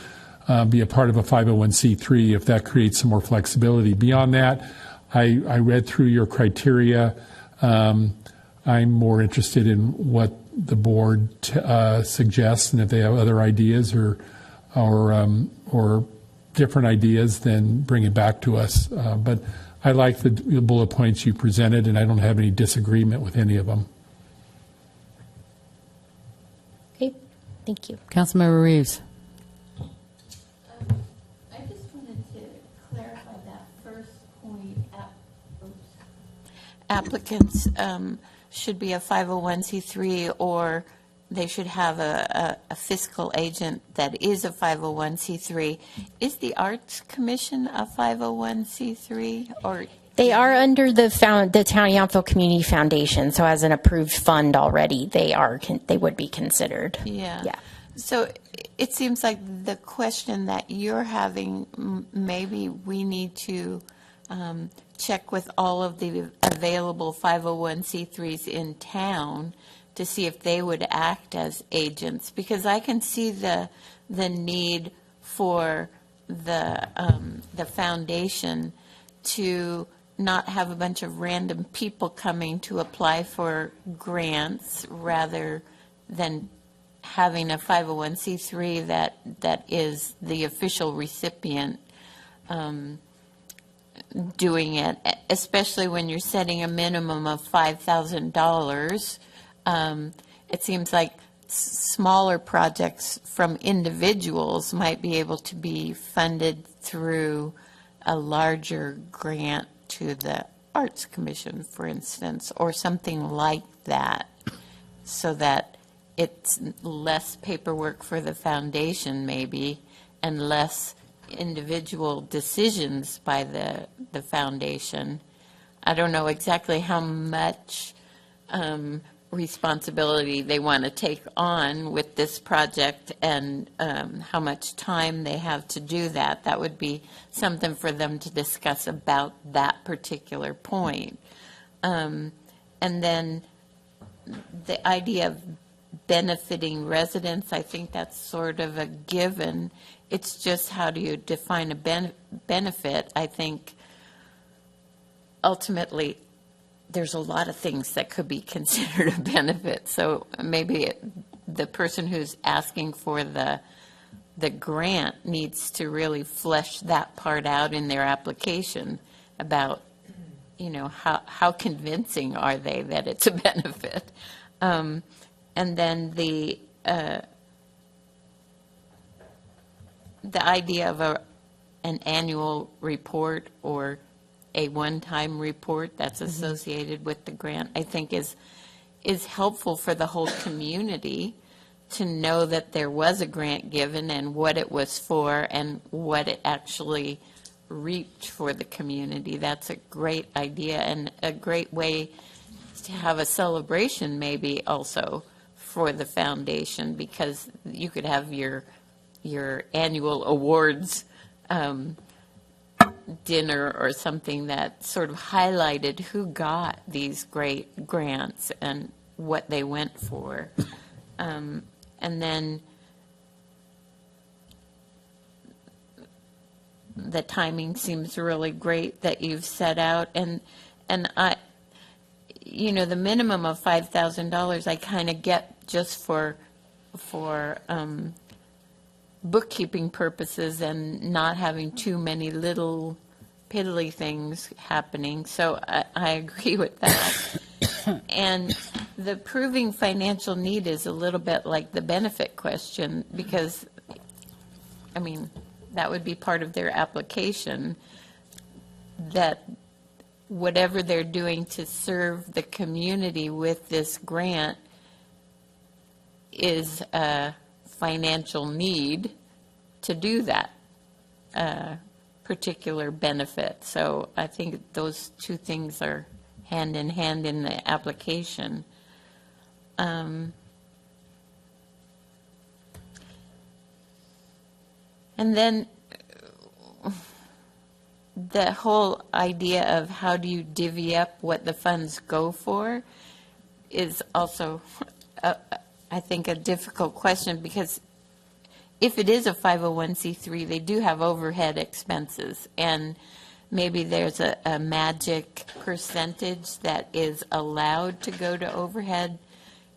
be a part of a 501c3 if that creates some more flexibility. Beyond that, I read through your criteria. I'm more interested in what the board suggests, and if they have other ideas or different ideas, then bring it back to us. But I like the bullet points you presented, and I don't have any disagreement with any of them. Okay, thank you. Councilmember Reeves. I just wanted to clarify that first point. Applicants should be a 501c3, or they should have a fiscal agent that is a 501c3. Is the Arts Commission a 501c3? Or They are under the Town of Yountville Community Foundation, so as an approved fund already, they would be considered. Yeah. So it seems like the question that you're having, maybe we need to check with all of the available 501c3s in town to see if they would act as agents, because I can see the need for the foundation to not have a bunch of random people coming to apply for grants rather than having a 501c3 that is the official recipient doing it, especially when you're setting a minimum of $5,000. It seems like smaller projects from individuals might be able to be funded through a larger grant to the Arts Commission, for instance, or something like that, so that it's less paperwork for the foundation maybe, and less individual decisions by the foundation. I don't know exactly how much responsibility they want to take on with this project and how much time they have to do that. That would be something for them to discuss about that particular point. And then the idea of benefiting residents, I think that's sort of a given. It's just how do you define a benefit? I think ultimately there's a lot of things that could be considered a benefit. So maybe the person who's asking for the grant needs to really flesh that part out in their application about, you know, how convincing are they that it's a benefit. And then the idea of an annual report or a one-time report that's associated with the grant, I think is helpful for the whole community to know that there was a grant given and what it was for and what it actually reaped for the community. That's a great idea and a great way to have a celebration maybe also for the foundation, because you could have your annual awards dinner or something that sort of highlighted who got these great grants and what they went for. And then the timing seems really great that you've set out. And I, you know, the minimum of $5,000 I kind of get just for bookkeeping purposes and not having too many little piddly things happening. So I agree with that. And the proving financial need is a little bit like the benefit question, because, I mean, that would be part of their application, that whatever they're doing to serve the community with this grant is a financial need to do that particular benefit. So I think those two things are hand in hand in the application. And then the whole idea of how do you divvy up what the funds go for is also, I think, a difficult question, because if it is a 501c3, they do have overhead expenses, and maybe there's a magic percentage that is allowed to go to overhead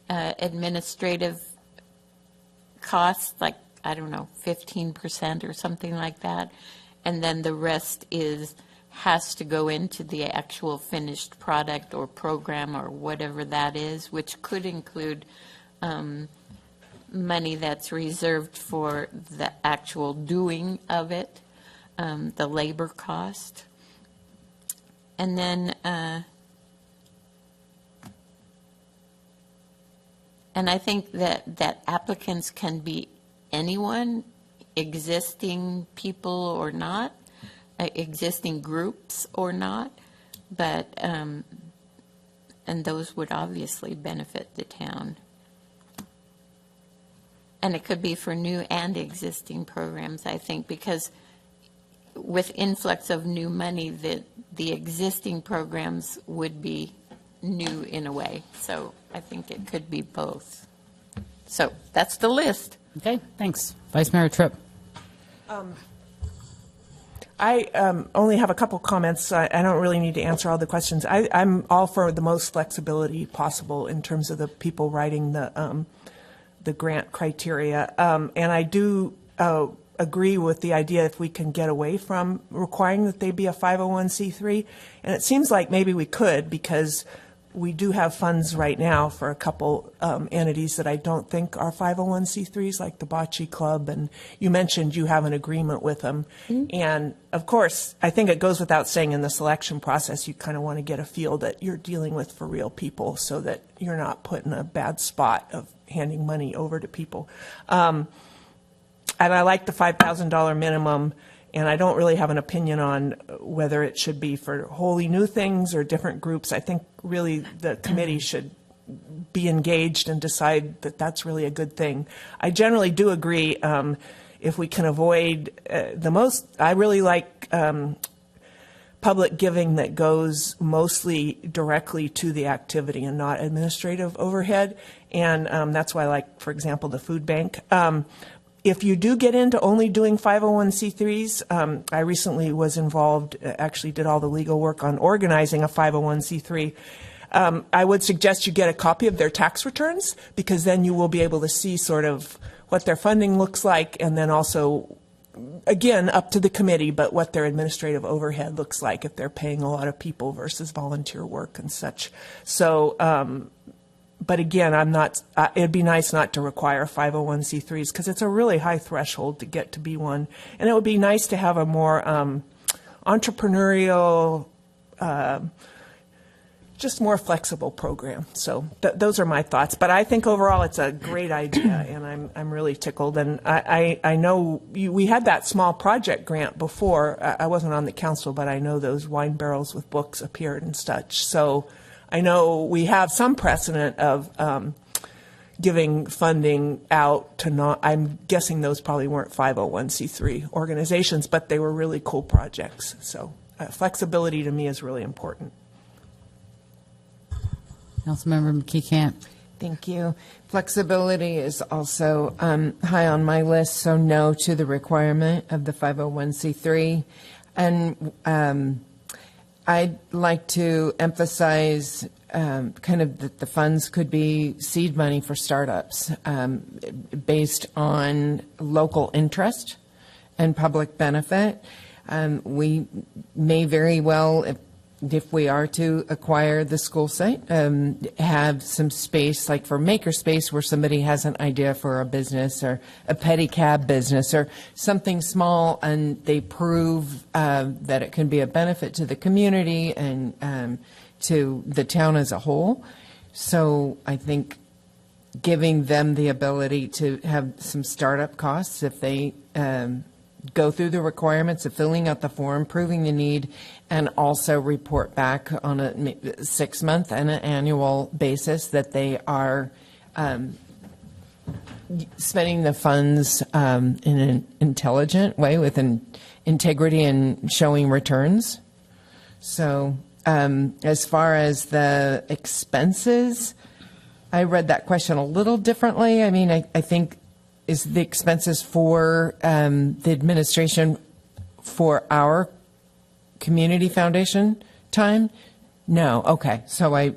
administrative costs, like, I don't know, 15% or something like that, and then the rest has to go into the actual finished product or program or whatever that is, which could include money that's reserved for the actual doing of it, the labor cost. And then, and I think that applicants can be anyone, existing people or not, existing groups or not, but, and those would obviously benefit the town. And it could be for new and existing programs, I think, because with influx of new money, the existing programs would be new in a way. So I think it could be both. So that's the list. Okay, thanks. Vice Mayor Tripp. I only have a couple comments. I don't really need to answer all the questions. I'm all for the most flexibility possible in terms of the people writing the the grant criteria. And I do agree with the idea if we can get away from requiring that they be a 501c3. And it seems like maybe we could, because we do have funds right now for a couple entities that I don't think are 501c3s, like the Bocce Club, and you mentioned you have an agreement with them. And of course, I think it goes without saying in the selection process, you kind of want to get a feel that you're dealing with for real people so that you're not put in a bad spot of handing money over to people. And I like the $5,000 minimum. And I don't really have an opinion on whether it should be for wholly new things or different groups. I think really the committee should be engaged and decide that that's really a good thing. I generally do agree if we can avoid I really like public giving that goes mostly directly to the activity and not administrative overhead. And that's why I like, for example, the food bank. If you do get into only doing 501c3s, I recently was involved, actually did all the legal work on organizing a 501c3. I would suggest you get a copy of their tax returns, because then you will be able to see sort of what their funding looks like, and then also, again, up to the committee, but what their administrative overhead looks like if they're paying a lot of people versus volunteer work and such. So, but again, it'd be nice not to require 501c3s, because it's a really high threshold to get to be one. And it would be nice to have a more entrepreneurial, just more flexible program. So those are my thoughts. But I think overall it's a great idea, and I'm really tickled. And I know we had that small project grant before. I wasn't on the council, but I know those wine barrels with books appeared and such. So I know we have some precedent of giving funding out to I'm guessing those probably weren't 501c3 organizations, but they were really cool projects. So flexibility to me is really important. Councilmember McKee Cant. Thank you. Flexibility is also high on my list, so no to the requirement of the 501c3. And I'd like to emphasize kind of that the funds could be seed money for startups based on local interest and public benefit. We may very well, if we are to acquire the school site, have some space, like for makerspace, where somebody has an idea for a business or a pedicab business or something small, and they prove that it can be a benefit to the community and to the town as a whole. So I think giving them the ability to have some startup costs if they go through the requirements of filling out the form, proving the need, and also report back on a 6-month and an annual basis that they are spending the funds in an intelligent way with integrity and showing returns. So as far as the expenses, I read that question a little differently. I mean, I think is the expenses for the administration for our community foundation time? No. Okay. So I've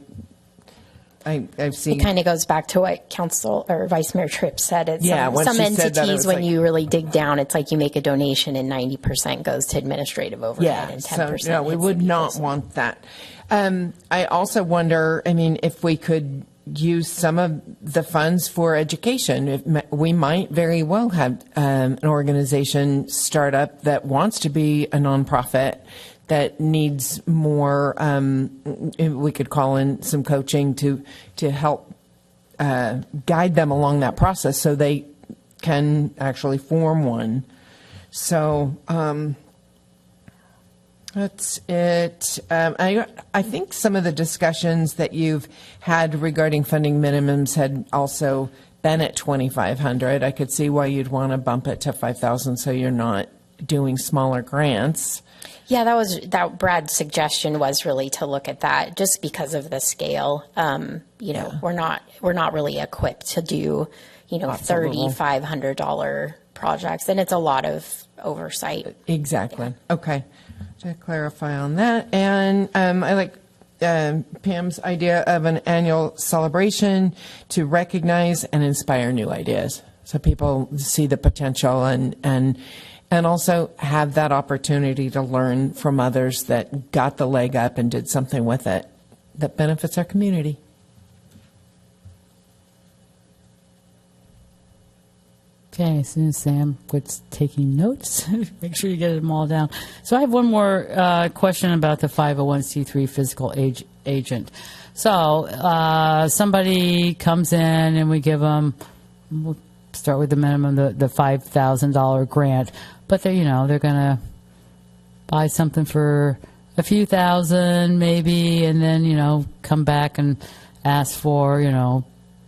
seen. It kind of goes back to what Council or Vice Mayor Tripp said. It's some entities, when like, you really dig down, it's like you make a donation and 90% goes to administrative overhead and 10%. So, no, we would not want that. I also wonder, I mean, if we could use some of the funds for education. We might very well have an organization start up that wants to be a nonprofit that needs more, we could call in some coaching to help guide them along that process so they can actually form one. So that's it. I think some of the discussions that you've had regarding funding minimums had also been at $2,500. I could see why you'd want to bump it to $5,000 so you're not doing smaller grants. Yeah, that Brad's suggestion was really to look at that just because of the scale. We're not really equipped to do, $3,500 projects, and it's a lot of oversight. Exactly. Yeah. Okay. To clarify on that, and I like Pam's idea of an annual celebration to recognize and inspire new ideas, so people see the potential and also have that opportunity to learn from others that got the leg up and did something with it that benefits our community. Okay, as soon as Sam quits taking notes, make sure you get them all down. So I have one more question about the 501c3 physical agent. So somebody comes in and we give them, we'll start with the minimum, the $5,000 grant, but they're going to buy something for a few thousand maybe, and then, come back and ask for,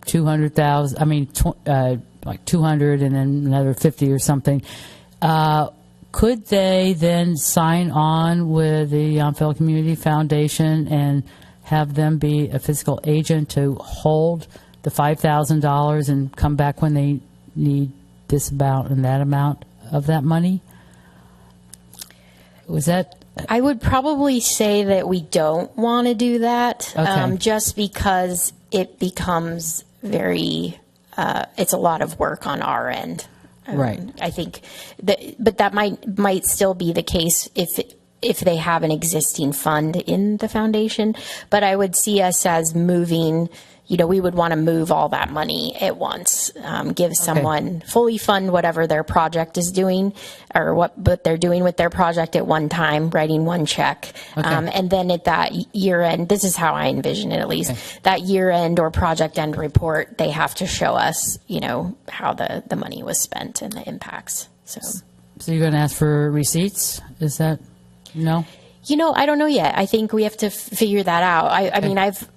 200,000, like 200 and then another 50 or something. Could they then sign on with the Yountville Community Foundation and have them be a physical agent to hold the $5,000 and come back when they need this amount and that amount of that money? Was that? I would probably say that we don't want to do that, Okay. Just because it becomes very, it's a lot of work on our end. Right. I think but that might still be the case if they have an existing fund in the foundation. But I would see us as moving, we would want to move all that money at once, give someone fully fund whatever their project is doing or what they're doing with their project at one time, writing one check. And then at that year end, this is how I envision it at least, that year end or project end report, they have to show us, how the money was spent and the impacts. So you're going to ask for receipts? Is that, no? I don't know yet. I think we have to figure that out. I mean, I've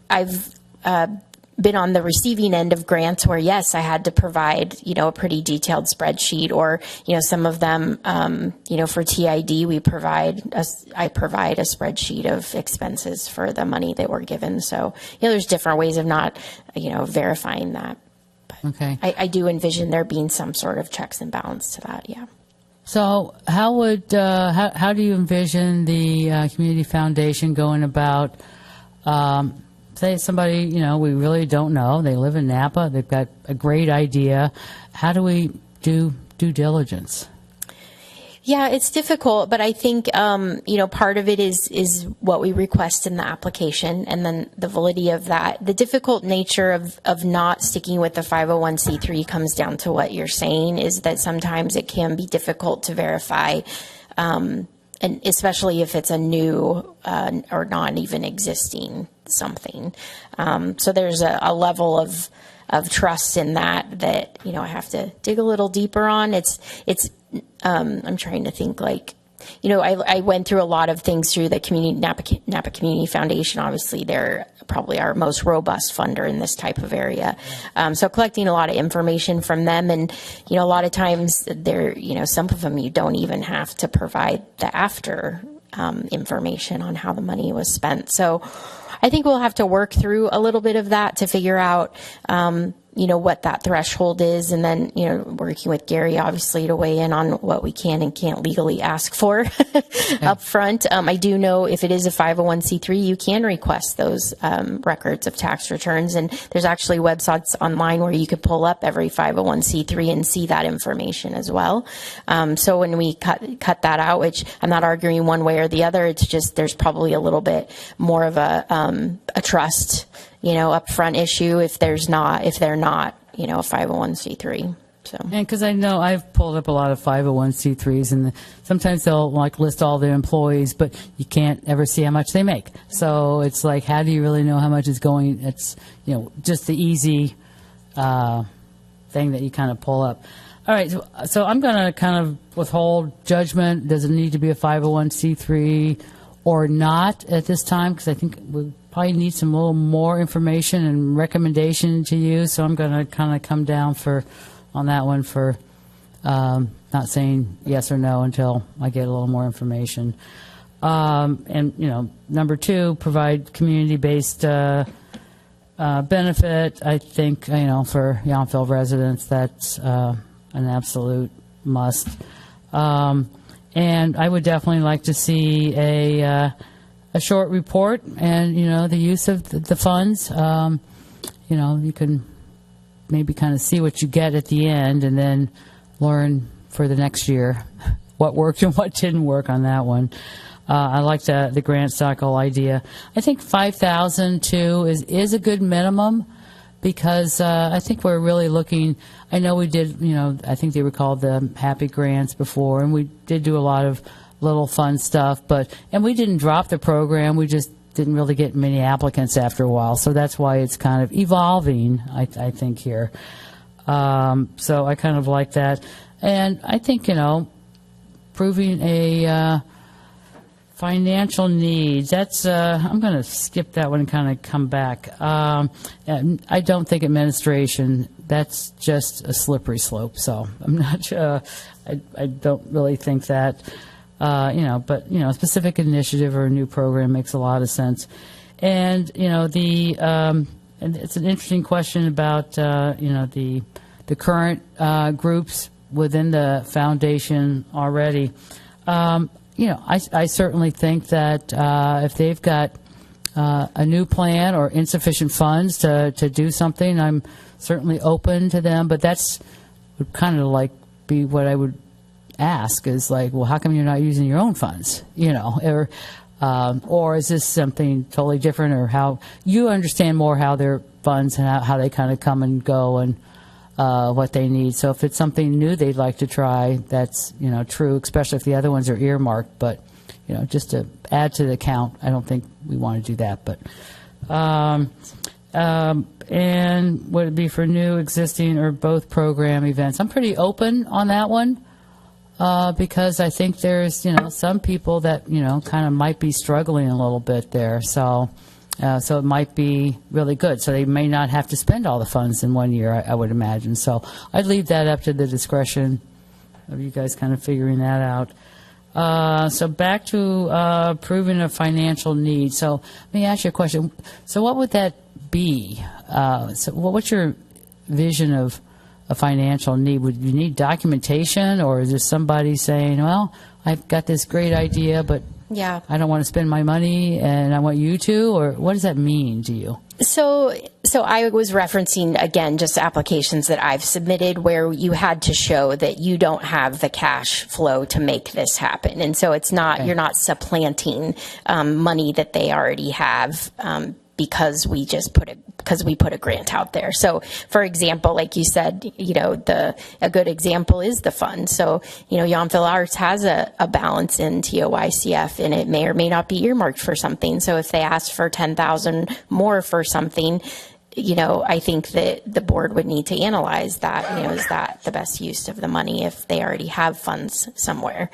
been on the receiving end of grants where, yes, I had to provide, a pretty detailed spreadsheet, or, some of them, for TID, I provide a spreadsheet of expenses for the money that were given. So, there's different ways of not, verifying that. But I do envision there being some sort of checks and balance to that. Yeah. So how do you envision the Community Foundation going about, say somebody, we really don't know, they live in Napa, they've got a great idea. How do we do due diligence? Yeah, it's difficult, but I think, part of it is what we request in the application, and then the validity of that. The difficult nature of not sticking with the 501c3 comes down to what you're saying, is that sometimes it can be difficult to verify, and especially if it's a new or not even existing something. So there's a level of trust in that I have to dig a little deeper on. I'm trying to think, I went through a lot of things through the Napa Community Foundation. Obviously, they're probably our most robust funder in this type of area. So collecting a lot of information from them, and a lot of times some of them you don't even have to provide the after information on how the money was spent. So I think we'll have to work through a little bit of that to figure out what that threshold is, and then working with Gary obviously to weigh in on what we can and can't legally ask for up front. I do know if it is a 501c3, you can request those records of tax returns, and there's actually websites online where you could pull up every 501c3 and see that information as well. So when we cut that out, which I'm not arguing one way or the other, it's just there's probably a little bit more of a trust upfront issue if they're not, a 501c3. So. And because I know I've pulled up a lot of 501c3s, and sometimes they'll list all their employees, but you can't ever see how much they make. So it's like, how do you really know how much is going? It's just the easy thing that you kind of pull up. All right, so I'm going to kind of withhold judgment. Does it need to be a 501c3 or not at this time? Because I think we probably need some little more information and recommendation to you. So I'm going to kind of come down on that one for not saying yes or no until I get a little more information. And number 2, provide community-based benefit. I think for Yountville residents, that's an absolute must. And I would definitely like to see a a short report and, the use of the funds. You can maybe kind of see what you get at the end and then learn for the next year what worked and what didn't work on that one. I like the grant cycle idea. I think 5,000 too is a good minimum because I think we're really looking. I know we did, I think they were called the Happy Grants before, and we did do a lot of little fun stuff. And we didn't drop the program. We just didn't really get many applicants after a while. So that's why it's kind of evolving, I think, here. So I kind of like that. And I think, proving a financial needs, that's, I'm going to skip that one and kind of come back. And I don't think administration, that's just a slippery slope. So I'm not sure, I don't really think that, but, a specific initiative or a new program makes a lot of sense. And, and it's an interesting question about, the current groups within the foundation already. I certainly think that if they've got a new plan or insufficient funds to do something, I'm certainly open to them. But that's would kind of like be what I would ask is like, well, how come you're not using your own funds? Or is this something totally different, or how you understand more how their funds and how they kind of come and go and what they need. So if it's something new they'd like to try, that's, true, especially if the other ones are earmarked. But, just to add to the count, I don't think we want to do that. But, and would it be for new, existing, or both program events? I'm pretty open on that one because I think there's, some people that, kind of might be struggling a little bit there. So it might be really good. So they may not have to spend all the funds in 1 year, I would imagine. So I'd leave that up to the discretion of you guys kind of figuring that out. So back to proving a financial need. So let me ask you a question. So what would that be? So what's your vision of a financial need? Would you need documentation, or is there somebody saying, well, I've got this great idea, but yeah, I don't want to spend my money and I want you to? Or what does that mean to you? So I was referencing, again, just applications that I've submitted where you had to show that you don't have the cash flow to make this happen. And so it's not, you're not supplanting money that they already have because we put a grant out there. So, for example, like you said, a good example is the fund. So, Yountville Arts has a balance in TOYCF, and it may or may not be earmarked for something. So if they ask for $10,000 more for something, I think that the board would need to analyze that. Is that the best use of the money if they already have funds somewhere?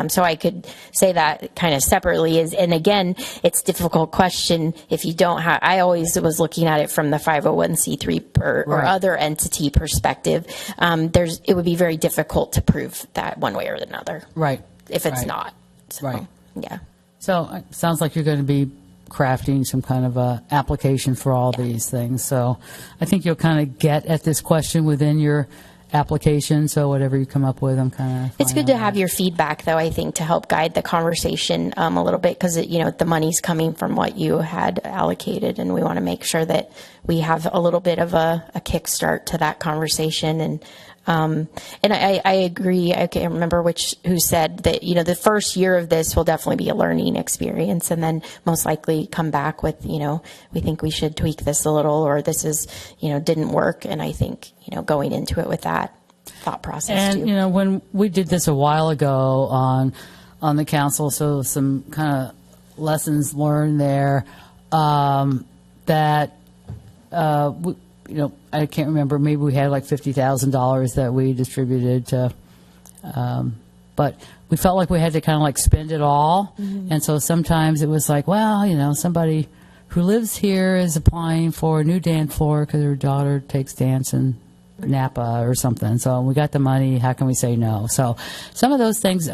So I could say that kind of separately. And again, it's a difficult question if you don't have. I always was looking at it from the 501c3 or other entity perspective. It would be very difficult to prove that one way or another. Right. If it's not. So, right. Yeah. So it sounds like you're going to be crafting some kind of a application for all these things. So I think you'll kind of get at this question within your application. So whatever you come up with, I'm kind of. It's good to have your feedback, though, I think, to help guide the conversation a little bit, because the money's coming from what you had allocated, and we want to make sure that we have a little bit of a kickstart to that conversation. And I agree. I can't remember who said that, the first year of this will definitely be a learning experience, and then most likely come back with, we think we should tweak this a little, or this is, didn't work. And I think, going into it with that thought process too. And, when we did this a while ago on the council, so some kind of lessons learned there, that, I can't remember, maybe we had like $50,000 that we distributed to, but we felt like we had to kind of like spend it all. Mm-hmm. And so sometimes it was like, well, somebody who lives here is applying for a new dance floor because her daughter takes dance in Napa or something. So we got the money. How can we say no? So some of those things,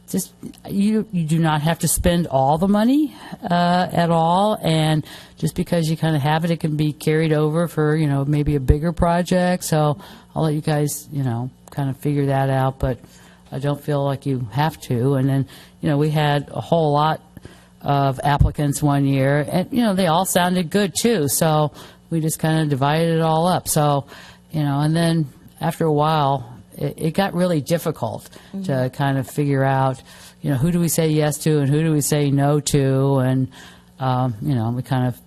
just you do not have to spend all the money at all, and just because you kind of have it, it can be carried over for maybe a bigger project. So I'll let you guys kind of figure that out. But don't feel like you have to. And then, we had a whole lot of applicants one year, and, they all sounded good too. So we just kind of divided it all up. So, and then after a while, it got really difficult to kind of figure out, who do we say yes to and who do we say no to, and we kind of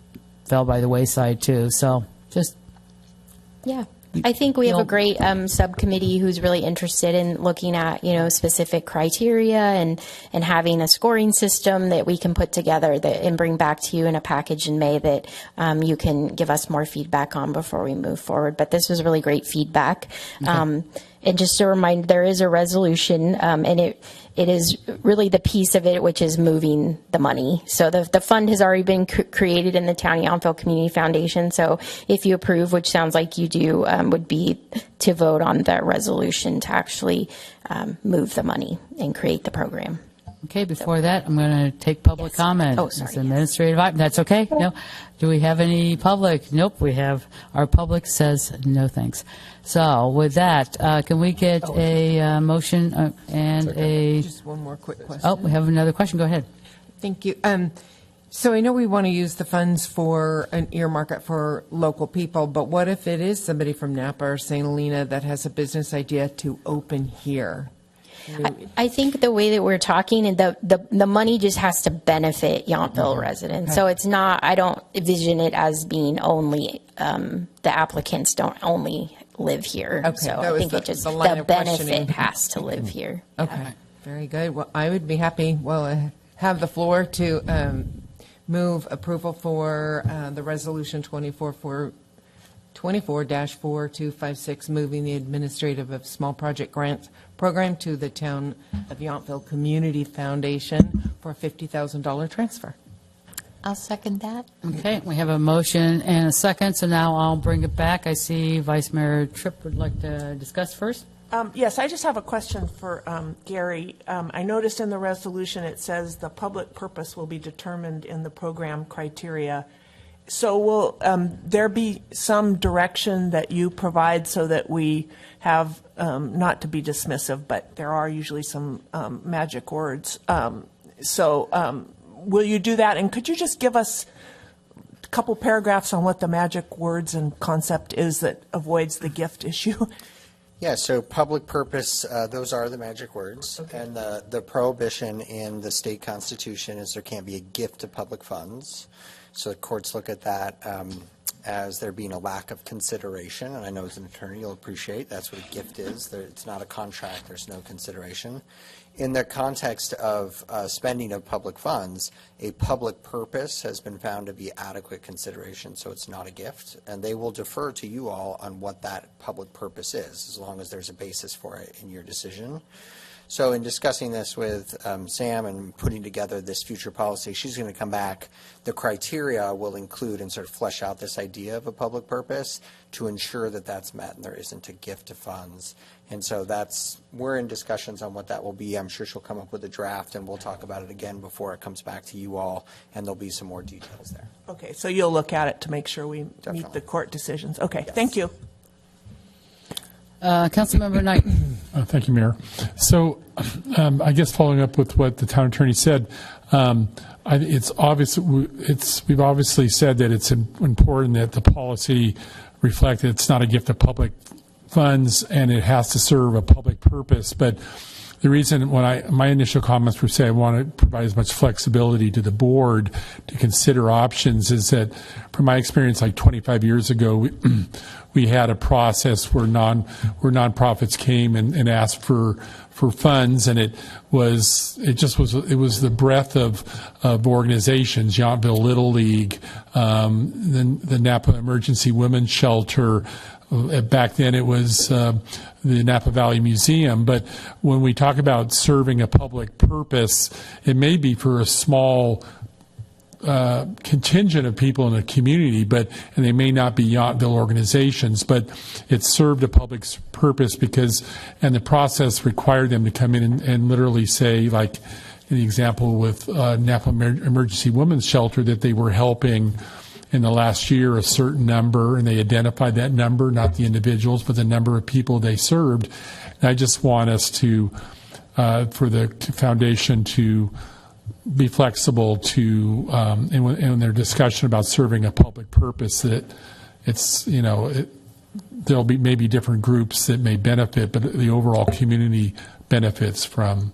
fell by the wayside too. So just Yeah. I think we have a great subcommittee who's really interested in looking at, specific criteria and having a scoring system that we can put together and bring back to you in a package in May that you can give us more feedback on before we move forward. But this was really great feedback. Okay. And just a reminder, there is a resolution, and it is really the piece of it which is moving the money. So the fund has already been created in the Town of Yountville Community Foundation. So if you approve, which sounds like you do, would be to vote on the resolution to actually move the money and create the program. Okay, before that, I'm going to take public comment. Oh, sorry. It's administrative item. That's okay. No. Do we have any public? Nope. Our public says no thanks. So with that, can we get a motion and a... Just one more quick question. Oh, we have another question. Go ahead. Thank you. So I know we want to use the funds for an earmark it for local people, but what if it is somebody from Napa or St. Helena that has a business idea to open here? I think the way that we're talking, and the money just has to benefit Yountville residents. Okay. So it's not, I don't envision it as being only, the applicants don't only live here. Okay, So that I was think the- it just, the line the of questioning. benefit has to live here. Okay, very good. Well, I would be happy, have the floor to move approval for the resolution 24-4256, moving the administrative of small project grants program to the Town of Yountville Community Foundation for a $50,000 transfer. I'll second that. Okay, we have a motion and a second, so now I'll bring it back. I see Vice Mayor Tripp would like to discuss first. Yes, I just have a question for Gary. I noticed in the resolution it says the public purpose will be determined in the program criteria. So will there be some direction that you provide so that we have, not to be dismissive, but there are usually some magic words. So will you do that? And could you just give us a couple paragraphs on what the magic words and concept is that avoids the gift issue? Yeah, so public purpose, those are the magic words. Okay. And the prohibition in the state constitution is there can't be a gift to public funds. So the courts look at that as there being a lack of consideration. And I know as an attorney you'll appreciate that's what a gift is. It's not a contract. There's no consideration. In the context of spending of public funds, a public purpose has been found to be adequate consideration, so it's not a gift. And they will defer to you all on what that public purpose is, as long as there's a basis for it in your decision. So in discussing this with Sam and putting together this future policy, she's going to come back. The criteria will include and sort of flesh out this idea of a public purpose to ensure that that's met and there isn't a gift of funds. And so we're in discussions on what that will be. I'm sure she'll come up with a draft and we'll talk about it again before it comes back to you all, and there'll be some more details there. Okay, so you'll look at it to make sure we meet the court decisions. Okay, yes. Thank you. Councilmember Knight. Thank you, Mayor. So I guess following up with what the town attorney said, it's obvious. We've obviously said that it's important that the policy reflect that it's not a gift of public funds and it has to serve a public purpose. But the reason my initial comments were say I want to provide as much flexibility to the board to consider options is that from my experience like 25 years ago, we had a process where nonprofits came and asked for funds, and it was the breadth of organizations, Yountville Little League, the Napa Emergency Women's Shelter. Back then it was the Napa Valley Museum. But when we talk about serving a public purpose, it may be for a small contingent of people in a community, and they may not be Yountville organizations, but it served a public purpose and the process required them to come in and literally say, like in the example with Napa Emergency Women's Shelter, that they were helping in the last year a certain number, and they identified that number, not the individuals, but the number of people they served. And I just want us to for the foundation to be flexible to, in their discussion about serving a public purpose, that it's, there'll be maybe different groups that may benefit, but the overall community benefits from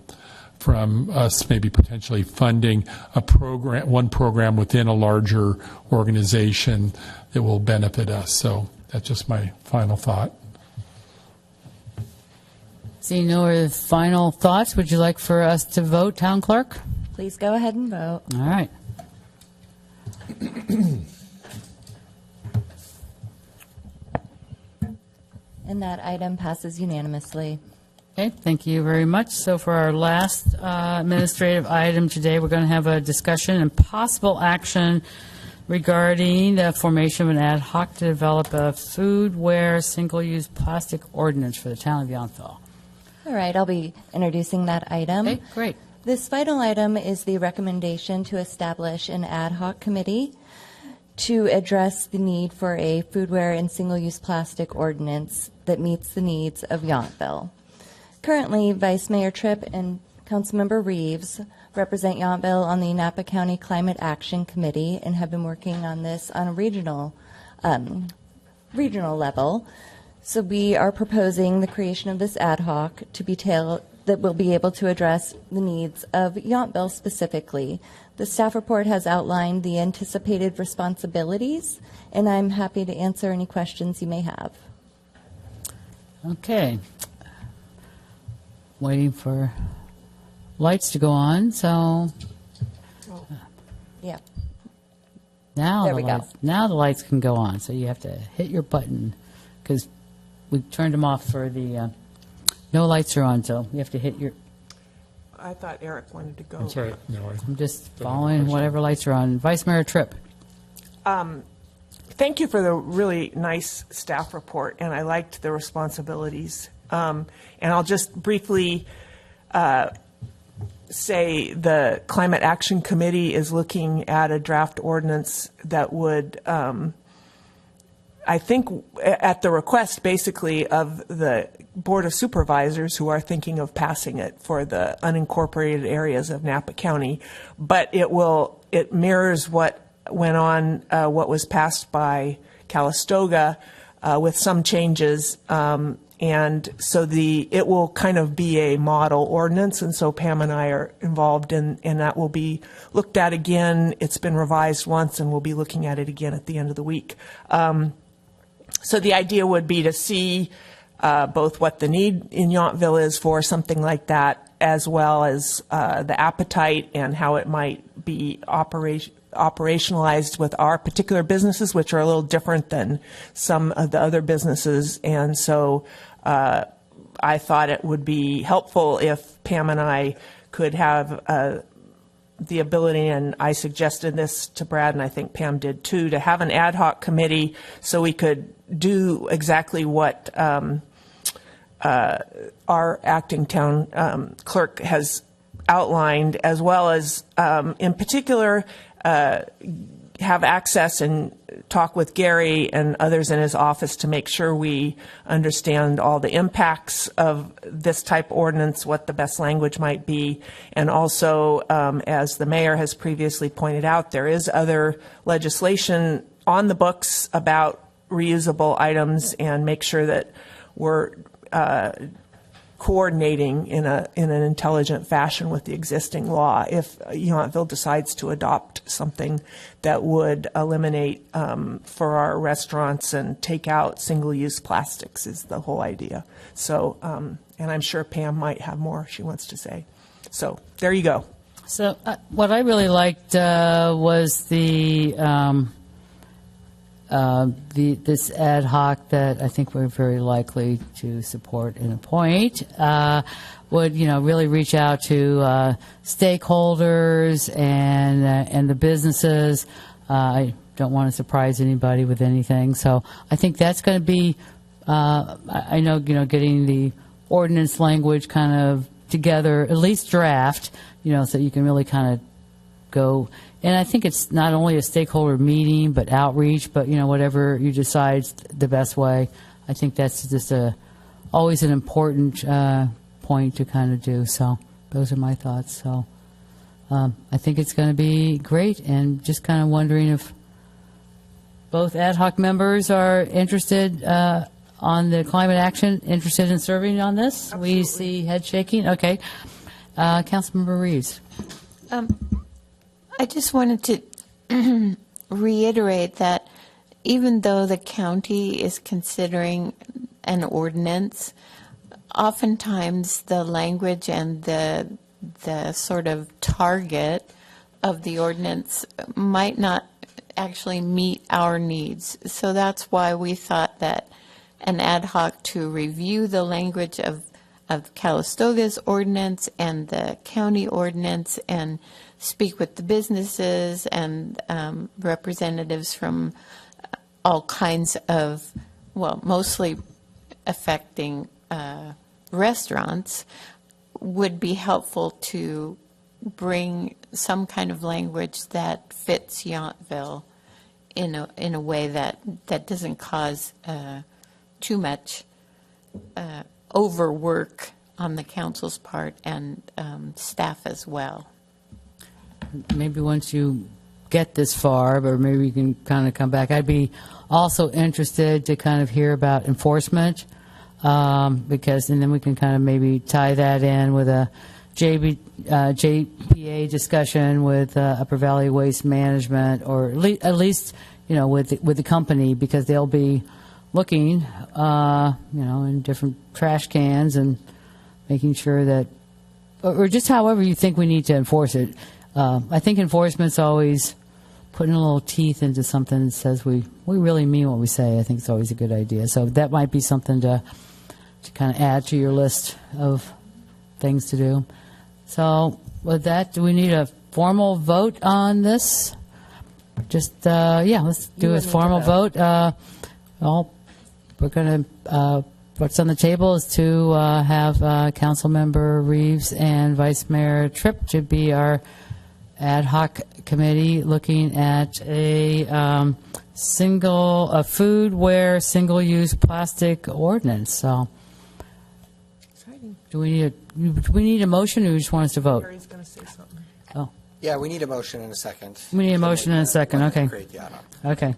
us maybe potentially funding one program within a larger organization that will benefit us. So that's just my final thought. Seeing no other final thoughts, would you like for us to vote, Town Clerk? Please go ahead and vote. All right. And that item passes unanimously. Okay, thank you very much. So for our last administrative item today, we're going to have a discussion and possible action regarding the formation of an ad hoc to develop a foodware single-use plastic ordinance for the town of Yountville. All right, I'll be introducing that item. Okay, great. This final item is the recommendation to establish an ad hoc committee to address the need for a foodware and single-use plastic ordinance that meets the needs of Yountville. Currently, Vice Mayor Tripp and Councilmember Reeves represent Yountville on the Napa County Climate Action Committee and have been working on this on a regional level. So we are proposing the creation of this ad hoc to be that will be able to address the needs of Yountville specifically. The staff report has outlined the anticipated responsibilities, and I'm happy to answer any questions you may have. Okay. Waiting for lights to go on, so Yeah. now There we go. now the lights can go on. So you have to hit your button because we turned them off for the no lights are on, so you have to hit your. I thought Eric wanted to go. That's right. No, I'm just following whatever lights are on. Vice Mayor Tripp. Thank you for the really nice staff report, and I liked the responsibilities. And I'll just briefly say the Climate Action Committee is looking at a draft ordinance that would, I think, at the request basically of the Board of Supervisors who are thinking of passing it for the unincorporated areas of Napa County, but it mirrors what went on, what was passed by Calistoga with some changes. And so it will kind of be a model ordinance, and so Pam and I are involved in, and that will be looked at again. It's been revised once, and we'll be looking at it again at the end of the week. So the idea would be to see both what the need in Yountville is for something like that, as well as the appetite and how it might be operationalized with our particular businesses, which are a little different than some of the other businesses. And so I thought it would be helpful if Pam and I could have the ability, and I suggested this to Brad, and I think Pam did too, to have an ad hoc committee so we could do exactly what our acting town clerk has outlined, as well as, in particular, have access and talk with Gary and others in his office to make sure we understand all the impacts of this type of ordinance, what the best language might be. And also, as the mayor has previously pointed out, there is other legislation on the books about reusable items, and make sure that we're coordinating in an intelligent fashion with the existing law if Yountville decides to adopt something that would eliminate for our restaurants and take out single-use plastics is the whole idea. So, and I'm sure Pam might have more she wants to say. So there you go. So what I really liked was this ad hoc that I think we're very likely to support and appoint would really reach out to stakeholders and the businesses. I don't want to surprise anybody with anything, so I think that's going to be. I know getting the ordinance language kind of together, at least draft, so you can really kind of go. And I think it's not only a stakeholder meeting, but outreach, but, whatever you decide the best way. I think that's just always an important point point to kind of do. So those are my thoughts. So I think it's going to be great, and just kind of wondering if both ad hoc members are interested on the climate action, interested in serving on this. Absolutely. We see head shaking. Okay. Councilmember Reeves. I just wanted to reiterate that even though the county is considering an ordinance, oftentimes the language and the sort of target of the ordinance might not actually meet our needs. So that's why we thought that an ad hoc to review the language of Calistoga's ordinance and the county ordinance and speak with the businesses and representatives from all kinds of, well, mostly affecting restaurants, would be helpful to bring some kind of language that fits Yountville in a way that doesn't cause too much overwork on the council's part and staff as well. Maybe once you get this far, but maybe we can kind of come back. I'd be also interested to kind of hear about enforcement, because, and then we can kind of maybe tie that in with a JPA discussion with Upper Valley Waste Management, or at least, you know, with the company, because they'll be looking, in different trash cans and making sure that, or just however you think we need to enforce it. I think enforcement's always putting a little teeth into something that says we really mean what we say. I think it's always a good idea. So that might be something to kind of add to your list of things to do. So with that, do we need a formal vote on this? Just, let's do a formal vote. We're going to, what's on the table is to have Councilmember Reeves and Vice Mayor Tripp to be our ad hoc committee looking at a foodware single-use plastic ordinance. So, do we need a motion, or you just want us to vote? Gary's going to say something. Oh, Yeah, we need a motion in a second. we need a motion in a second. Okay. Great, yeah. Okay.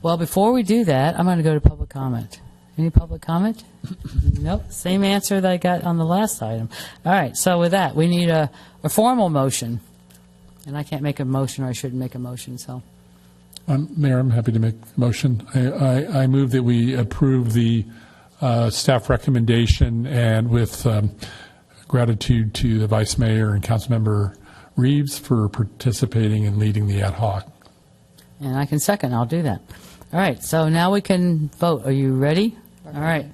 Well, before we do that, I'm going to go to public comment. Any public comment? Nope. Same answer that I got on the last item. All right. So with that, we need a formal motion. And I can't make a motion, or I shouldn't make a motion, so. Mayor, I'm happy to make a motion. I move that we approve the staff recommendation, and with gratitude to the Vice Mayor and Councilmember Reeves for participating and leading the ad hoc. And I can second. I'll do that. All right. So now we can vote. Are you ready? All right.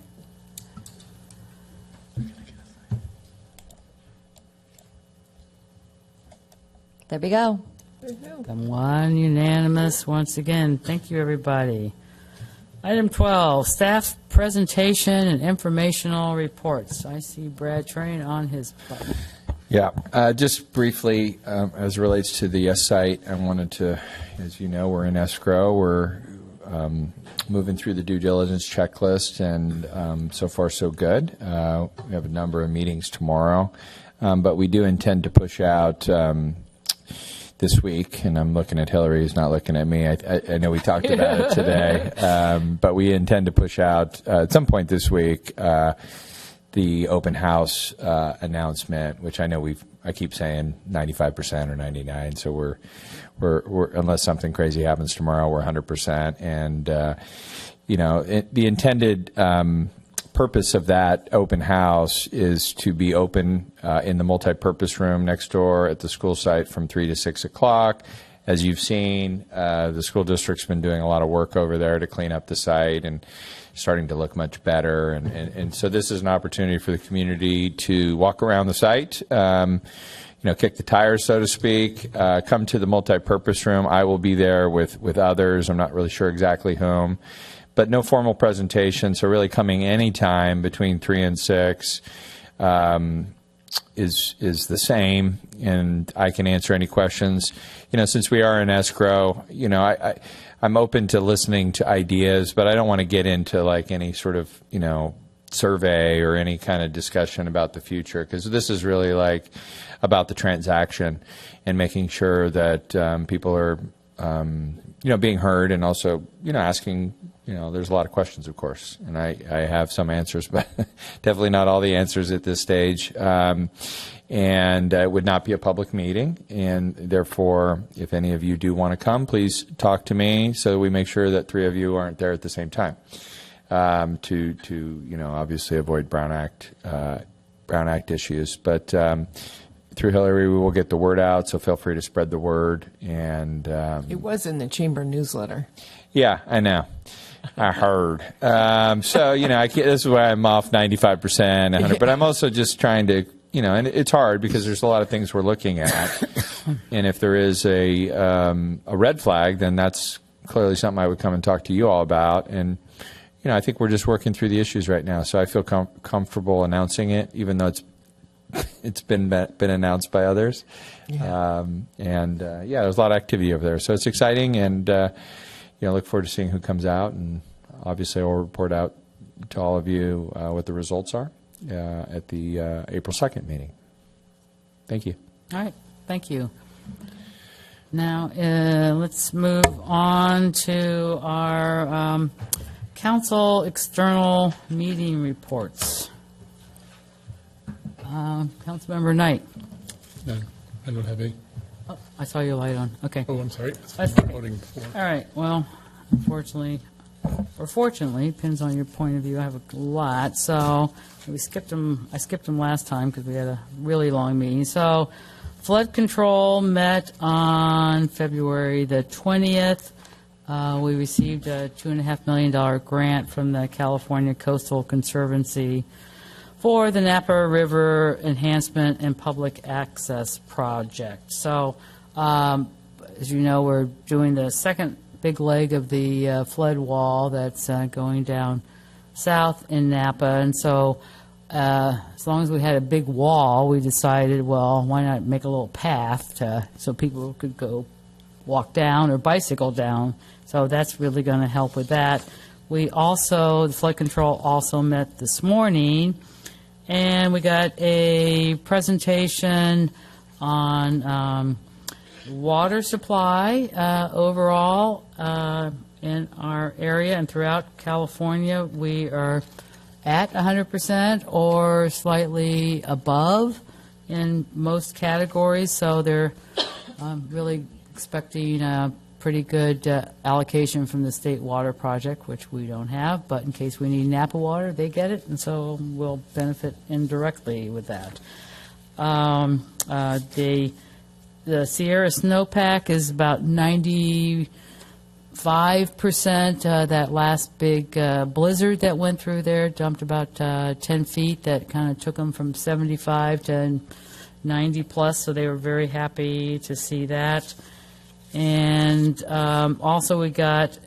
There we go. Come on, unanimous once again. Thank you, everybody. Item 12, staff presentation and informational reports. I see Brad Train on his button. Yeah, just briefly, as it relates to the yes site, I wanted to, as you know, we're in escrow. We're moving through the due diligence checklist, and so far so good. We have a number of meetings tomorrow, but we do intend to push out this week, and I'm looking at Hillary, who's not looking at me. I know we talked about it today, but we intend to push out at some point this week the open house announcement, which I know I keep saying 95% or 99%. So we're unless something crazy happens tomorrow, we're 100%. And the intended purpose of that open house is to be open in the multi-purpose room next door at the school site from 3 to 6 o'clock. As you've seen, the school district's been doing a lot of work over there to clean up the site and starting to look much better. And so this is an opportunity for the community to walk around the site, kick the tires, so to speak, come to the multi-purpose room. I will be there with others. I'm not really sure exactly whom. But no formal presentation, so really coming anytime between 3 and 6 is the same, and I can answer any questions. Since we are in escrow, I'm open to listening to ideas, but I don't want to get into like any sort of survey or any kind of discussion about the future, because this is really like about the transaction and making sure that people are being heard, and also asking, there's a lot of questions, of course, and I have some answers, but definitely not all the answers at this stage. And it would not be a public meeting, and therefore, if any of you do want to come, please talk to me so we make sure that 3 of you aren't there at the same time. To obviously avoid Brown Act issues, but through Hillary, we will get the word out. So feel free to spread the word. And It was in the chamber newsletter. Yeah, I know. I heard. So this is why I'm off 95%, 100. But I'm also just trying to, and it's hard because there's a lot of things we're looking at. And if there is a red flag, then that's clearly something I would come and talk to you all about. And I think we're just working through the issues right now, so I feel comfortable announcing it, even though it's been announced by others. Yeah. There's a lot of activity over there, so it's exciting, and look forward to seeing who comes out, and obviously I'll report out to all of you what the results are at the April 2nd meeting. Thank you. All right, thank you. Now, let's move on to our council external meeting reports. Councilmember Knight. No, I don't have any. Oh, I saw your light on. Okay. Oh, I'm sorry. That's I'm voting for. All right. Well, unfortunately, or fortunately, depends on your point of view. I have a lot, so we skipped them. I skipped them last time because we had a really long meeting. So, flood control met on February the 20th. We received a $2.5 million grant from the California Coastal Conservancy for the Napa River Enhancement and Public Access Project. So, as you know, we're doing the second big leg of the flood wall that's going down south in Napa. And so, as long as we had a big wall, we decided, well, why not make a little path so people could go walk down or bicycle down. So that's really going to help with that. The flood control also met this morning, and we got a presentation on water supply overall in our area and throughout California. We are at 100% or slightly above in most categories, so they're really expecting a pretty good allocation from the State Water Project, which we don't have, but in case we need Napa water, they get it, and so we'll benefit indirectly with that. The Sierra snowpack is about 95%. That last big blizzard that went through there dumped about 10 feet. That kind of took them from 75 to 90 plus, so they were very happy to see that. And also we got,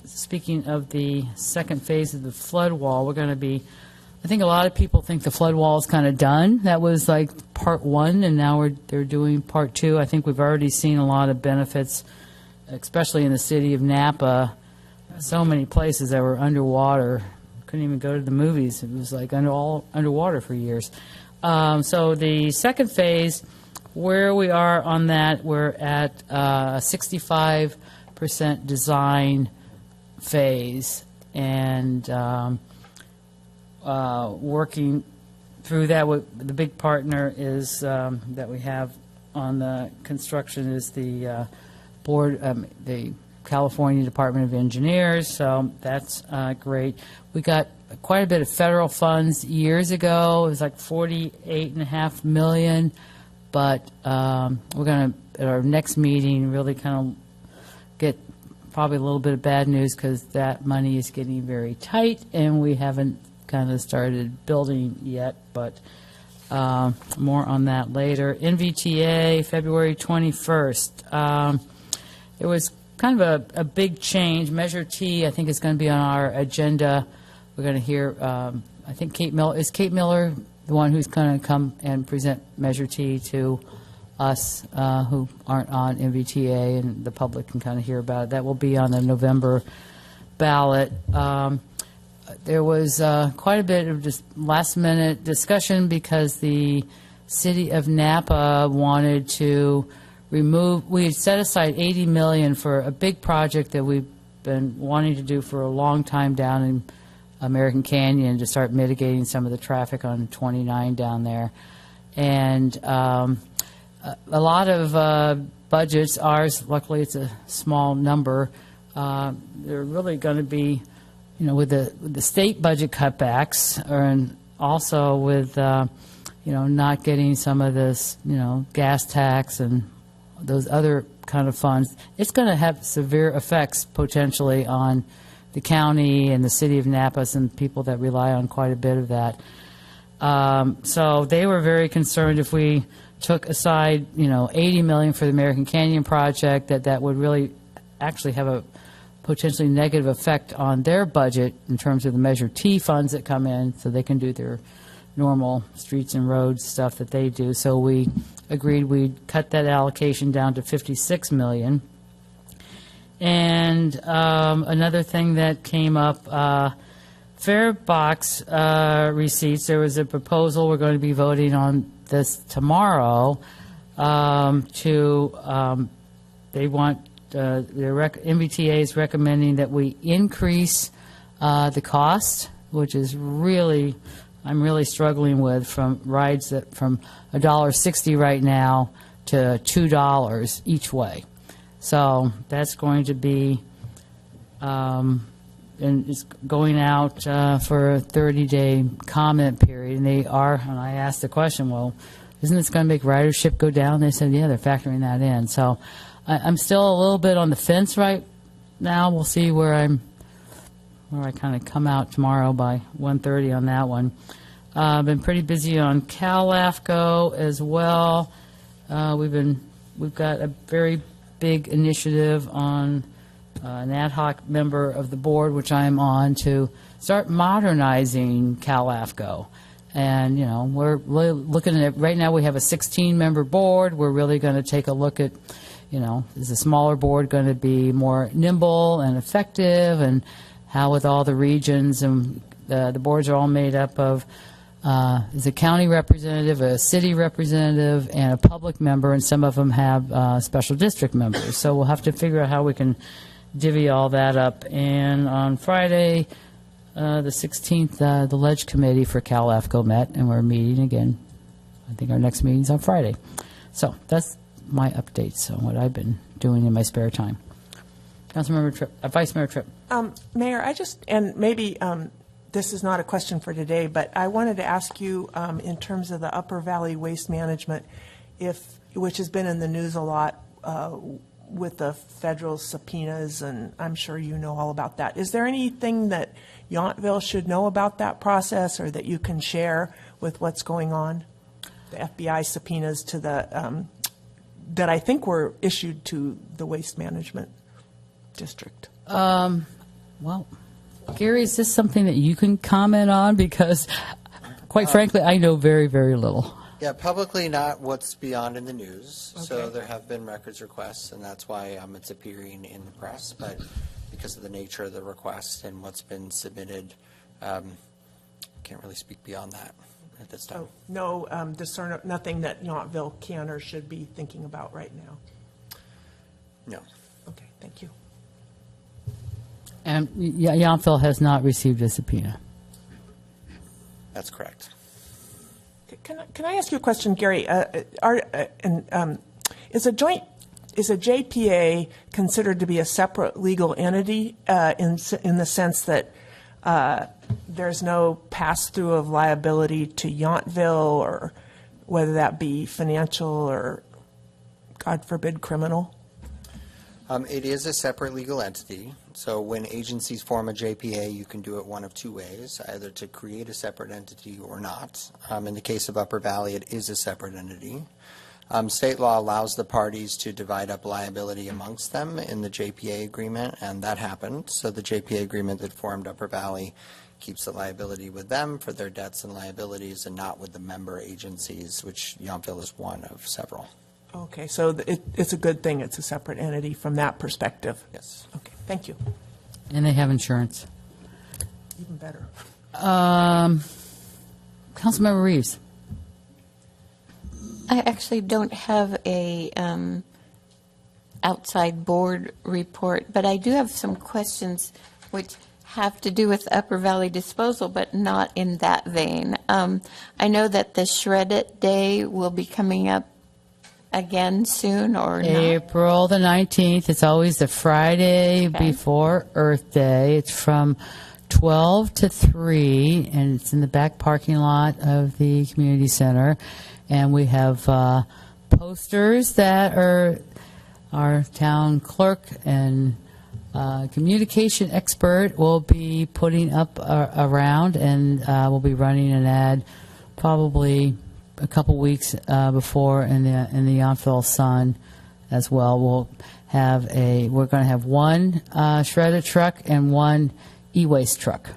speaking of the second phase of the flood wall, we're going to be, I think a lot of people think the flood wall is kind of done. That was like part one, and now they're doing part two. I think we've already seen a lot of benefits, especially in the city of Napa. So many places that were underwater. Couldn't even go to the movies. It was like all underwater for years. So the second phase, where we are on that, we're at 65% design phase, and working through that. The big partner is that we have on the construction is the the California Department of Engineers, so that's great. We got quite a bit of federal funds years ago. It was like $48.5 million. But we're going to, at our next meeting, really kind of get probably a little bit of bad news because that money is getting very tight, and we haven't kind of started building yet, but more on that later. NVTA, February 21st. It was kind of a big change. Measure T, I think, is going to be on our agenda. We're going to hear, I think Kate Miller the one who's going to come and present Measure T to us who aren't on MVTA, and the public can kind of hear about it. That will be on the November ballot. there was quite a bit of just last-minute discussion because the city of Napa wanted to remove, we had set aside $80 million for a big project that we've been wanting to do for a long time down in American Canyon to start mitigating some of the traffic on 29 down there. And a lot of budgets, ours, luckily it's a small number, they're really going to be, with the state budget cutbacks, and also with, not getting some of this, gas tax and those other kind of funds, it's going to have severe effects potentially on the county and the city of Napa and people that rely on quite a bit of that. So they were very concerned if we took aside, $80 million for the American Canyon project, that would really actually have a potentially negative effect on their budget in terms of the Measure T funds that come in, so they can do their normal streets and roads stuff that they do. So we agreed we'd cut that allocation down to $56 million. And another thing that came up, fare box receipts, there was a proposal, we're going to be voting on this tomorrow, they want, MBTA is recommending that we increase the cost, which is really, I'm really struggling with, from rides that from $1.60 right now to $2 each way. So that's going to be, and it's going out for a 30-day comment period. And and I asked the question, well, isn't this going to make ridership go down? They said, yeah, they're factoring that in. So I'm still a little bit on the fence right now. We'll see where I kind of come out tomorrow by 1:30 on that one. I've been pretty busy on CalAFCO as well. We've got a very big initiative on an ad hoc member of the board, which I'm on, to start modernizing CalAFCO. And, we're really looking at it. Right now we have a 16-member board. We're really going to take a look at, is the smaller board going to be more nimble and effective, and how with all the regions, and the boards are all made up of is a county representative, a city representative, and a public member, and some of them have special district members. So we'll have to figure out how we can divvy all that up. And on Friday, the 16th, the Ledge Committee for CalAFCO met, and we're meeting again. I think our next meeting's on Friday. So that's my updates on what I've been doing in my spare time. Councilmember Tripp, Vice Mayor Tripp. Mayor, and maybe this is not a question for today, but I wanted to ask you in terms of the Upper Valley Waste Management, which has been in the news a lot with the federal subpoenas, and I'm sure you know all about that. Is there anything that Yountville should know about that process, or that you can share with what's going on? The FBI subpoenas to the that I think were issued to the Waste Management District. Well, Gary, is this something that you can comment on? Because, quite frankly, I know very, very little. Yeah, publicly not what's beyond in the news. Okay. So there have been records requests, and that's why it's appearing in the press. But because of the nature of the request and what's been submitted, can't really speak beyond that at this time. So no nothing that Yountville can or should be thinking about right now? No. Okay, thank you. And Yountville has not received a subpoena. That's correct. Can I ask you a question, Gary? Is a JPA considered to be a separate legal entity in the sense that there's no pass-through of liability to Yountville, or whether that be financial or, God forbid, criminal? It is a separate legal entity. So when agencies form a JPA, you can do it one of two ways, either to create a separate entity or not. In the case of Upper Valley, it is a separate entity. State law allows the parties to divide up liability amongst them in the JPA agreement, and that happened. So the JPA agreement that formed Upper Valley keeps the liability with them for their debts and liabilities, and not with the member agencies, which Yountville is one of several. Okay, so it's a good thing it's a separate entity from that perspective. Yes. Okay, thank you. And they have insurance. Even better. Councilmember Reeves. I actually don't have a outside board report, but I do have some questions which have to do with Upper Valley disposal, but not in that vein. I know that the Shred It Day will be coming up again soon, or not? April the 19th. It's always the Friday before Earth Day. It's from 12 to 3, and it's in the back parking lot of the community center. And we have posters that are our town clerk and communication expert will be putting up around, and we'll be running an ad probably a couple weeks before in the Yountville Sun as well. We're going to have one shredder truck and one e-waste truck,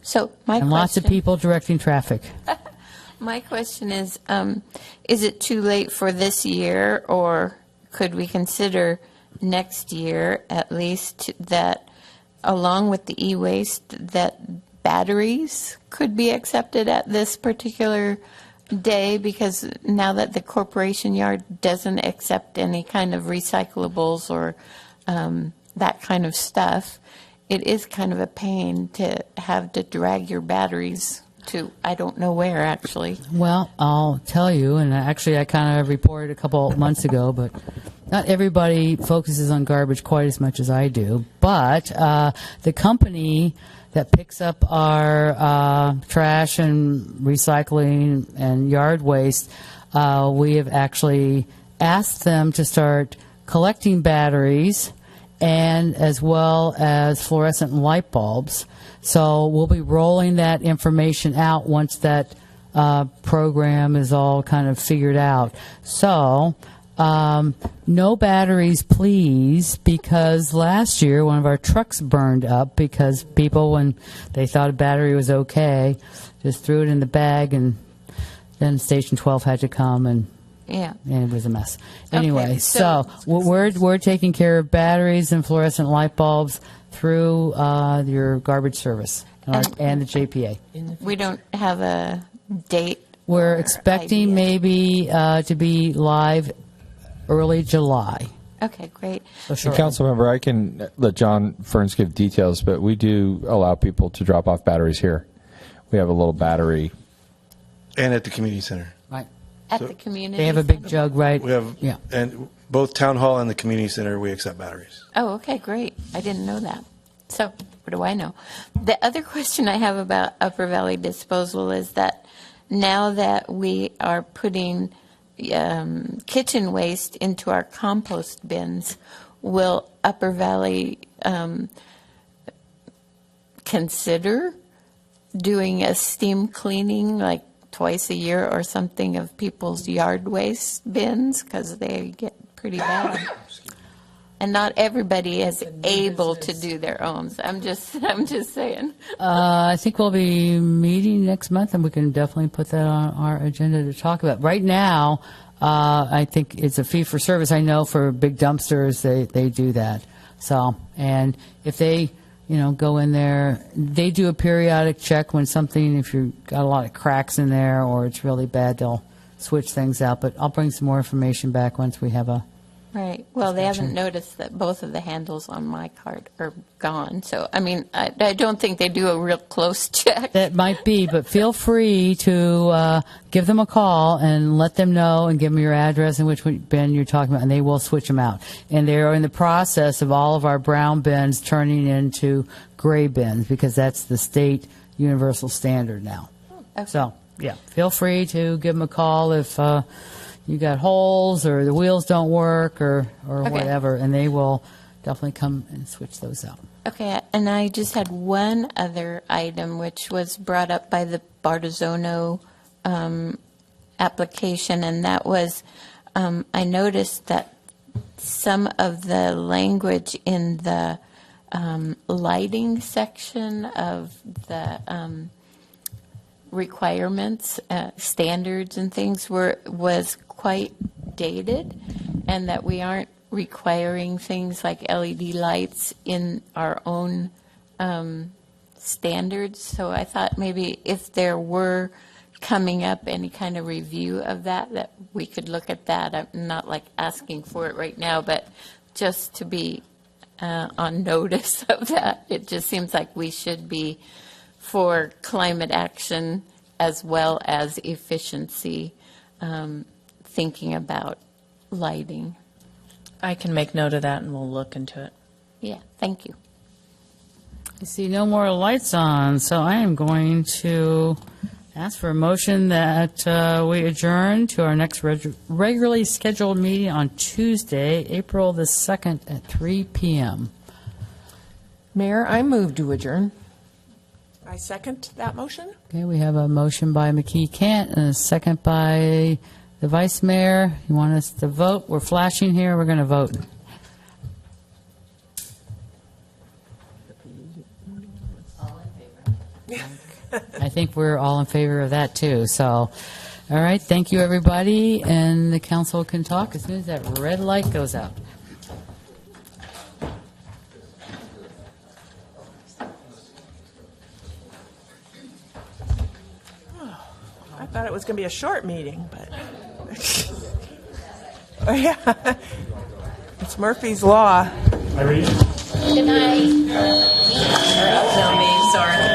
So my and question, lots of people directing traffic. My question is it too late for this year, or could we consider next year at least that, along with the e-waste, that batteries could be accepted at this particular day? Because now that the corporation yard doesn't accept any kind of recyclables or that kind of stuff, it is kind of a pain to have to drag your batteries to I don't know where, actually. Well, I'll tell you, and actually I kind of reported a couple months ago, but not everybody focuses on garbage quite as much as I do. But the company that picks up our trash and recycling and yard waste, we have actually asked them to start collecting batteries and as well as fluorescent light bulbs. So we'll be rolling that information out once that program is all kind of figured out. So no batteries, please, because last year one of our trucks burned up because people, when they thought a battery was okay, just threw it in the bag, and then Station 12 had to come, and it was a mess. Anyway, Okay, so we're taking care of batteries and fluorescent light bulbs through your garbage service and the JPA. We don't have a date. We're or expecting idea. maybe to be live early July. Okay, great. So Council member, I can let John Ferns give details, but we do allow people to drop off batteries here. We have a little battery. And at the community center. Right. At the community. They have a big jug, right? We have, Yeah. and both town hall and the community center, we accept batteries. Oh, okay, great. I didn't know that. So, what do I know? The other question I have about Upper Valley disposal is that now that we are putting kitchen waste into our compost bins, will Upper Valley consider doing a steam cleaning like twice a year or something of people's yard waste bins, because they get pretty bad? And not everybody is able to do their own. I'm just saying. I think we'll be meeting next month, and we can definitely put that on our agenda to talk about. Right now, I think it's a fee for service. I know for big dumpsters, they do that. So, and if they, go in there, they do a periodic check when something, if you've got a lot of cracks in there or it's really bad, they'll switch things out. But I'll bring some more information back once we have a Right. Well, they haven't noticed that both of the handles on my cart are gone. So, I mean, I don't think they do a real close check. That might be, but feel free to give them a call and let them know and give them your address and which bin you're talking about, and they will switch them out. And they are in the process of all of our brown bins turning into gray bins because that's the state universal standard now. Okay. So, yeah, feel free to give them a call if you got holes or the wheels don't work or whatever, and they will definitely come and switch those out. Okay, and I just had one other item which was brought up by the Bartizono application, and that was I noticed that some of the language in the lighting section of the requirements, standards and things was quite dated, and that we aren't requiring things like LED lights in our own standards. So I thought maybe if there were coming up any kind of review of that we could look at that. I'm not like asking for it right now, but just to be on notice of that. It just seems like we should be for climate action as well as efficiency, thinking about lighting. I can make note of that and we'll look into it. Yeah, thank you. I see no more lights on, so I am going to ask for a motion that we adjourn to our next regularly scheduled meeting on Tuesday, April the 2nd at 3 p.m. Mayor, I move to adjourn. I second that motion. Okay, we have a motion by McKee Kent and a second by the Vice Mayor. You want us to vote? We're flashing here. We're going to vote. I think we're all in favor of that, too. So, all right, thank you, everybody, and the council can talk as soon as that red light goes out. I thought it was going to be a short meeting, but oh, yeah, it's Murphy's Law. Good night. Sorry.